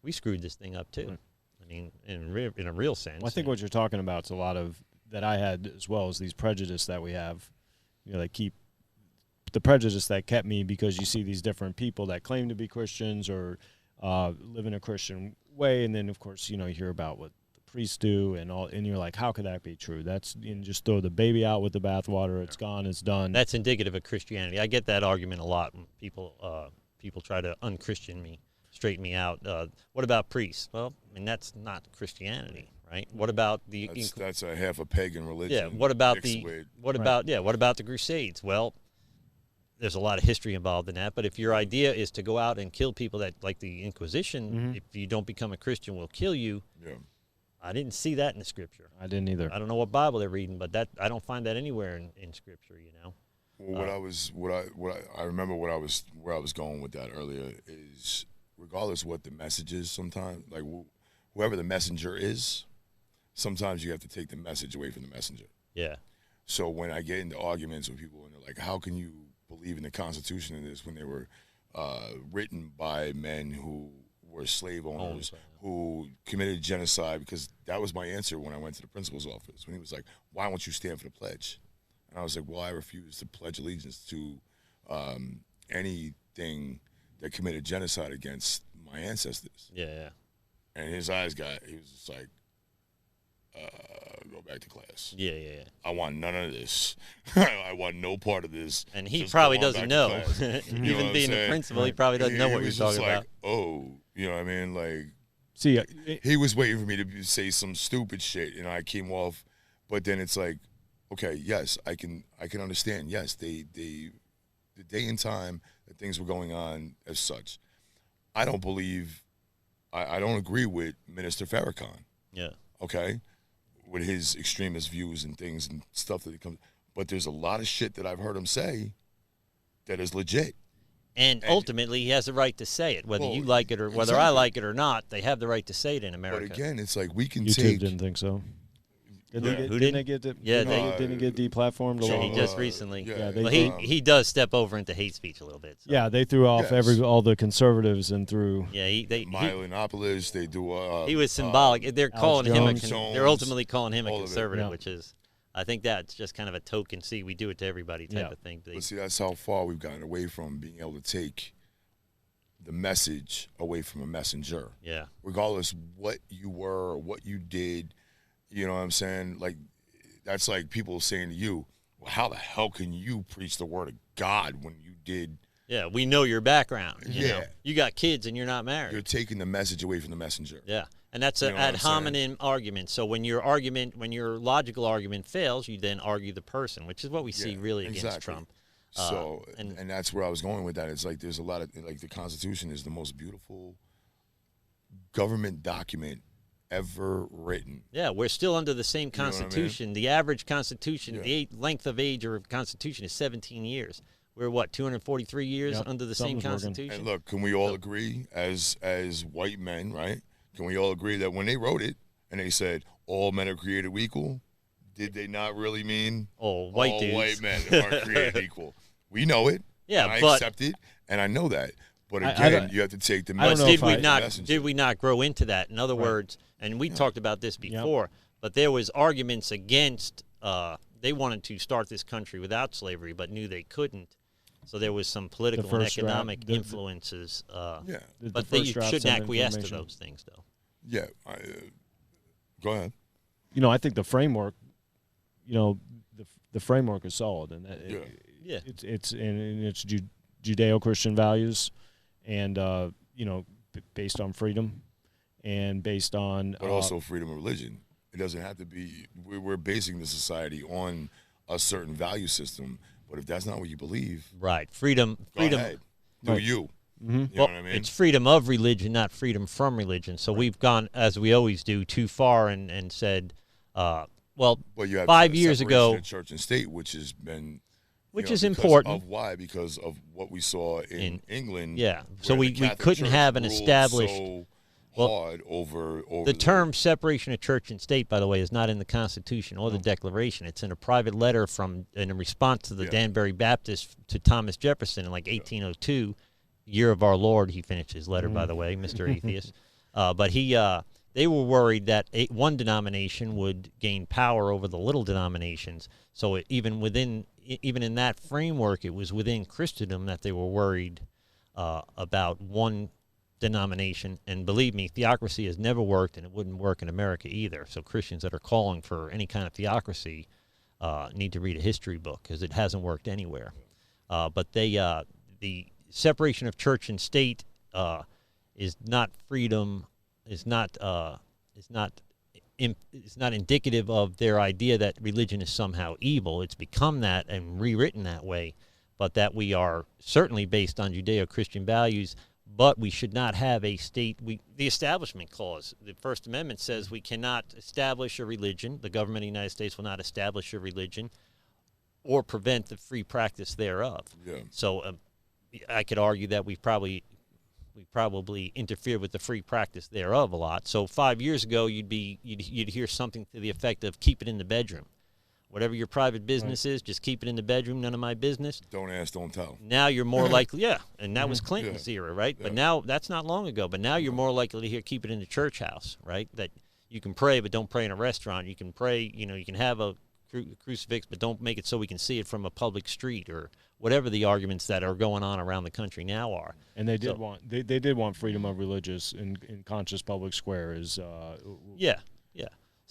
We screwed this thing up too. I mean, in a real sense. Well, I think what you're talking about is a lot of that I had as well as these prejudice that we have. That keep the prejudice that kept me, because you see these different people that claim to be Christians or live in a Christian way, and then of course you hear about what priests do and all, and you're like, how could that be true? That's just throw the baby out with the bathwater. It's gone. It's done. That's indicative of Christianity. I get that argument a lot when people try to unchristian me, straighten me out. What about priests? Well, I mean, that's not Christianity, right? What about that's a half a pagan religion? Yeah. What about the Crusades? Well, there's a lot of history involved in that. But if your idea is to go out and kill people, that like the Inquisition, if you don't become a Christian, will kill you. Yeah. I didn't see that in the Scripture. I didn't either. I don't know what Bible they're reading, but I don't find that anywhere in Scripture. Well, I remember where I was going with that earlier is, regardless of what the message is, sometimes like whoever the messenger is, sometimes you have to take the message away from the messenger. Yeah. So when I get into arguments with people and they're like, "How can you believe in the Constitution and this when they were written by men who were slave owners, who committed genocide?" Because that was my answer when I went to the principal's office, when he was like, "Why won't you stand for the pledge?" And I was like, "Well, I refuse to pledge allegiance to anything that committed genocide against my ancestors." Yeah. And his eyes he was just like, go back to class. Yeah. I want none of this. I want no part of this. And he Just probably go on doesn't back know. to class. You know what Even I'm being the saying? principal, he probably doesn't know what you're was just talking like, about. Oh, you know what I mean? Like, See, he was waiting for me to say some stupid shit, and I came off. But then it's like, okay, yes, I can understand. Yes, the day and time that things were going on as such. I don't believe, I don't agree with Minister Farrakhan. Yeah. Okay, with his extremist views and things and stuff that he comes. But there's a lot of shit that I've heard him say that is legit. And ultimately, he has the right to say it, whether you like it or whether I like it or not. They have the right to say it in America. But again, it's like we can YouTube take. didn't think so. Didn't Who they get didn't they get deplatformed? Yeah, he just recently. yeah, Well, he does step over into hate speech a little bit. So. Yeah, they threw off all the conservatives and threw. Yeah, Myelinopolis, they do. He was symbolic. They're calling him. Jones. They're ultimately calling him a All of it. conservative, Yeah. which is, I think that's just kind of a token. See, we do it to everybody type of thing. But see, that's how far we've gotten away from being able to take the message away from a messenger. Yeah. Regardless what you were or what you did, you know what I'm saying? Like, that's like people saying to you, well, how the hell can you preach the word of God when you did? Yeah, we know your background. You Yeah. know. You got kids and you're not married. You're taking the message away from the messenger. Yeah. And that's You an know what ad I'm saying? hominem argument. So when your logical argument fails, you then argue the person, which is what we see really against exactly. Trump. So, and that's where I was going with that. It's like there's a lot of, like, the Constitution is the most beautiful government document ever written. Yeah, we're still under the same You know what I mean? Constitution. The average Constitution, the length of age of Constitution is 17 years. We're, 243 years under the same Constitution? And look, can we all agree as white men, right? Can we all agree that when they wrote it and they said all men are created equal, did they not really mean all white men are created equal? We know it. Yeah, and I but accept it, and I know that. But again, you have to take the But message. did we not grow into that? In other words, and we talked about this before, but there was arguments against, they wanted to start this country without slavery, but knew they couldn't. So there was some political and economic influences. But you shouldn't acquiesce to those things, though. Yeah. Go ahead. You know, I think the framework, the framework is solid, and it's Judeo-Christian values, and based on freedom, and based on but also freedom of religion. It doesn't have to be. We're basing the society on a certain value system, but if that's not what you believe, right? Freedom. Go ahead. Do you? Mm-hmm. You know what I mean? It's freedom of religion, not freedom from religion. So we've gone, as we always do, too far and said, well, you have 5 years ago, of church and state, which has been, which is important. Of why? Because of what we saw in England. Yeah. So we couldn't have an established. So hard over the term separation of church and state, by the way, is not in the Constitution or the Declaration. It's in a private letter in a response to the Danbury Baptists to Thomas Jefferson in 1802, year of our Lord. He finished his letter, by the way, Mr. Atheist. But they were worried that one denomination would gain power over the little denominations. So even in that framework, it was within Christendom that they were worried about one denomination. And believe me, theocracy has never worked, and it wouldn't work in America either. So Christians that are calling for any kind of theocracy need to read a history book, because it hasn't worked anywhere. But the separation of church and state is not freedom. Is not indicative of their idea that religion is somehow evil. It's become that and rewritten that way, but that we are certainly based on Judeo-Christian values. But we should not have a state. The Establishment Clause, the First Amendment says we cannot establish a religion. The government of the United States will not establish a religion or prevent the free practice thereof. Yeah. So I could argue that we probably interfere with the free practice thereof a lot. So 5 years ago, you'd hear something to the effect of keep it in the bedroom. Whatever your private business is, just keep it in the bedroom, none of my business. Don't ask, don't tell. Now you're more likely, and that was Clinton's era, right? But now, that's not long ago, but now you're more likely to hear keep it in the church house, right? That you can pray, but don't pray in a restaurant. You can pray, you can have a crucifix, but don't make it so we can see it from a public street, or whatever the arguments that are going on around the country now are. And they did want freedom of religious in conscious public square.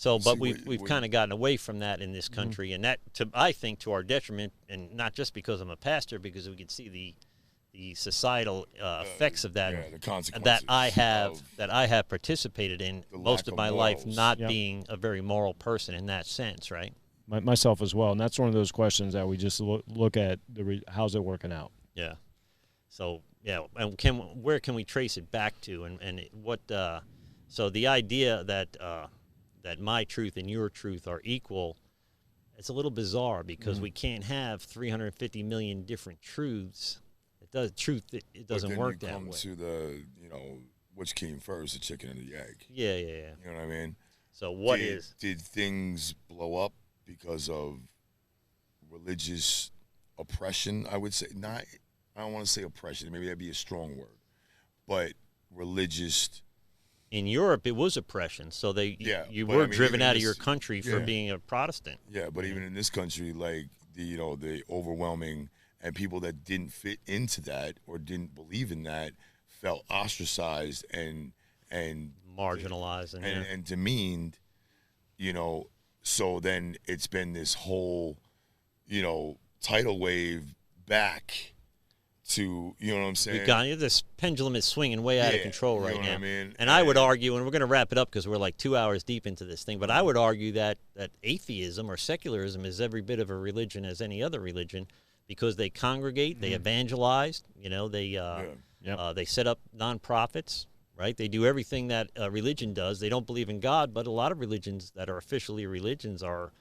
So, but See, we've kind of gotten away from that in this country, and that, I think, to our detriment, and not just because I'm a pastor, because we can see the societal effects of that, the consequences that I of have participated in the most lack of of my life, morals. not being a very moral person in that sense, right? Myself as well, and that's one of those questions that we just look at how's it working out. Yeah. So yeah, and where can we trace it back to, and what? So the idea that that my truth and your truth are equal, it's a little bizarre because we can't have 350 million different truths. It doesn't work that way. But then you come to the, which came first, the chicken or the egg? Yeah. You know what I mean? So did things blow up because of religious oppression? I would say not. I don't want to say oppression. Maybe that'd be a strong word, but religious. In Europe, it was oppression. So you were driven out of your country for being a Protestant. Yeah, but even in this country, like the overwhelming and people that didn't fit into that or didn't believe in that felt ostracized and marginalized and demeaned. So then it's been this whole, tidal wave back to, you know what I'm saying? This pendulum is swinging way out of control right now. What I mean? And I would argue, and we're going to wrap it up because we're like 2 hours deep into this thing, but I would argue that atheism or secularism is every bit of a religion as any other religion because they congregate, they evangelize, they set up nonprofits, right? They do everything that a religion does. They don't believe in God, but a lot of religions that are officially religions are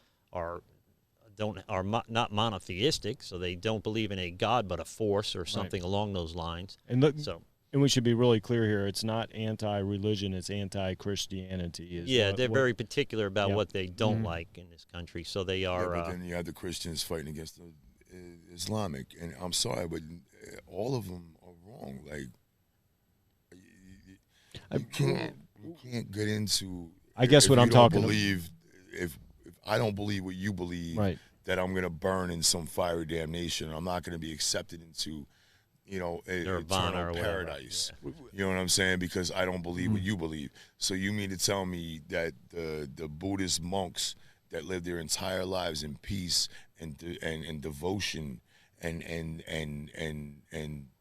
not monotheistic, so they don't believe in a God but a force or something along those lines. And we should be really clear here: it's not anti-religion; it's anti-Christianity. They're very particular about what they don't like in this country. So they are. But then you have the Christians fighting against the Islamic, and I'm sorry, but all of them are wrong. Like you can't get into. I guess what I'm talking about. If I don't believe what you believe, that I'm going to burn in some fiery damnation. I'm not going to be accepted into, Nirvana or paradise. Yeah. You know what I'm saying? Because I don't believe what you believe. So you mean to tell me that the Buddhist monks that live their entire lives in peace and devotion and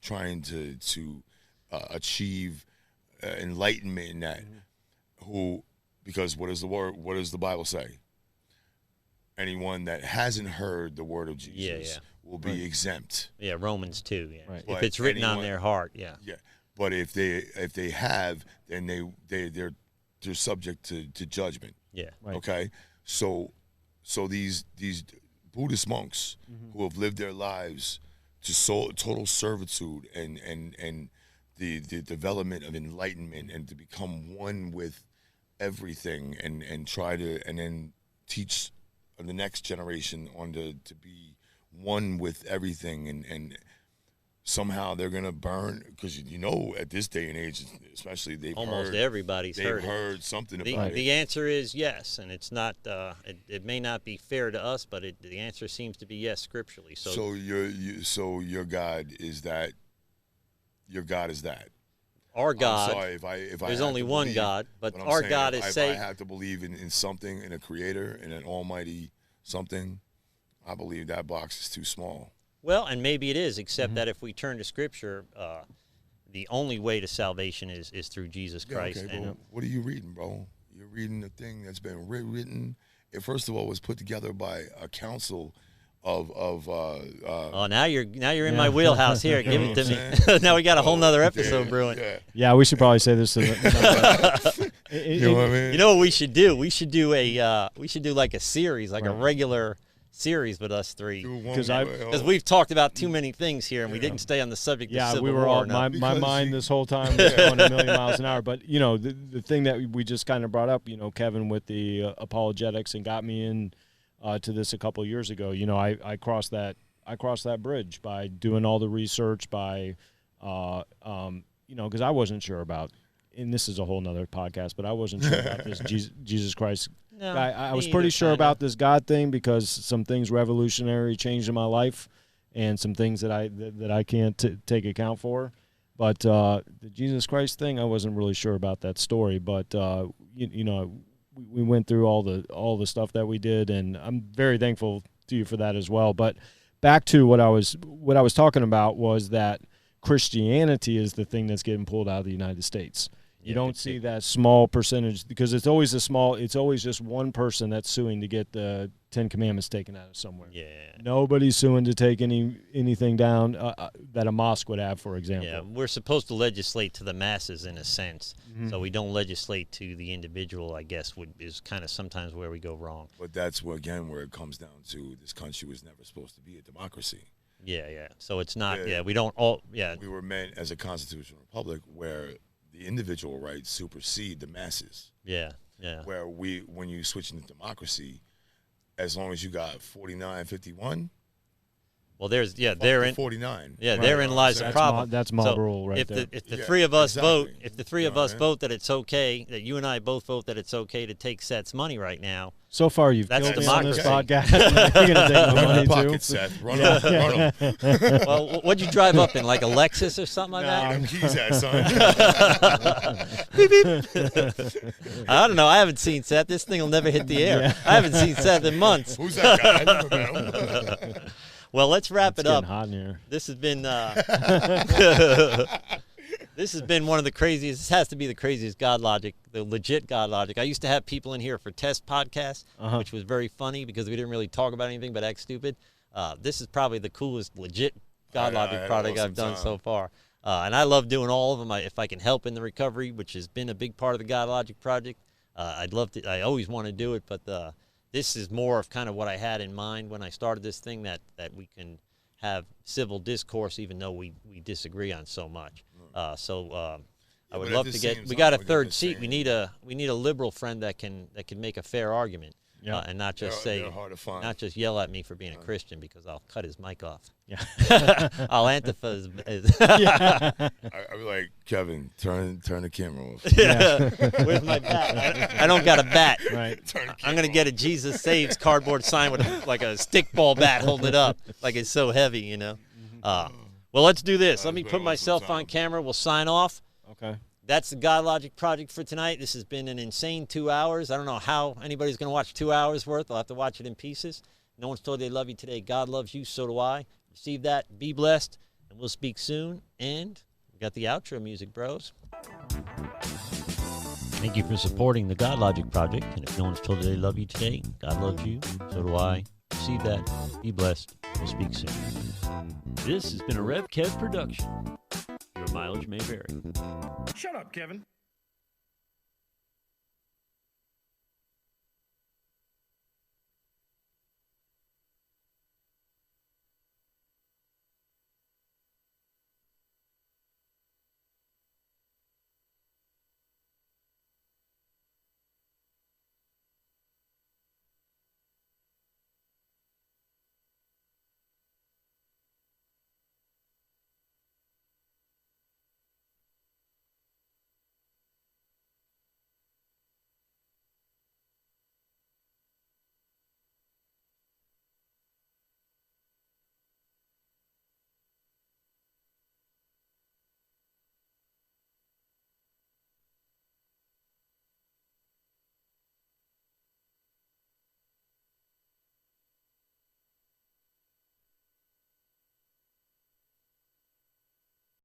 trying to achieve enlightenment in that, because what does the Bible say? Anyone that hasn't heard the word of Jesus will be exempt. Yeah, Romans 2. Yeah, right. If it's written on their heart. Yeah. But if they have, then they're subject to judgment. Yeah. Right. Okay. So these Buddhist monks who have lived their lives to total servitude and the development of enlightenment and to become one with everything and try to and then teach the next generation on to be one with everything and somehow they're gonna burn because at this day and age especially everybody's heard something about it. The answer is yes, and it's not it may not be fair to us, but the answer seems to be yes scripturally. So your God is that. Your God is that. Our God. I'm sorry if there's only one God, but our God is saying. If I have to believe in something, in a creator, in an almighty something, I believe that box is too small. Well, and maybe it is, except that if we turn to Scripture, the only way to salvation is through Jesus Christ. Okay, but what are you reading, bro? You're reading a thing that's been written. It first of all was put together by a council of now you're in my wheelhouse here. Give it to me. Now we got a whole nother episode brewing. Yeah, we should probably say this to the you know what I mean? You know what we should do? We should do like a series, like a regular series with us three, because we've talked about too many things here and we didn't stay on the subject of Civil we were War all my mind this whole time was going a million miles an hour. But the thing that we just kind of brought up, Kevin, with the apologetics and got me in to this a couple of years ago. I crossed that bridge by doing all the research, by because I wasn't sure about, and this is a whole nother podcast, but I wasn't sure about this Jesus Christ guy. I was pretty sure about this God thing because some things revolutionary changed in my life, and some things that I can't take account for. But the Jesus Christ thing, I wasn't really sure about that story. But we we went through all the stuff that we did, and I'm very thankful to you for that as well. But back to what I was talking about was that Christianity is the thing that's getting pulled out of the United States. You don't see that small percentage because it's always just one person that's suing to get the Ten Commandments taken out of somewhere. Yeah. Nobody's suing to take anything down that a mosque would have, for example. Yeah, we're supposed to legislate to the masses in a sense, so we don't legislate to the individual, I guess, is kind of sometimes where we go wrong. But that's where it comes down to this country was never supposed to be a democracy. Yeah. So it's not, we don't all, We were meant as a constitutional republic where the individual rights supersede the masses. Yeah. Where when you switch into democracy, as long as you got 49-51. Well, therein 49. Yeah, right. Therein lies the problem. That's mob rule right there. If the three of us vote, vote that it's okay, that you and I both vote that it's okay to take Seth's money right now. So far, you've That's killed me on this democracy. podcast. You're gonna take my money pocket, too. Seth. Run them. Well, what'd you drive up in, like a Lexus or something like that? Them keys at, son. Beep, beep. I don't know. I haven't seen Seth. This thing will never hit the air. I haven't seen Seth in months. Who's that guy? I never met him. Well, let's wrap it up. Hot in here. This has been this has been one of the craziest. This has to be the craziest Godlogic, the legit Godlogic. I used to have people in here for test podcasts, which was very funny because we didn't really talk about anything but act stupid. This is probably the coolest legit Godlogic product I've done so far. And I love doing all of them. If I can help in the recovery, which has been a big part of the Godlogic Project, I'd love to. I always want to do it, but this is more of kind of what I had in mind when I started this thing, that we can have civil discourse even though we disagree on so much. I would love to get. We got a third seat. We need a liberal friend that can make a fair argument, and not just they're hard to find. not just yell at me for being a Christian, because I'll cut his mic off. Yeah. I'll Antifa is I'd be like, Kevin, turn the camera off. Yeah. Where's my bat? I don't got a bat. Right. I'm gonna get a Jesus Saves cardboard sign with like a stickball bat holding it up, like it's so heavy, you know. Well, let's do this. Let me put myself on camera. We'll sign off. Okay. That's the Godlogic Project for tonight. This has been an insane 2 hours. I don't know how anybody's going to watch 2 hours worth. They'll have to watch it in pieces. No one's told they love you today. God loves you, so do I. Receive that. Be blessed. And we'll speak soon. And we got the outro music, bros. Thank you for supporting the Godlogic Project. And if no one's told you they love you today, God loves you, so do I. Receive that. Be blessed. We'll speak soon. This has been a Rev Kev production. Your mileage may vary. Shut up, Kevin.